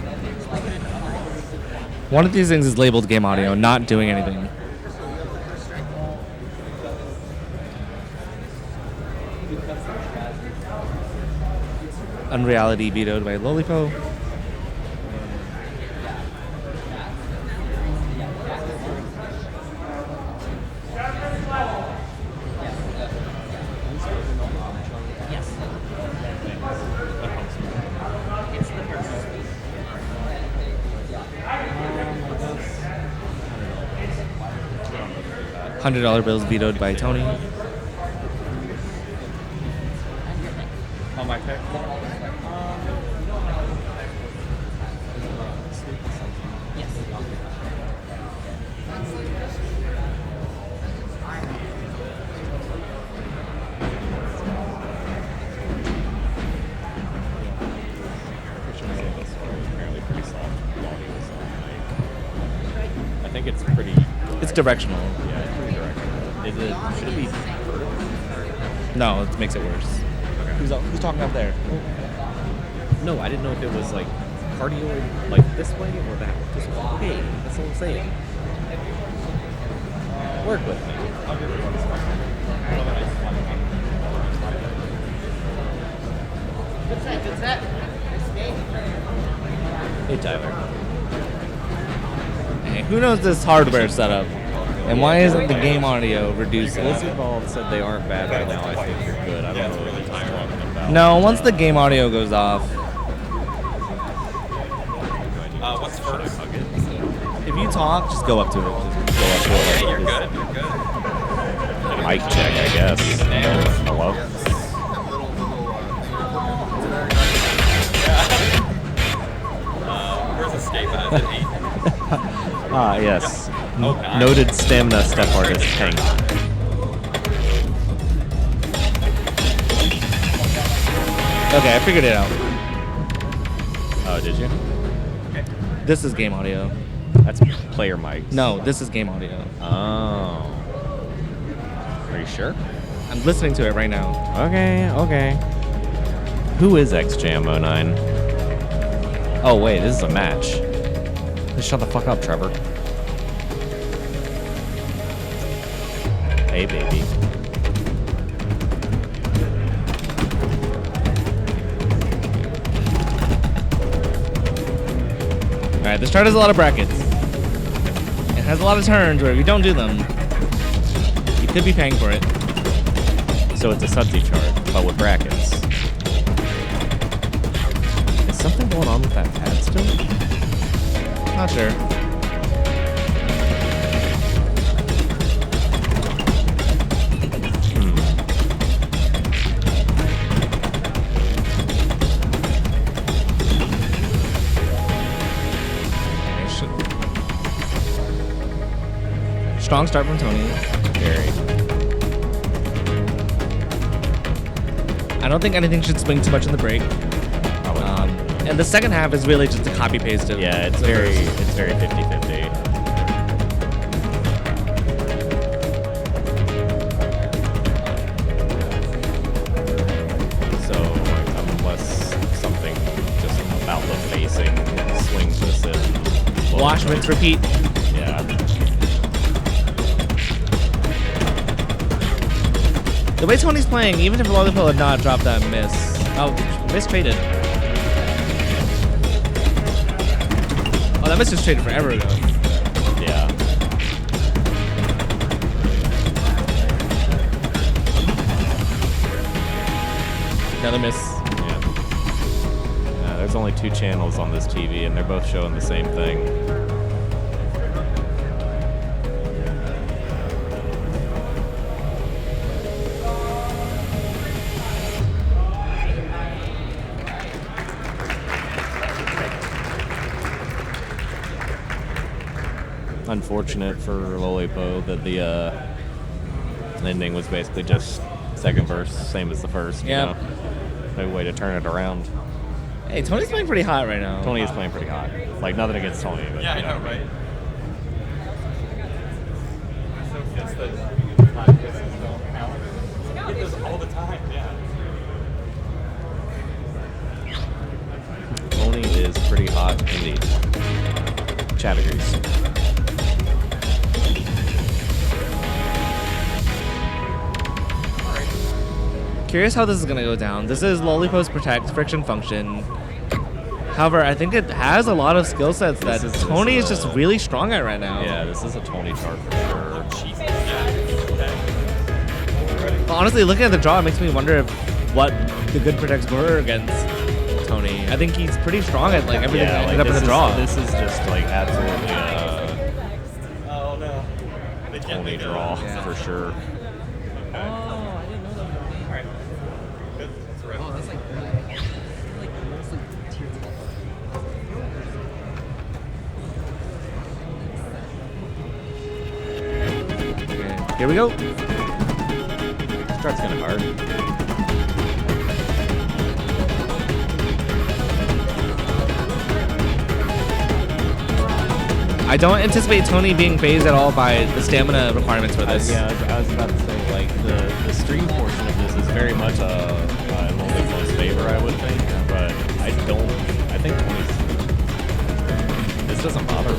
one of these things is labeled game audio, not doing anything. Unreality vetoed by Lolipo. $100 bills vetoed by Tony. On my pick. I think it's pretty. It's directional. Yeah, it's pretty directional. Is it? Should it be vertical? No, it makes it worse. Okay. Who's talking up there? No, I didn't know if it was like cardioid, like this way or that way. This way. Hey, that's what I'm saying. Work with me. I'll give it 1 second. Good set, good set. Nice game. Hey, Tyler. Hey, who knows this hardware setup? And why isn't the game audio reducing? Blizzard Ball said they aren't bad right now. I think you're good. I don't know what he's talking about. No, once the game audio goes off. What's first? If you talk, just go up to it. Just go up to it. Yeah, you're good. You're good. Mic check, I guess. Hello? Where's escape at? Is it 8? Ah, yes. Oh, nice. Noted stamina step artist Hank. Okay, I figured it out. Oh, did you? This is game audio. That's player mics. No, this is game audio. Oh. Are you sure? I'm listening to it right now. Okay. Who is XJam09? Oh, wait, this is a match. Just shut the fuck up, Trevor. Hey, baby. Alright, this chart has a lot of brackets. It has a lot of turns where if you don't do them, you could be paying for it. So it's a Sudsy chart, but with brackets. Is something going on with that pad still? Not sure. Strong start from Tony. Very. I don't think anything should swing too much in the break. And the second half is really just a copy paste of Yeah, it's the very first. 50-50. wash, rinse, repeat. Yeah. The way Tony's playing, even if Lollipop had not dropped that miss. Oh, miss traded. Oh, that miss was traded forever ago. Yeah. Another miss. Yeah. There's only 2 channels on this TV, and they're both showing the same thing. Unfortunate for Lolipo that the ending was basically just second verse, same as the first. Yeah. No way to turn it around. Hey, Tony's playing pretty hot right now. Tony is playing pretty hot. Like, nothing against Tony, but Yeah, I you know, right? It's the hot misses don't count. I get those all the time, yeah. Tony is pretty hot indeed. Chad agrees. Curious how this is gonna go down. This is Lollipop's Protect Friction function. However, I think it has a lot of skill sets that Tony is just really strong at right now. Yeah, this is a Tony chart for sure. But honestly, looking at the draw, it makes me wonder if what the good protects were against Tony. I think he's pretty strong at like everything that ended up in the draw. This is just like absolutely Oh no. Tony draw for sure. Oh, that's like mostly tier Okay, here we go. Starts kind of hard. I don't anticipate Tony being phased at all by the stamina requirements for this. Yeah, I was about to say, like, the stream portion of this is very much in Lolipo's favor, I would think, but I think Tony's, this doesn't bother me.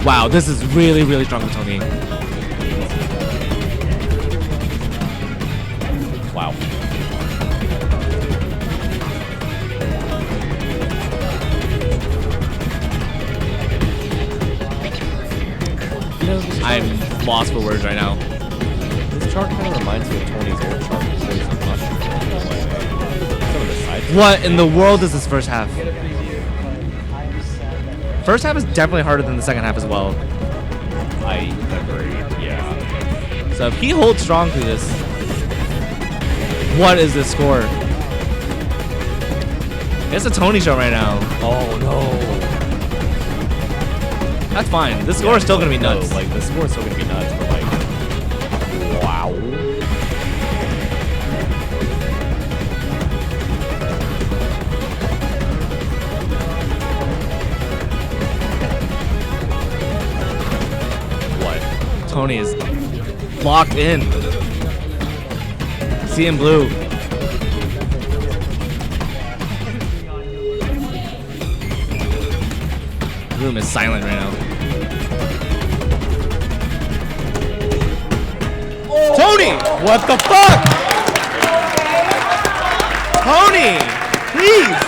Wow, this is really, really strong with Tony. Wow. I'm lost for words right now. This chart kind of reminds me of Tony's old chart. What in the world is this first half? First half is definitely harder than the second half as well. I agree, yeah. So if he holds strong through this, what is this score? It's a Tony show right now. Oh no. That's fine. The score is still gonna be nuts. No, like the score is still gonna be nuts, but like, wow. What? Tony is locked in. See in blue. The room is silent right now. Tony! What the fuck? Tony! Please!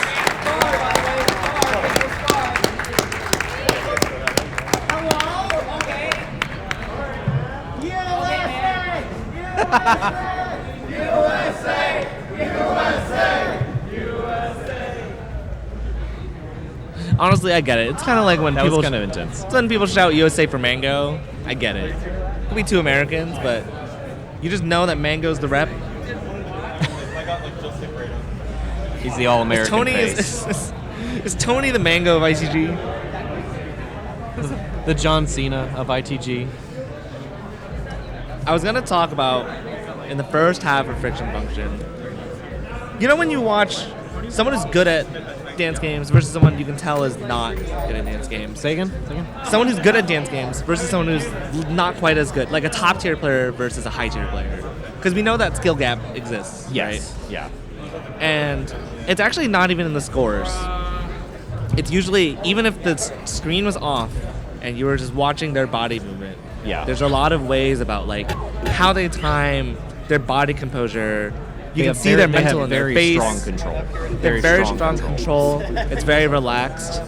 Honestly, I get it. It's kind of like when That people was kind of intense. It's when people shout USA for Mango. I get it. Could be two Americans, but you just know that Mango's the rep. He's the all-American Tony face. is Tony the Mango of ICG? The John Cena of ITG. I was gonna talk about in the first half of Friction Function. You know when you watch someone who's good at dance games versus someone you can tell is not good at dance games. Say again? Someone who's good at dance games versus someone who's not quite as good, like a top tier player versus a high tier player. Because we know that skill gap exists. Yes. Right? Yeah. And it's actually not even in the scores. It's usually, even if the screen was off and you were just watching their body movement, there's a lot of ways about like how they time their body composure. You can see their mental in their face. Strong control. They're very strong control. It's very relaxed.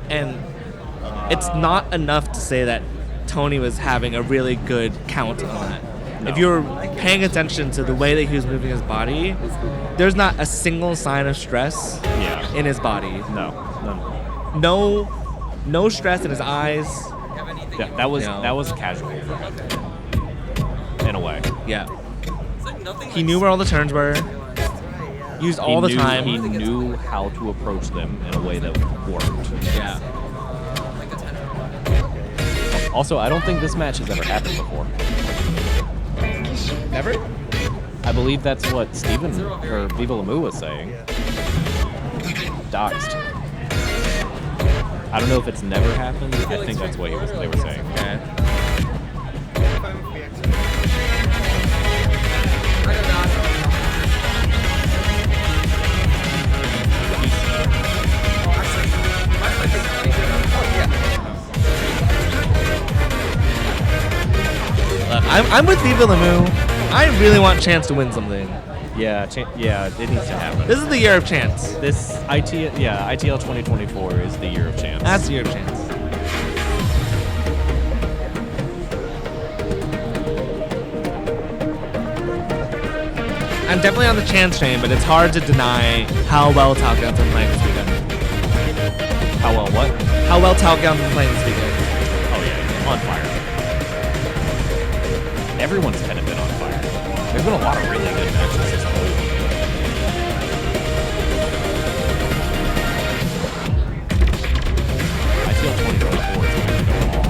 And it's not enough to say that Tony was having a really good count on that. No. If you were paying attention to the way that he was moving his body, there's not a single sign of stress in his body. No. No stress in his eyes. Yeah, that was casual for him. In a way. Yeah. He knew where all the turns were. Used all the time. He knew how to approach them in a way that worked. Yeah. Also, I don't think this match has ever happened before. Never? I believe that's what Steven or Viva Lamu was saying. Doxed. I don't know if it's never happened. I think that's what they were saying. Okay. I'm with Viva Lamu. I really want Chance to win something. Yeah, it needs to happen. This is the year of Chance. ITL 2024 is the year of Chance. That's the year of Chance. I'm definitely on the Chance train, but it's hard to deny how well Talcoun's been playing this weekend. How well what? How well Talcoun's been playing this weekend. Oh yeah, on fire. Everyone's kind of been on fire. There's been a lot of really good matches this whole week. ITL 2024 is going to go off.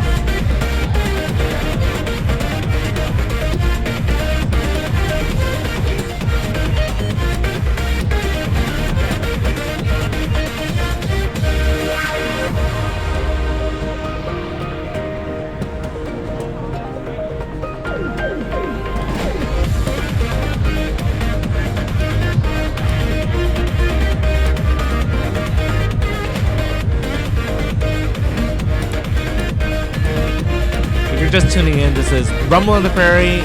If you're just tuning in, this is Rumble in the Prairie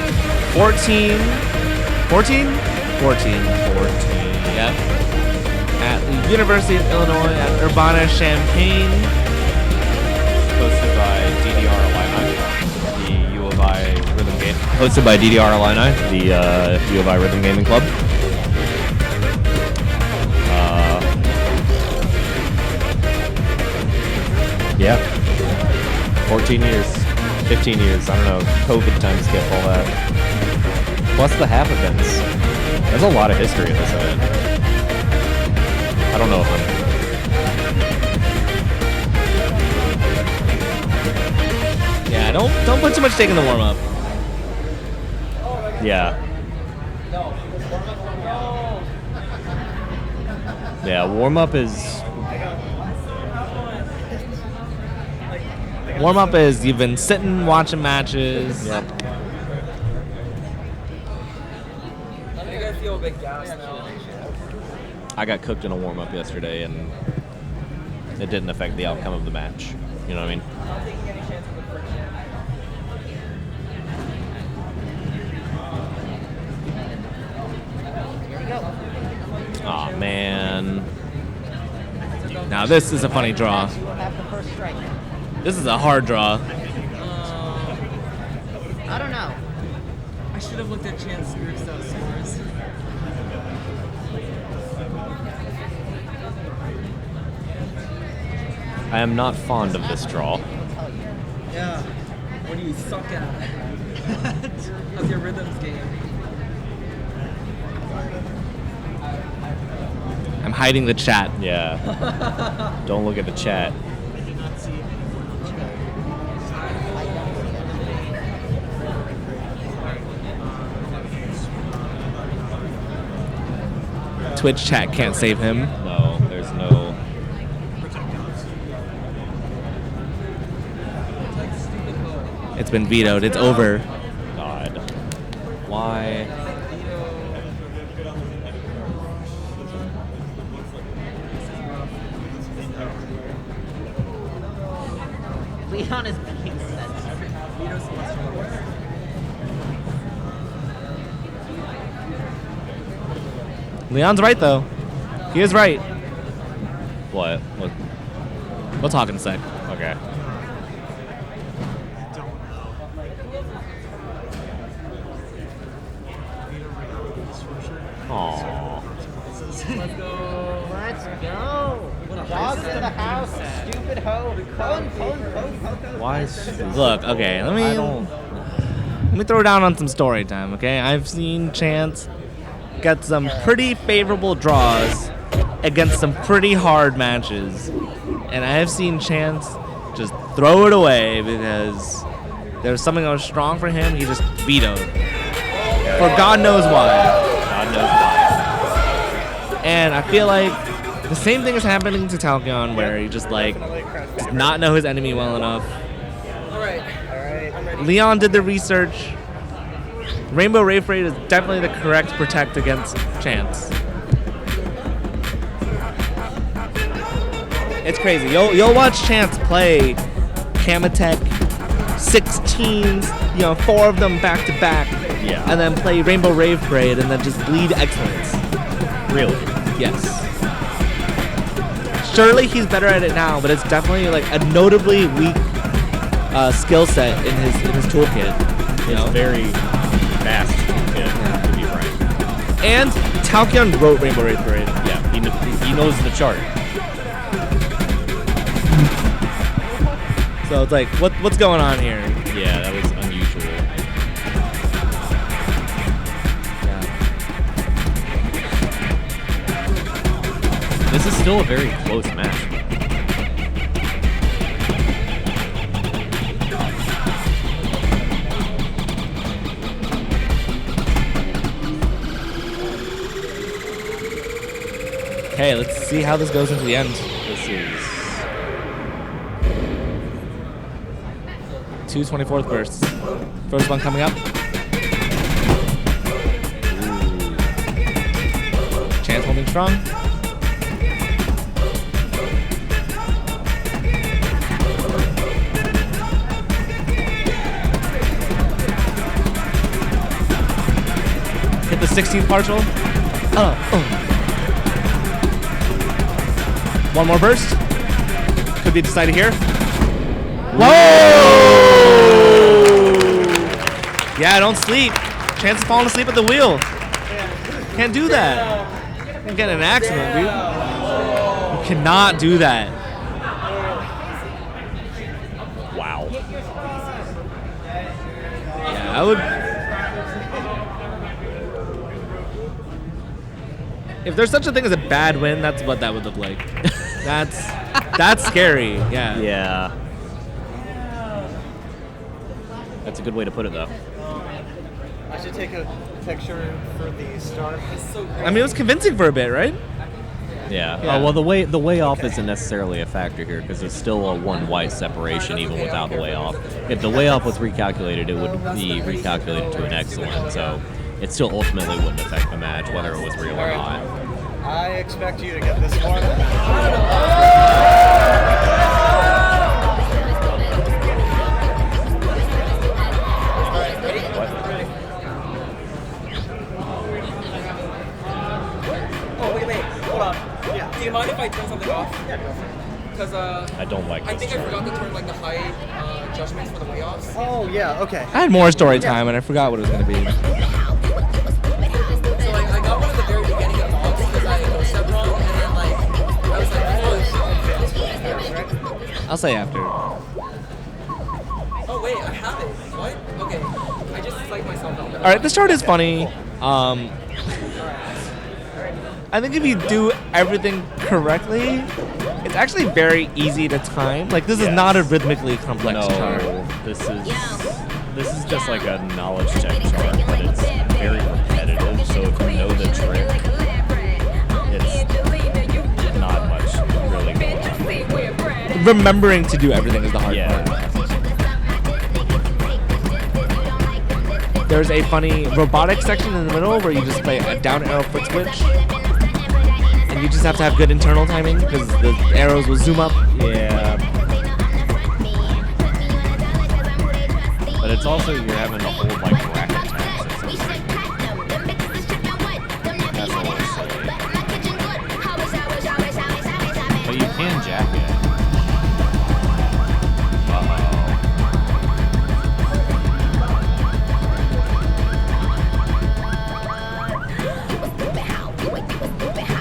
14. 14? 14. Yep. At the University of Illinois at Urbana-Champaign. Hosted by DDR Illini, the U of I Rhythm Game. Hosted by DDR Illini, the U of I Rhythm Gaming Club. Yeah. 14 years. 15 years. I don't know. COVID time skip, all that. Plus the half events. There's a lot of history in this event. I don't know if I'm... Yeah, don't put too much stake in the warm-up. Yeah. Yeah, warm-up is... Warm-up is you've been sitting watching matches. Yep. You guys feel a bit gassed now. I got cooked in a warm-up yesterday, and it didn't affect the outcome of the match. You know what I mean? Aw, man. Now this is a funny draw. This is a hard draw. I don't know. I should have looked at Chance Groovestone scores. I am not fond of this draw. Yeah. What do you suck at? Of your rhythms game. I'm hiding the chat. Yeah. Don't look at the chat. Twitch chat can't save him. No, It's been vetoed. It's over. God. Why? Leon is being censored. Leon's right, though. He is right. What? We'll talk in a sec. Okay. Aww. Let's go. Let's go. Dogs in the house. Stupid hoe. Pwn. Why is Look, okay, let me throw down on some story time, okay? I've seen Chance get some pretty favorable draws against some pretty hard matches. And I have seen Chance just throw it away because there was something that was strong for him. He just vetoed. For God knows why. God knows why. And I feel like the same thing is happening to Talkion, where he just like does not know his enemy well enough. Alright. I'm ready. Leon did the research. Rainbow Wraith Raid is definitely the correct protect against Chance. It's crazy. You'll watch Chance play Kamatech 16s, 4 of them back to back. Yeah. And then play Rainbow Wraith Raid and then just bleed excellence. Really? Yes. Surely he's better at it now, but it's definitely like a notably weak skill set in his toolkit. It's very fast. Yeah, to be frank. And Talkion wrote Rainbow Wraith Raid. Yeah, he knows the chart. So it's like, what's going on here? Yeah, that was unusual. This is still a very close match. Okay, let's see how this goes into the end. This is 2 24th bursts. First one coming up. Chance holding strong. Hit the 16th partial. One more burst. Could be decided here. Whoa! Yeah, don't sleep. Chance of falling asleep at the wheel. Can't do that. You're getting an accident, dude. You cannot do that. wow. Yeah, I would. If there's such a thing as a bad win, that's what that would look like. That's scary. Yeah. Yeah. That's a good way to put it, though. I should take a picture for the start. It's so I mean, it was convincing for a bit, right? Yeah. Yeah. Well, the way off isn't necessarily a factor here because it's still a one white separation even without the way off. If the way off was recalculated, it would be recalculated to an excellent. So it still ultimately wouldn't affect the match whether it was real or not. I expect you to get this one. Do you mind if I turn something off? Yeah, go for it. Because I don't like I this think I chart. forgot to turn like the high judgments for the way offs. Oh yeah, okay. I had more story time and I forgot what it was going to be. So like I got one at the very beginning of Ops because I stepped wrong and then like I was like, I'll say after. oh wait, I have it. What? Okay. I just psyched myself out. All right, this chart is funny. I think if you do everything correctly, it's actually very easy to time. Like this is not a rhythmically complex chart. This is just like a knowledge check chart, but it's very repetitive. So if you know the trick, it's not much really going on. Remembering to do everything is the hard part. there's a funny robotic section in the middle where you just play a down arrow foot switch. And you just have to have good internal timing because the arrows will zoom up. Yeah. But it's also you're having to hold like racket taps or something. That's a little silly. But you can jack it.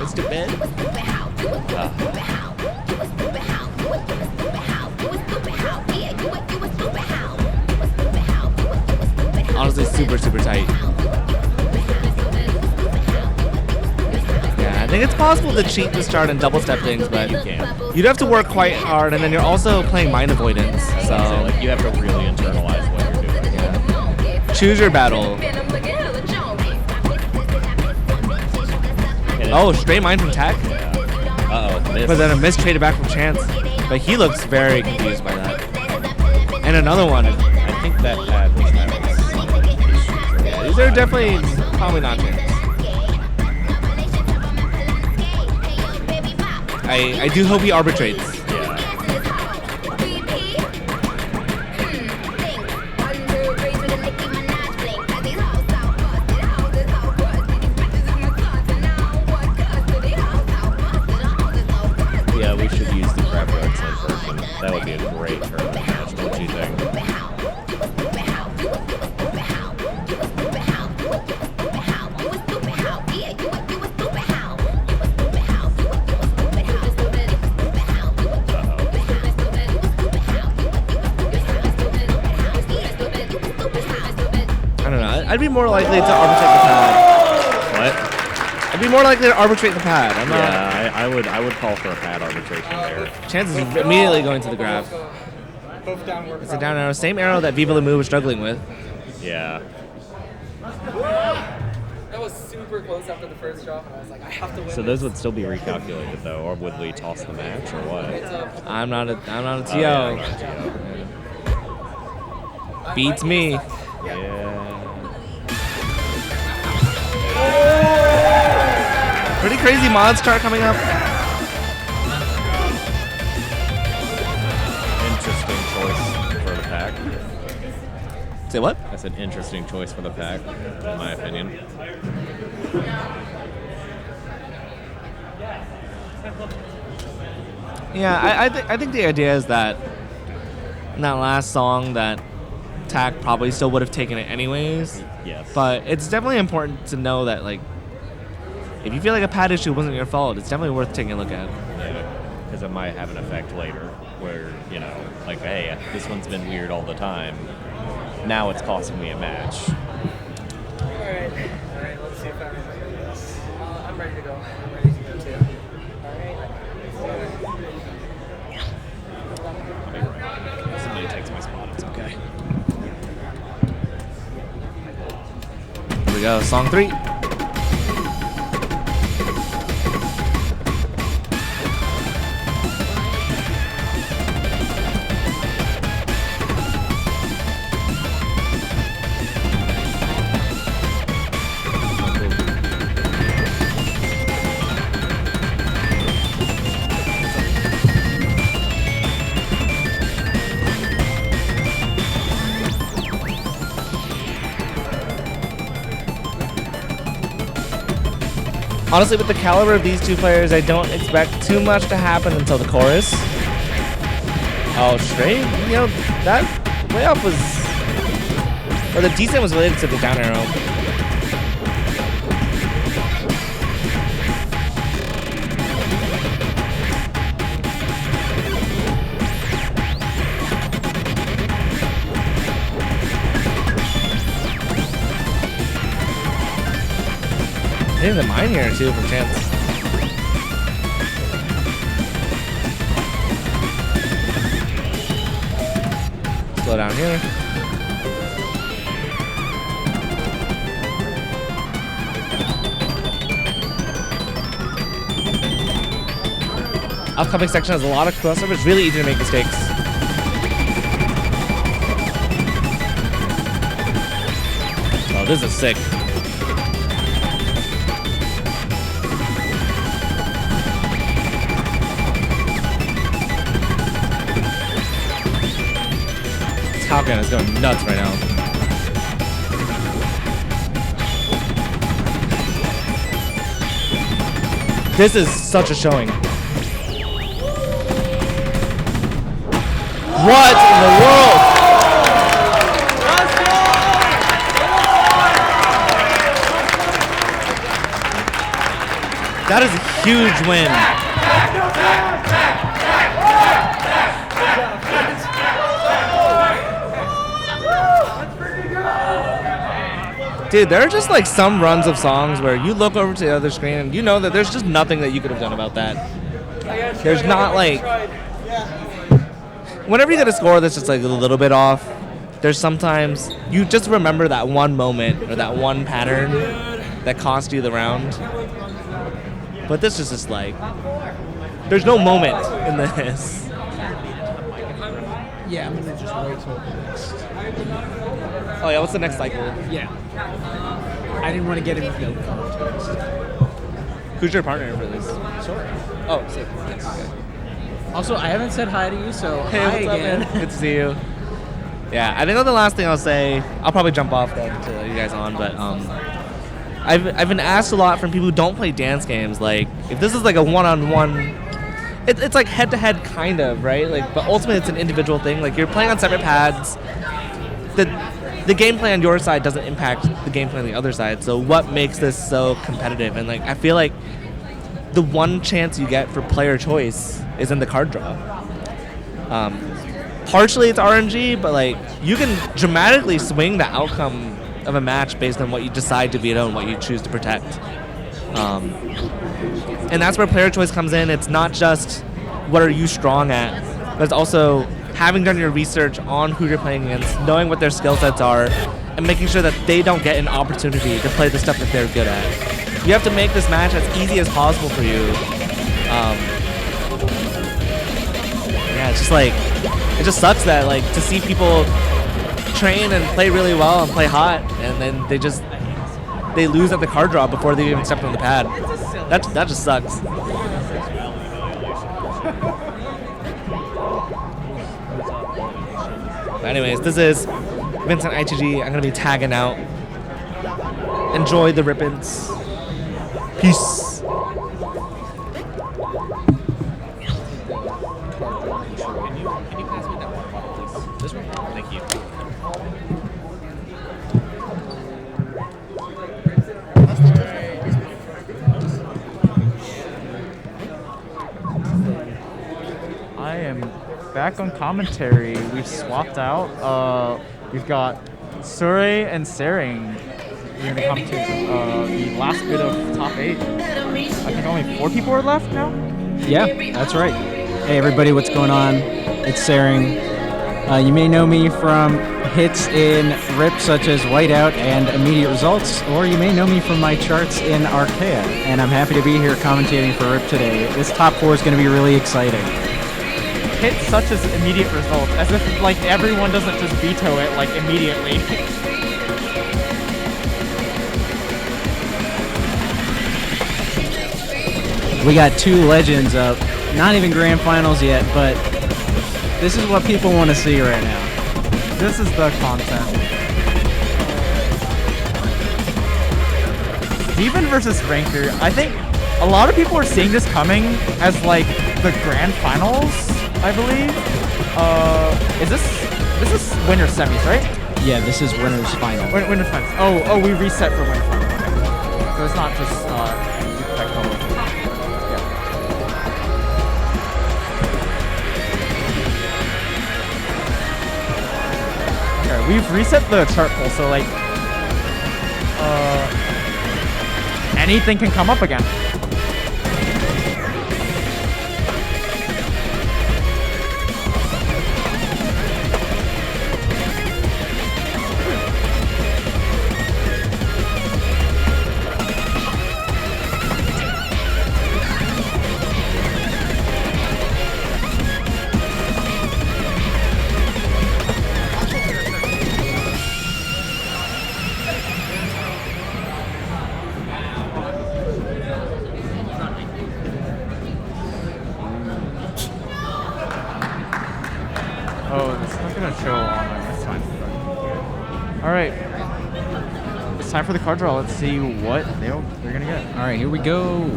It's to bed. Honestly, super tight. Yeah, I think it's possible to cheat the start and double step things, but you'd have to work quite hard, and then you're also playing mind avoidance. So like you have to really internalize what you're doing. Yeah. Choose your battle. Oh, straight mind from Tack. Uh-oh, but then a miss traded back from Chance. But he looks very confused by that. And another one. I think that pad was Yeah, these are definitely probably not Chance. I do hope he arbitrates. Yeah, we should use the crab rods in person. That would be a great tournament match, don't you think? I don't know. I'd be more likely to arbitrate the pad. What? I'd be more likely to arbitrate the pad. I'm not. Yeah, I would call for a pad arbitration there. Chance is immediately going to the grab. Both downward. It's a down arrow. Same arrow that Viva Lamu was struggling with. Yeah. That was super close after the first drop, and I was like, I have to win. So those would still be recalculated though, or would we toss the match or what? I'm not a TO. Oh, yeah, you're not a TO. Beats me. Yeah. Pretty crazy mod start coming up. Interesting choice for the pack. Say what? That's an interesting choice for the pack, in my opinion. Yeah, I think the idea is that in that last song that Tack probably still would have taken it anyways. Yes. But it's definitely important to know that, like, if you feel like a pad issue wasn't your fault, it's definitely worth taking a look at. Yeah, because it might have an effect later where, you know, like, hey, this one's been weird all the time. Now it's costing me a match. Alright, let's see if I remember this. I'm ready to go. I'm ready to go too. Alright. Somebody takes my spot, it's okay. Here we go, song 3. Honestly, with the caliber of these two players, I don't expect too much to happen until the chorus. Oh, straight? You know, that layoff was... Or the descent was related to the down arrow. Hitting the mine here too from Chance. Slow down here. Upcoming section has a lot of crossover. It's really easy to make mistakes. Oh, this is sick. Top Gun is going nuts right now. This is such a showing. What in the world? That is a huge win. Dude, there are just like some runs of songs where you look over to the other screen and you know that there's just nothing that you could have done about that. There's not like... Whenever you get a score that's just like a little bit off, there's sometimes you just remember that one moment or that one pattern that cost you the round. But this is just like... There's no moment in this. Yeah, I'm gonna just wait till the next. Oh yeah, what's the next cycle? Yeah. I didn't want to get into no contest. Who's your partner for this? Sorry. Oh, sick. Also, I haven't said hi to you, so Hey, hi what's up, again. man? Good to see you. Yeah, I think that's the last thing I'll say. I'll probably jump off then to you guys on, but I've been asked a lot from people who don't play dance games, like if this is like a one-on-one. It's like head-to-head kind of, right? Like, but ultimately it's an individual thing. Like you're playing on separate pads. The gameplay on your side doesn't impact the gameplay on the other side. So what makes this so competitive? And like I feel like the one chance you get for player choice is in the card draw. Partially it's RNG, but like you can dramatically swing the outcome of a match based on what you decide to veto and what you choose to protect. And that's where player choice comes in. It's not just what are you strong at, but it's also having done your research on who you're playing against, knowing what their skill sets are, and making sure that they don't get an opportunity to play the stuff that they're good at. You have to make this match as easy as possible for you. Yeah, it's just like, it just sucks that like to see people train and play really well and play hot, and then they lose at the card draw before they even step on the pad. That just sucks. But anyways, this is Vincent ITG. I'm gonna be tagging out. Enjoy the ribbons. Peace. Can you pass me that water bottle, please? This one? Thank you. I am back on commentary. We've swapped out. We've got Sure and Sering. We're gonna come to the last bit of top 8. I think only 4 people are left now. Yeah, that's right. Hey everybody, what's going on? It's Sering. You may know me from hits in RIP such as Whiteout and Immediate Results, or you may know me from my charts in Archaea, and I'm happy to be here commentating for RIP today. This top 4 is going to be really exciting. Hits such as Immediate Results, as if like everyone doesn't just veto it like immediately. We got 2 legends up, not even grand finals yet, but this is what people want to see right now. This is the content. Steven versus Ranker. I think a lot of people are seeing this coming as like the grand finals, I believe. This is winner's semis, right? Yeah, this is winner's final. Winner's finals. Oh, we reset for winner's final. Okay. So it's not just we've reset the chart pool, so like anything can come up again. Oh, it's not gonna show on there. That's fine. All right. It's time for the card draw. Let's see what they're gonna get. All right, here we go.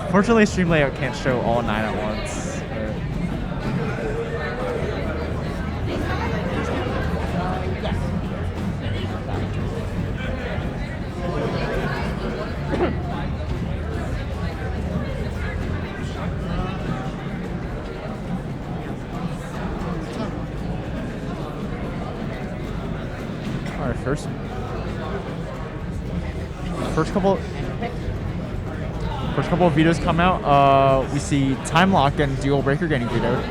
Fortunately, stream layout can't show all 9 at once. All right, first couple of videos come out. We see Time Lock and Dual Breaker getting vetoed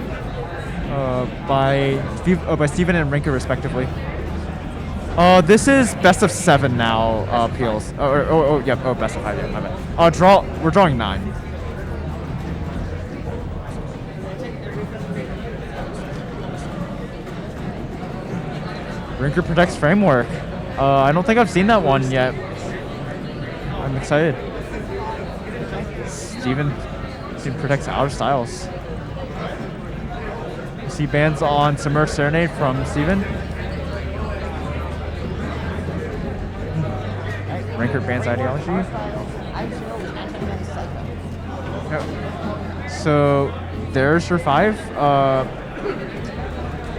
by Steven and Rinker respectively. This is best of 7 now. Peels. Best of 5. Yeah, my bad. We're drawing 9. Rinker protects Framework. I don't think I've seen that one yet. I'm excited. Steven protects Outer Styles. You see bans on Submerged Serenade from Steven. Rinker bans Ideology. Yep. So there's your 5.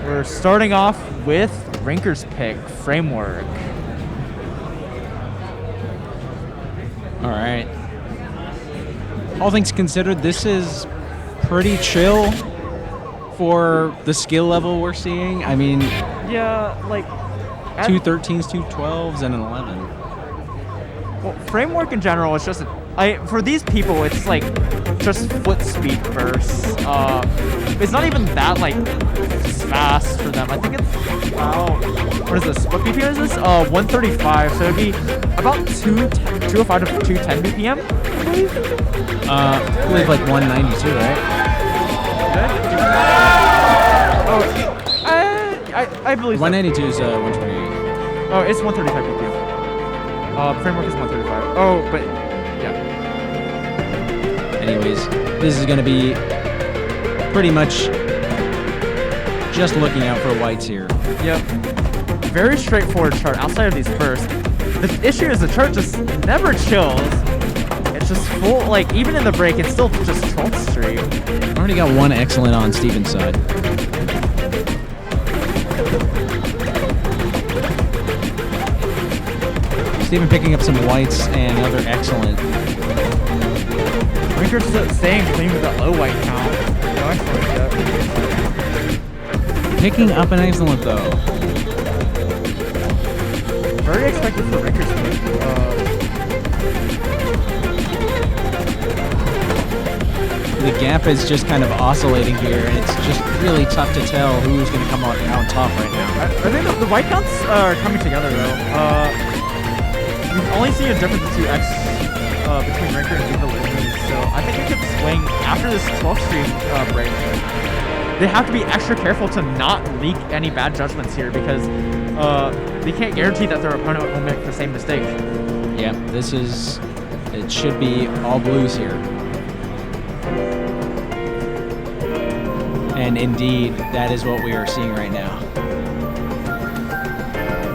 We're starting off with Rinker's pick, Framework. All right. All things considered, this is pretty chill for the skill level we're seeing. I mean, yeah, like 2 13s, 2 12s, and an 11. Well, Framework in general is just for these people, it's like just foot speed bursts. It's not even that like fast for them. I think it's what is this? What BPM is this? 135. So it'd be about 205 to 210 BPM, I believe. I believe like 192, right? I believe 192 is 128. Oh, it's 135 BPM. Framework is 135. Oh, but yeah. Anyways, this is going to be pretty much just looking out for whites here. Yep. Very straightforward chart outside of these first. The issue is the chart just never chills. It's just full, like, even in the break, it's still just 12th Street. Already got one excellent on Steven's side. Steven picking up some whites and another excellent. Rinker's staying clean with that low white count. No excellent yet. Picking up an excellent though. Very expected for Rinker's pick. The gap is just kind of oscillating here, and it's just really tough to tell who's going to come out on top right now. I think the white counts are coming together though. We've only seen a difference of 2x between Rinker and Diva Lumis, so I think it could swing after this 12th stream break. They have to be extra careful to not leak any bad judgments here because they can't guarantee that their opponent will make the same mistake. Yeah, it should be all blues here. And indeed, that is what we are seeing right now.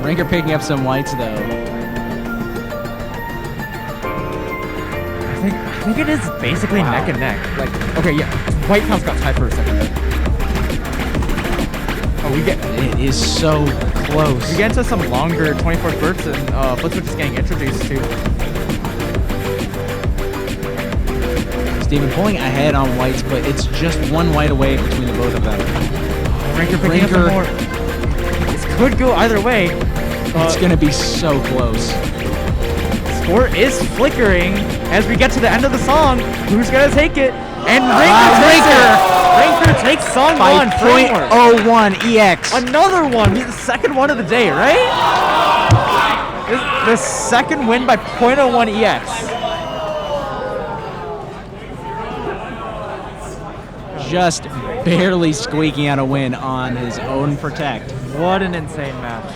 Rinker picking up some whites though. I think it is basically neck and neck. Like, okay, yeah, white counts got tied for a second. Oh, It is so close. We get into some longer 24 bursts and Blitzwitch is getting introduced to. Steven pulling ahead on whites, but it's just one white away between the both of them. Rinker picking up some more. This could go either way. It's going to be so close. Score is flickering as we get to the end of the song. Who's going to take it? And Rinker takes song 1. 5.01 EX. Another one. The second one of the day, right? The second win by 0.01 EX. Just barely squeaking out a win on his own Protect. What an insane match.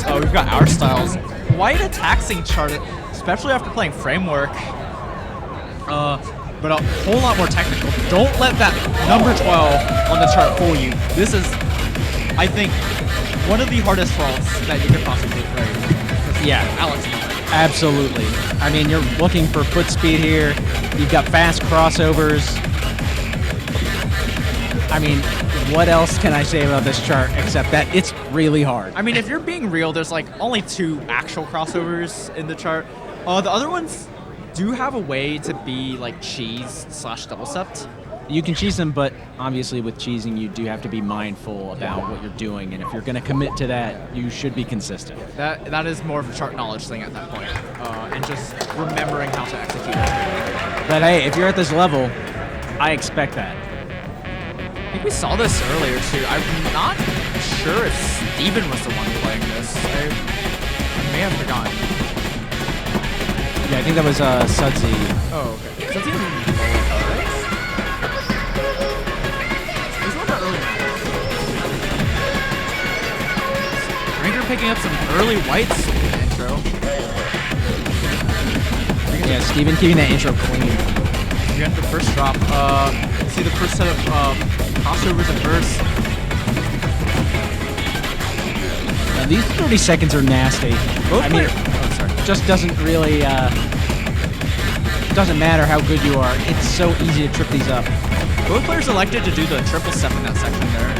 course, we've got our styles. Quite a taxing chart, especially after playing Framework. But a whole lot more technical. Don't let that number 12 on the chart fool you. This is, I think, one of the hardest faults that you could possibly play. Yeah, Alex. Absolutely. I mean, you're looking for foot speed here. You've got fast crossovers. I mean, what else can I say about this chart except that it's really hard? I mean, if you're being real, there's like only 2 actual crossovers in the chart. The other ones do have a way to be like cheese / double stepped. You can cheese them, but obviously with cheesing, you do have to be mindful about what you're doing. And if you're going to commit to that, you should be consistent. That is more of a chart knowledge thing at that point, and just remembering how to execute it. But hey, if you're at this level, I expect that. I think we saw this earlier too. I'm not sure if Steven was the one playing this. I may have forgotten. Yeah, I think that was Sudsy. Oh, okay. Sudsy was one of the early matches. Rinker picking up some early whites in the intro. Yeah, Steven keeping that intro clean. We got the first drop. See the first set of crossovers and bursts. Now, these 30 seconds are nasty. I mean, just doesn't really doesn't matter how good you are. It's so easy to trip these up. Both players elected to do the triple step in that section there.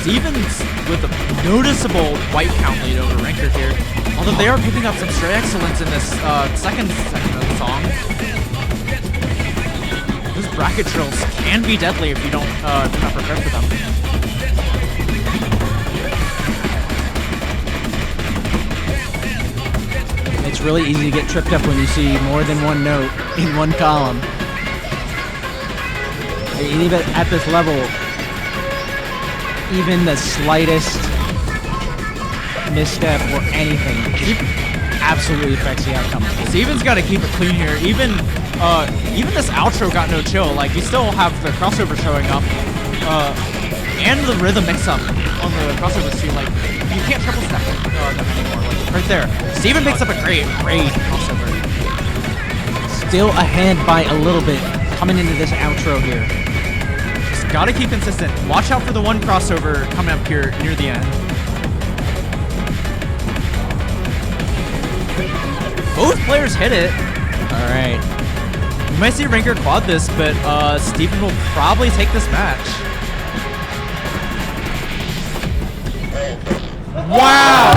Stevens with a noticeable white count lead over Rinker here. Although they are picking up some straight excellence in this second section of the song. Those bracket drills can be deadly if you don't if you're not prepared for them. It's really easy to get tripped up when you see more than one note in one column. And even at this level, even the slightest misstep or anything absolutely affects the outcome. Steven's got to keep it clean here. Even this outro got no chill. Like, you still have the crossover showing up, and the rhythm mix-up on the crossover too. Like, you can't triple step them anymore. Like, right there. Steven picks up a great crossover. Still ahead by a little bit coming into this outro here. Just gotta keep consistent. Watch out for the one crossover coming up here near the end. Both players hit it. All right. We might see Rinker quad this, but Steven will probably take this match. Wow!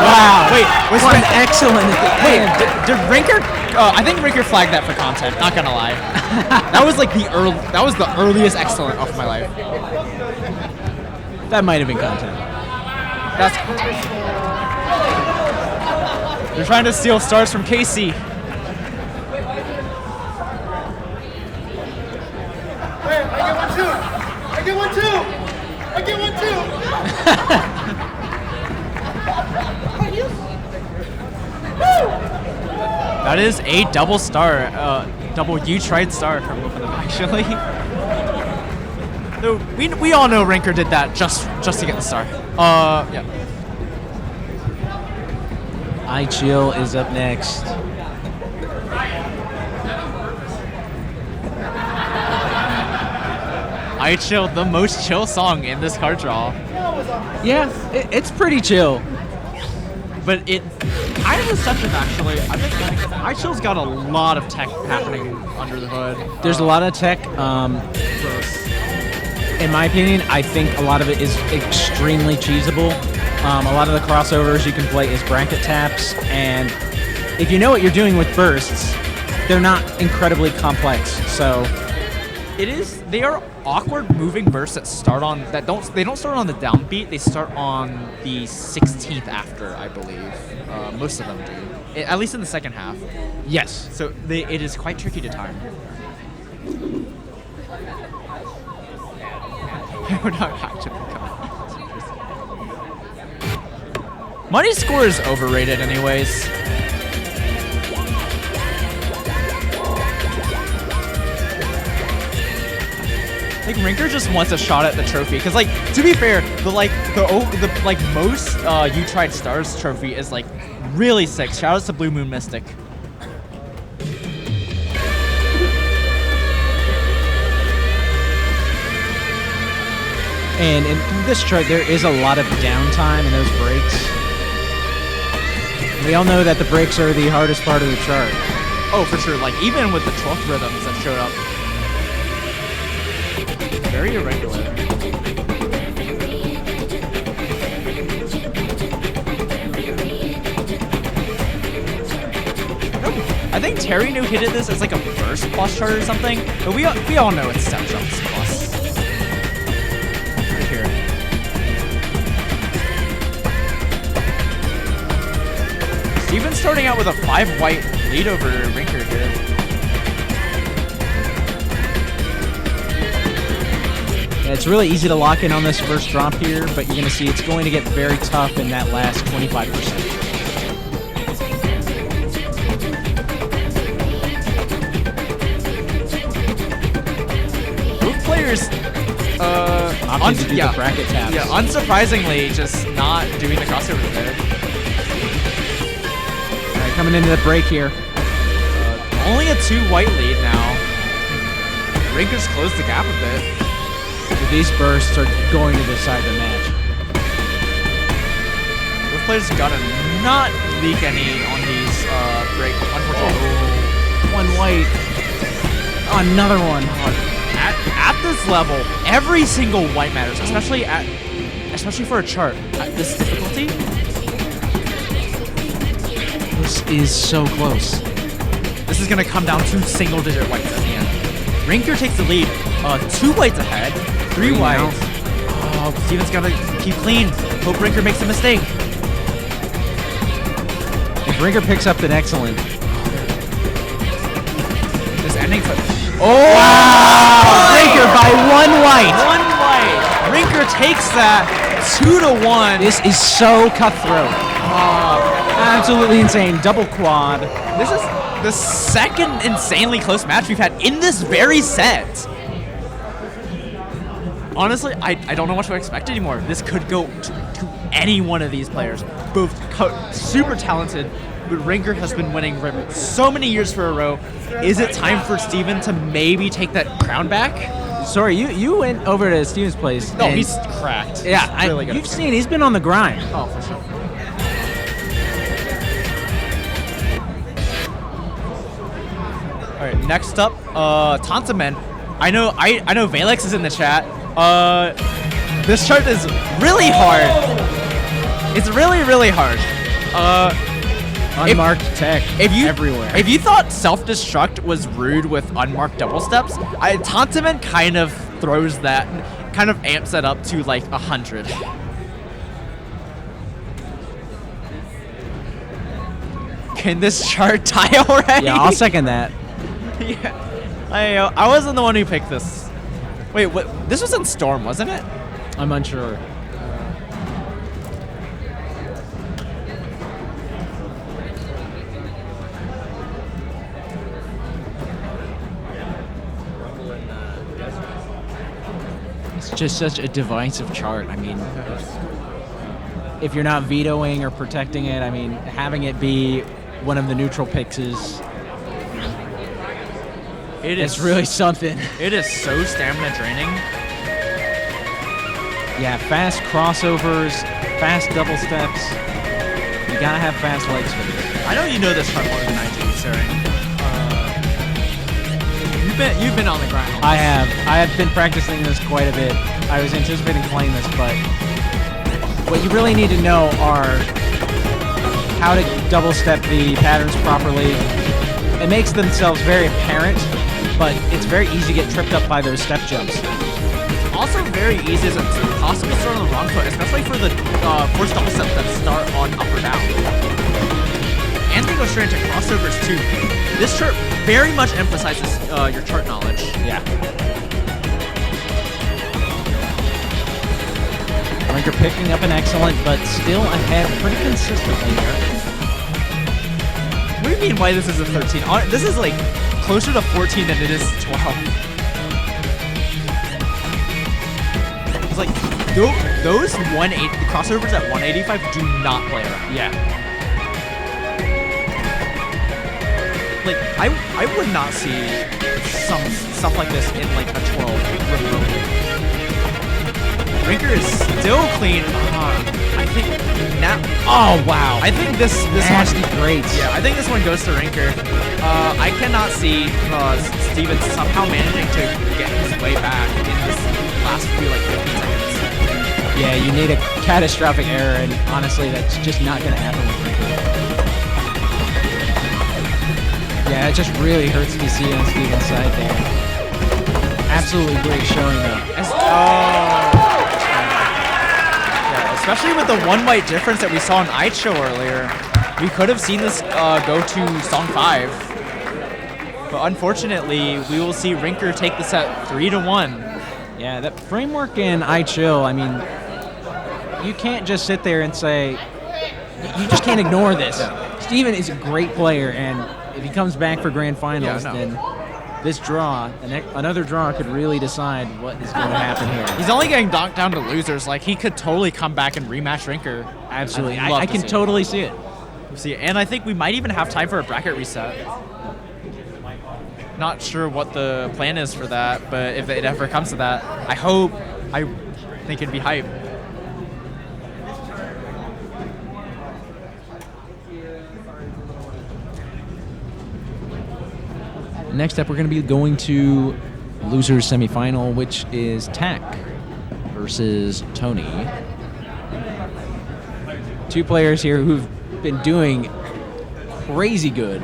Wow! Wait, was what an excellent. Wait, did Rinker? I think Rinker flagged that for content. Not gonna lie. That was like that was the earliest excellent of my life. That might have been content. That's. They're trying to steal stars from Casey. I get one too! That is a double star, double U-tried star from both of them actually. So we all know Rinker did that just to get the star. Yeah. iChill is up next. iChill, the most chill song in this card draw. Yeah, it's pretty chill. But it kind of deceptive, actually. I think iChill's got a lot of tech happening under the hood. There's a lot of tech. In my opinion, I think a lot of it is extremely cheesable. A lot of the crossovers you can play is bracket taps, and if you know what you're doing with bursts, they're not incredibly complex. So they are awkward moving bursts that start on they don't start on the downbeat. They start on the 16th after, I believe. Most of them do, at least in the second half. Yes. So it is quite tricky to time. We're not actually coming. Money score is overrated, anyways. Like Rinker just wants a shot at the trophy, cause like to be fair, the most You Tried Stars trophy is like really sick. Shout outs to Blue Moon Mystic. And in this chart, there is a lot of downtime in those breaks. We all know that the breaks are the hardest part of the chart. Oh, for sure. Like even with the 12th rhythms that showed up, very irregular. I think Terry knew he did this as like a first plus chart or something, but we all know it's step jumps plus. Right here. Steven's starting out with a 5 white lead over Rinker here. Yeah, it's really easy to lock in on this first drop here, but you're going to see it's going to get very tough in that last 25%. Players, opting to do the bracket taps. Yeah, unsurprisingly, just not doing the crossovers there. All right, coming into the break here. Only a 2 white lead now. Rinker's closed the gap a bit. But these bursts are going to decide the match. Both players gotta not leak any on these break. Unfortunately, one white. Another one. At this level, every single white matters, especially for a chart at this difficulty. This is so close. This is gonna come down to single-digit whites at the end. Rinker takes the lead, 2 whites ahead, 3 whites. Oh, Steven's gotta keep clean. Hope Rinker makes a mistake. If Rinker picks up an excellent. This ending for. Oh! Wow! Rinker by 1 white. 1 white. Rinker takes that 2-1. This is so cutthroat. Absolutely insane. Double quad. This is the second insanely close match we've had in this very set. Honestly, I don't know what to expect anymore. This could go to any one of these players. Both super talented, but Rinker has been winning Rip so many years for a row. Is it time for Steven to maybe take that crown back? Sorry, you went over to Steven's place. No, he's cracked. Yeah, he's really you've seen he's been on the grind. Oh, for sure. All right, next up, Tantamen. I know Valex is in the chat. This chart is really hard. It's really, really hard. Unmarked tech everywhere. If you thought self-destruct was rude with unmarked double steps, Tantamen kind of throws that, kind of amps that up to like 100. Can this chart die already? Yeah, I'll second that. Yeah, I wasn't the one who picked this. Wait, what? This was in Storm, wasn't it? I'm unsure. It's just such a divisive chart. I mean, if you're not vetoing or protecting it, I mean, having it be one of the neutral picks is. It's really something. It is so stamina draining. Yeah, fast crossovers, fast double steps. You gotta have fast legs for this. I know you know this chart more than I do, Saring. You've been on the grind. I have been practicing this quite a bit. I was anticipating playing this, but what you really need to know are how to double step the patterns properly. It makes themselves very apparent, but it's very easy to get tripped up by those step jumps. Also very easy as it's possible to start on the wrong foot, especially for the forced double steps that start on up or down. And they go straight into crossovers too. This chart very much emphasizes your chart knowledge. Yeah. Rinker picking up an excellent, but still ahead pretty consistently here. What do you mean why this is a 13? This is like closer to 14 than it is 12. Because like those 180 crossovers at 185 do not play around. Yeah. Like I would not see some stuff like this in like a 12 remotely. Rinker is still clean. I think now. Oh wow! I think this Nasty one. greats. Yeah, I think this one goes to Rinker. I cannot see Steven somehow managing to get his way back in this last few like 15 seconds. Yeah, you need a catastrophic error, and honestly, that's just not going to happen with Rinker. Yeah, it just really hurts to see on Steven's side there. Absolutely great showing though. Especially with the 1 white difference that we saw in Aicho earlier. We could have seen this go to Song 5. But unfortunately, we will see Rinker take the set 3-1. Yeah, that framework in iChill, I mean, you can't just sit there and say, you just can't ignore this. Steven is a great player, and if he comes back for grand finals, then this draw, another draw could really decide what is going to happen here. He's only getting knocked down to losers. Like, he could totally come back and rematch Rinker. Absolutely. I can totally see it. And I think we might even have time for a bracket reset. Not sure what the plan is for that, but if it ever comes to that, I think it'd be hype. Next up, we're going to be going to losers semifinal, which is Tak versus Tony. Two players here who've been doing crazy good.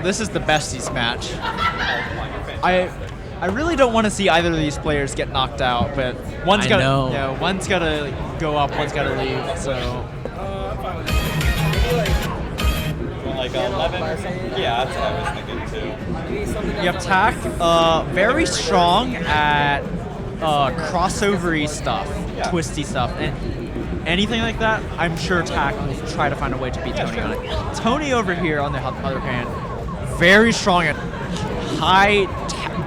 This is the besties match. I really don't want to see either of these players get knocked out, but one's got to go up, one's got to leave. So like 11 or something. Yeah, that's what I was thinking too. You have Tak, very strong at crossover-y stuff, twisty stuff, and anything like that. I'm sure Tak will try to find a way to beat Tony on it. Tony over here, on the other hand, very strong at high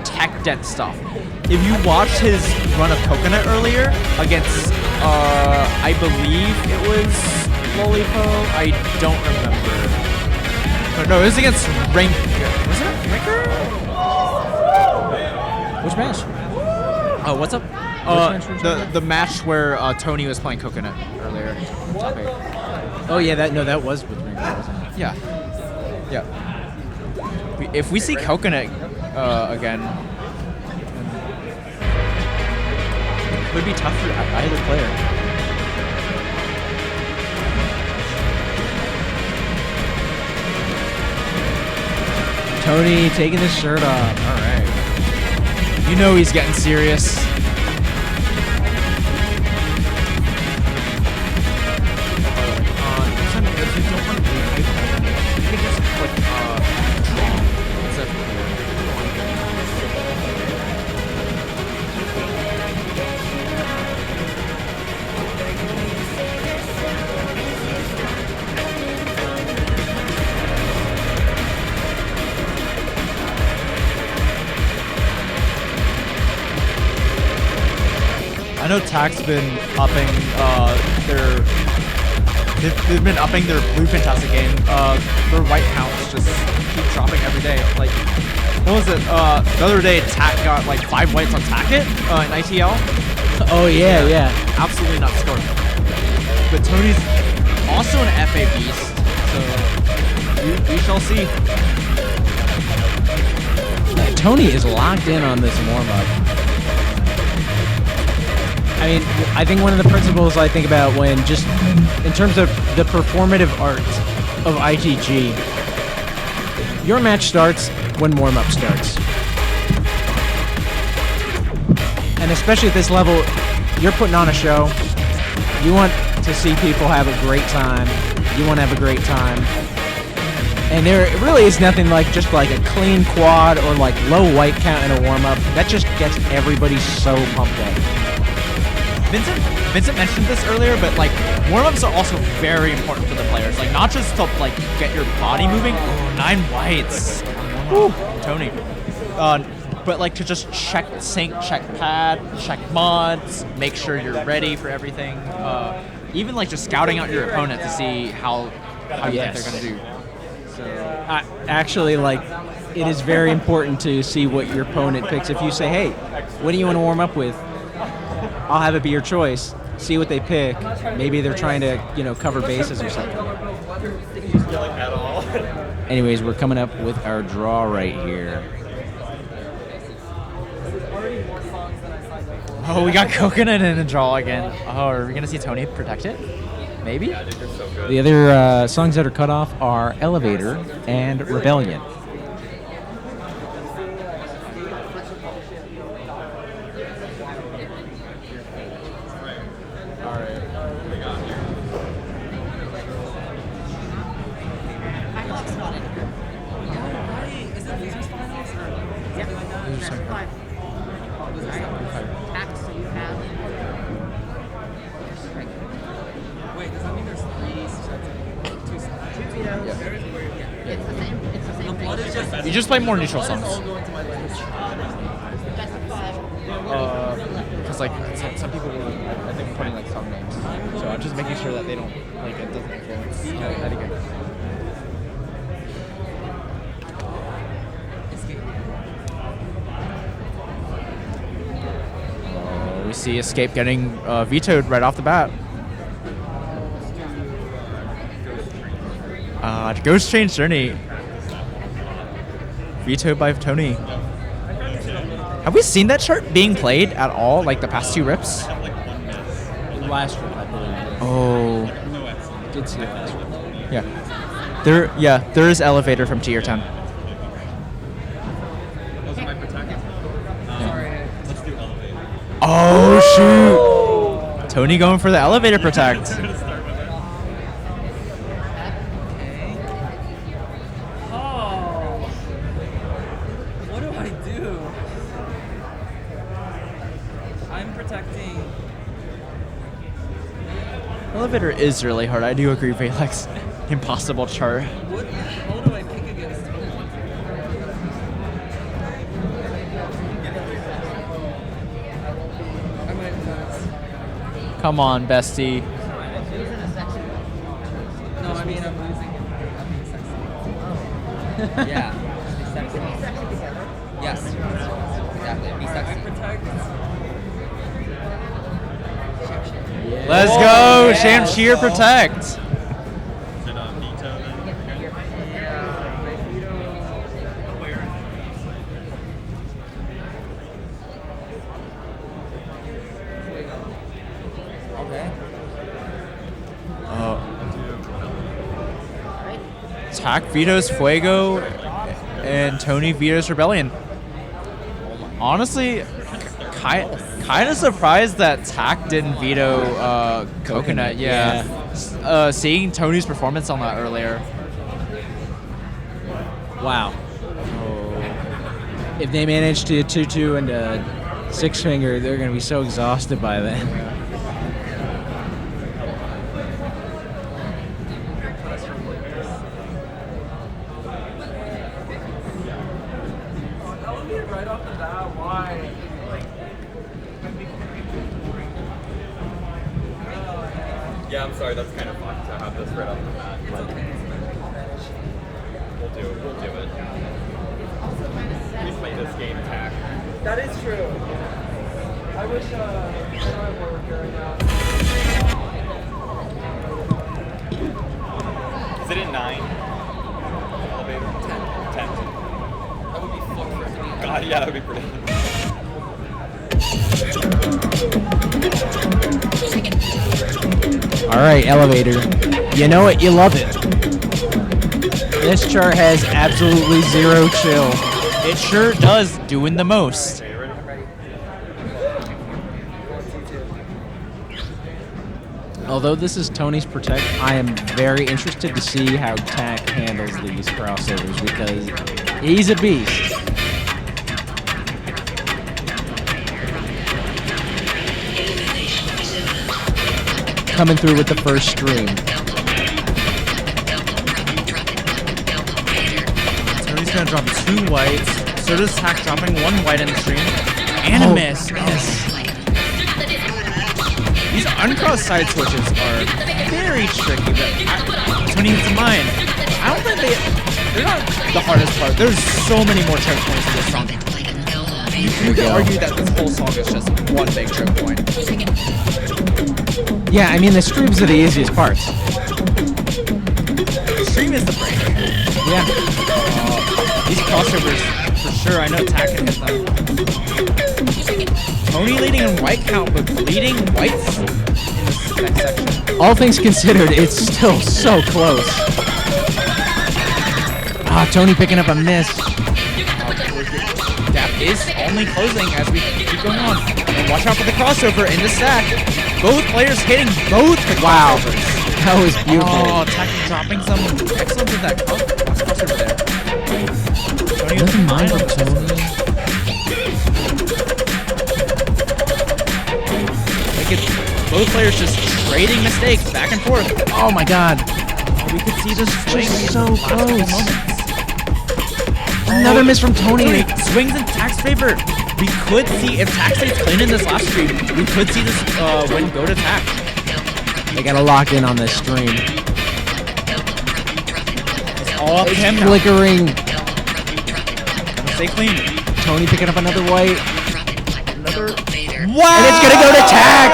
tech dense stuff. If you watched his run of Coconut earlier against, I believe it was Lolipo. I don't remember. No, it was against Rinker. Was it Rinker? Which match? Oh, what's up? The match where Tony was playing Coconut earlier. Oh yeah, that was with Rinker, wasn't it? Yeah. If we see Coconut again, it would be tough for either player. Tony taking his shirt off. All right. You know he's getting serious. I know Tak's been upping they've been upping their blue fantastic game. Their white counts just keep dropping every day. Like, what was it? The other day Tak got like 5 whites on Tacket in ITL. Oh yeah. Absolutely not scored. But Tony's also an FA beast, so we shall see. Tony is locked in on this warm-up. I mean, I think one of the principles I think about when just in terms of the performative art of ITG, your match starts when warm-up starts. And especially at this level, you're putting on a show. You want to see people have a great time. You want to have a great time. And there really is nothing like just like a clean quad or like low white count in a warm-up. That just gets everybody so pumped up. Vincent mentioned this earlier, but like warm-ups are also very important for the players. Like not just to like get your body moving. Oh, 9 whites. Woo, Tony. But like to just check sync, check pad, check mods, make sure you're ready for everything. Even like just scouting out your opponent to see how you think they're gonna do. Actually, like, it is very important to see what your opponent picks. If you say, hey, what do you want to warm up with? I'll have it be your choice. See what they pick. Maybe they're trying to, cover bases or something. At all. Anyways, we're coming up with our draw right here. Oh, we got Coconut in a draw again. Oh, are we gonna see Tony protect it? Maybe? Yeah, dude, they're so good. The other songs that are cut off are Elevator and Rebellion. Wait, does that mean there's 3 sets of 2 sides? It's the same. It's the same. The blood is just. You just play more neutral songs. Because like some people were, I think, putting like song names. So I'm just making sure that they don't like it doesn't influence etiquette. We see Escape getting vetoed right off the bat. Ghost Train Journey. Vetoed by Tony. Have we seen that chart being played at all, like the past 2 rips? Last rip, I believe. Oh. Did see it last rip. Yeah. There is Elevator from tier 10. Oh shoot! Tony going for the Elevator protect. What do I do? I'm protecting. Elevator is really hard. I do agree, Valex. Impossible chart. What the hell do I pick against Tony? I might pass. Come on, bestie. No, I mean I'm losing him. I'm being sexy. Yeah. Be sexy. Yes. Exactly. Be sexy. I protect. Let's go! Shamshir protect! Tack vetoes Fuego, and Tony vetoes Rebellion. Honestly, kind of surprised that Tack didn't veto Coconut. Yeah. Seeing Tony's performance on that earlier. Wow. If they manage to 2-2 and a 6-finger, they're going to be so exhausted by then. Right off the bat, why? Yeah, I'm sorry, that's kind of fucked to have this right off the bat. But we'll do it. We play this game Tack. That is true. I wish I were here right now. Is it in 9? Elevator? 10. That would be fucked for everything. God, yeah, that would be pretty. All right, Elevator. You know it, you love it. This chart has absolutely zero chill. It sure does, doing the most. Although this is Tony's Protect, I am very interested to see how Tak handles these crossovers because he's a beast. Coming through with the first stream. Tony's gonna drop 2 whites. So does Tak dropping 1 white in the stream. And a miss. These uncrossed side switches are very tricky, but Tony needs in mind. I don't think they're not the hardest part. There's so many more choke points in this song. You could argue that this whole song is just one big choke point. Yeah, I mean, the streams are the easiest parts. The stream is the break. Yeah. These crossovers, for sure, I know Tak can hit them. Tony leading in white count, but bleeding whites in this next section. All things considered, it's still so close. Tony picking up a miss. Gap is only closing as we keep going on. And watch out for the crossover in the stack. Both players hitting both the crossovers. That was beautiful. Oh, Tak dropping some excellence with that crossover there. Tony Doesn't mind from Tony. Both players just trading mistakes back and forth. Oh my god. We could see this swing Just so close. moments. Another miss from Tony. Swings in Tak's favor. We could see, if Tak stays clean in this last stream, we could see this win go to Tak. They gotta lock in on this stream. It's all up to him now. Flickering. Gonna stay clean. Tony picking up another white. Another. Wow! And it's gonna go to Tak!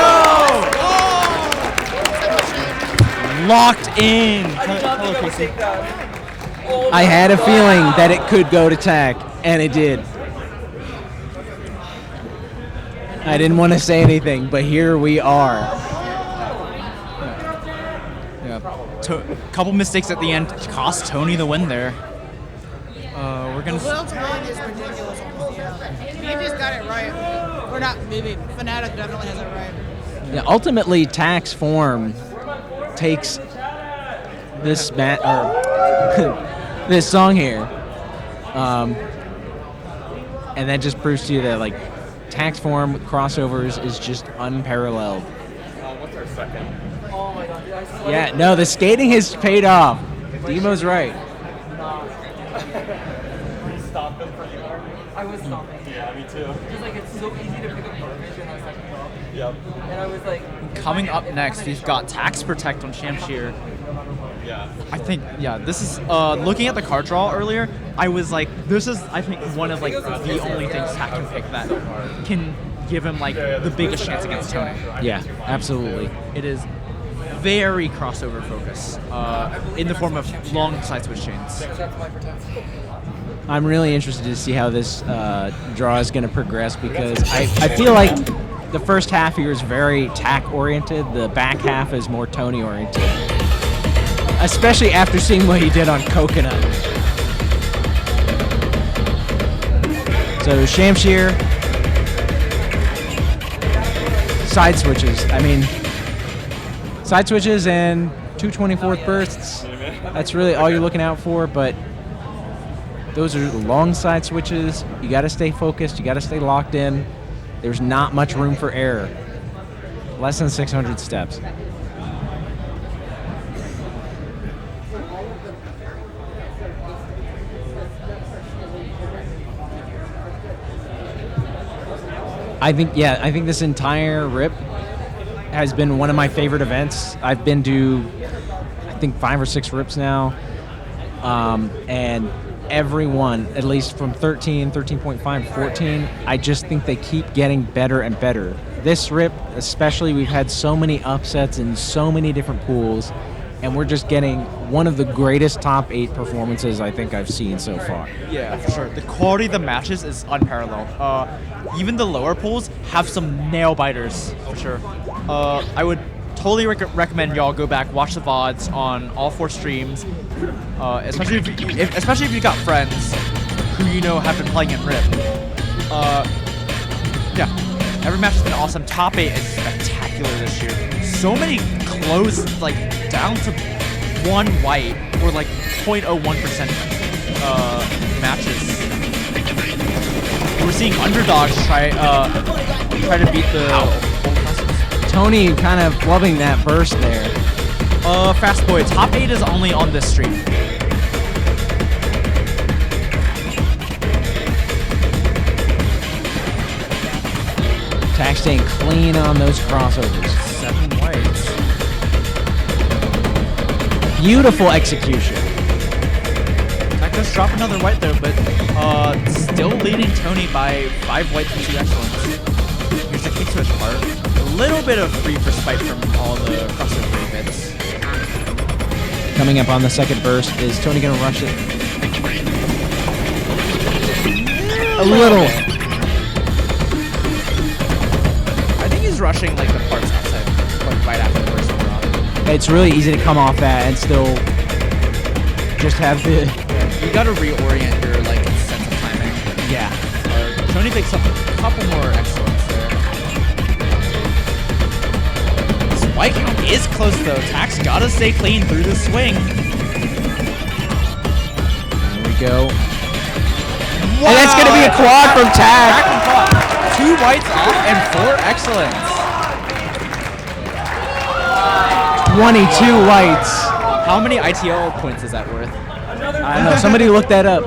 Locked in. Hello, Casey. I had a feeling that it could go to Tak, and it did. I didn't want to say anything, but here we are. Yeah. Couple mistakes at the end cost Tony the win there. We're gonna. The will to win is ridiculous. Maybe's got it right. Or not, maybe. Fnatic definitely has it right. Yeah, ultimately, Tak's form takes this this song here, and that just proves to you that like Tak's form with crossovers is just unparalleled. What's our second? Oh my god, I swear. Yeah, no, the skating has paid off. Demo's right. Stop them for the army. I was stopping. Yeah, me too. Just like it's so easy to pick up garbage and I was like, no. Yep. And I was like, Coming up next, we've got Tak's Protect on Shamshir. Yeah. I think, yeah, this is, looking at the card draw earlier, I was like, this is, I think, one of, like, the only things Tak can pick that can give him, like, the biggest chance against Tony. Yeah, absolutely. It is very crossover focus, in the form of long side switch chains. I'm really interested to see how this draw is going to progress because I feel like the first half here is very Tak oriented. The back half is more Tony oriented. Especially after seeing what he did on Coconut. So Shamshir, side switches. I mean, side switches and 2/24th bursts. That's really all you're looking out for, but those are long side switches. You got to stay focused. You got to stay locked in. There's not much room for error. Less than 600 steps. I think this entire RIP has been one of my favorite events. I've been to, I think, 5 or 6 RIPs now, and every one, at least from 13, 13.5, 14, I just think they keep getting better and better. This RIP, especially, we've had so many upsets in so many different pools, and we're just getting one of the greatest top 8 performances I think I've seen so far. Yeah, for sure. The quality of the matches is unparalleled. Even the lower pools have some nail biters, for sure. I would totally recommend y'all go back, watch the VODs on all 4 streams, especially if you got friends who you know have been playing in RIP. Yeah, every match has been awesome. Top 8 is spectacular this year. so many close, like down to 1 white or like 0.01% matches. We're seeing underdogs try to beat the Tony kind of loving that burst there. Fast Boy, top 8 is only on this stream. Tax staying clean on those crossovers. 7 whites. Beautiful execution. Tack does drop another white though, but still leading Tony by 5 whites and 2 excellence. Here's the kick switch part. A little bit of free for spite from all the crossover bits. Coming up on the second burst, is Tony gonna rush it? A little. I think he's rushing like the parts outside, like right after the burst drop. It's really easy to come off that and still just have the. You gotta reorient your like sense of timing. Yeah. Tony picks up a couple more excellence there. This white count is close though. Tax gotta stay clean through the swing. There we go. Wow. And that's gonna be a quad from Tax. 2 whites off and 4 excellence. 22 whites. How many ITL points is that worth? I don't know. Somebody look that up.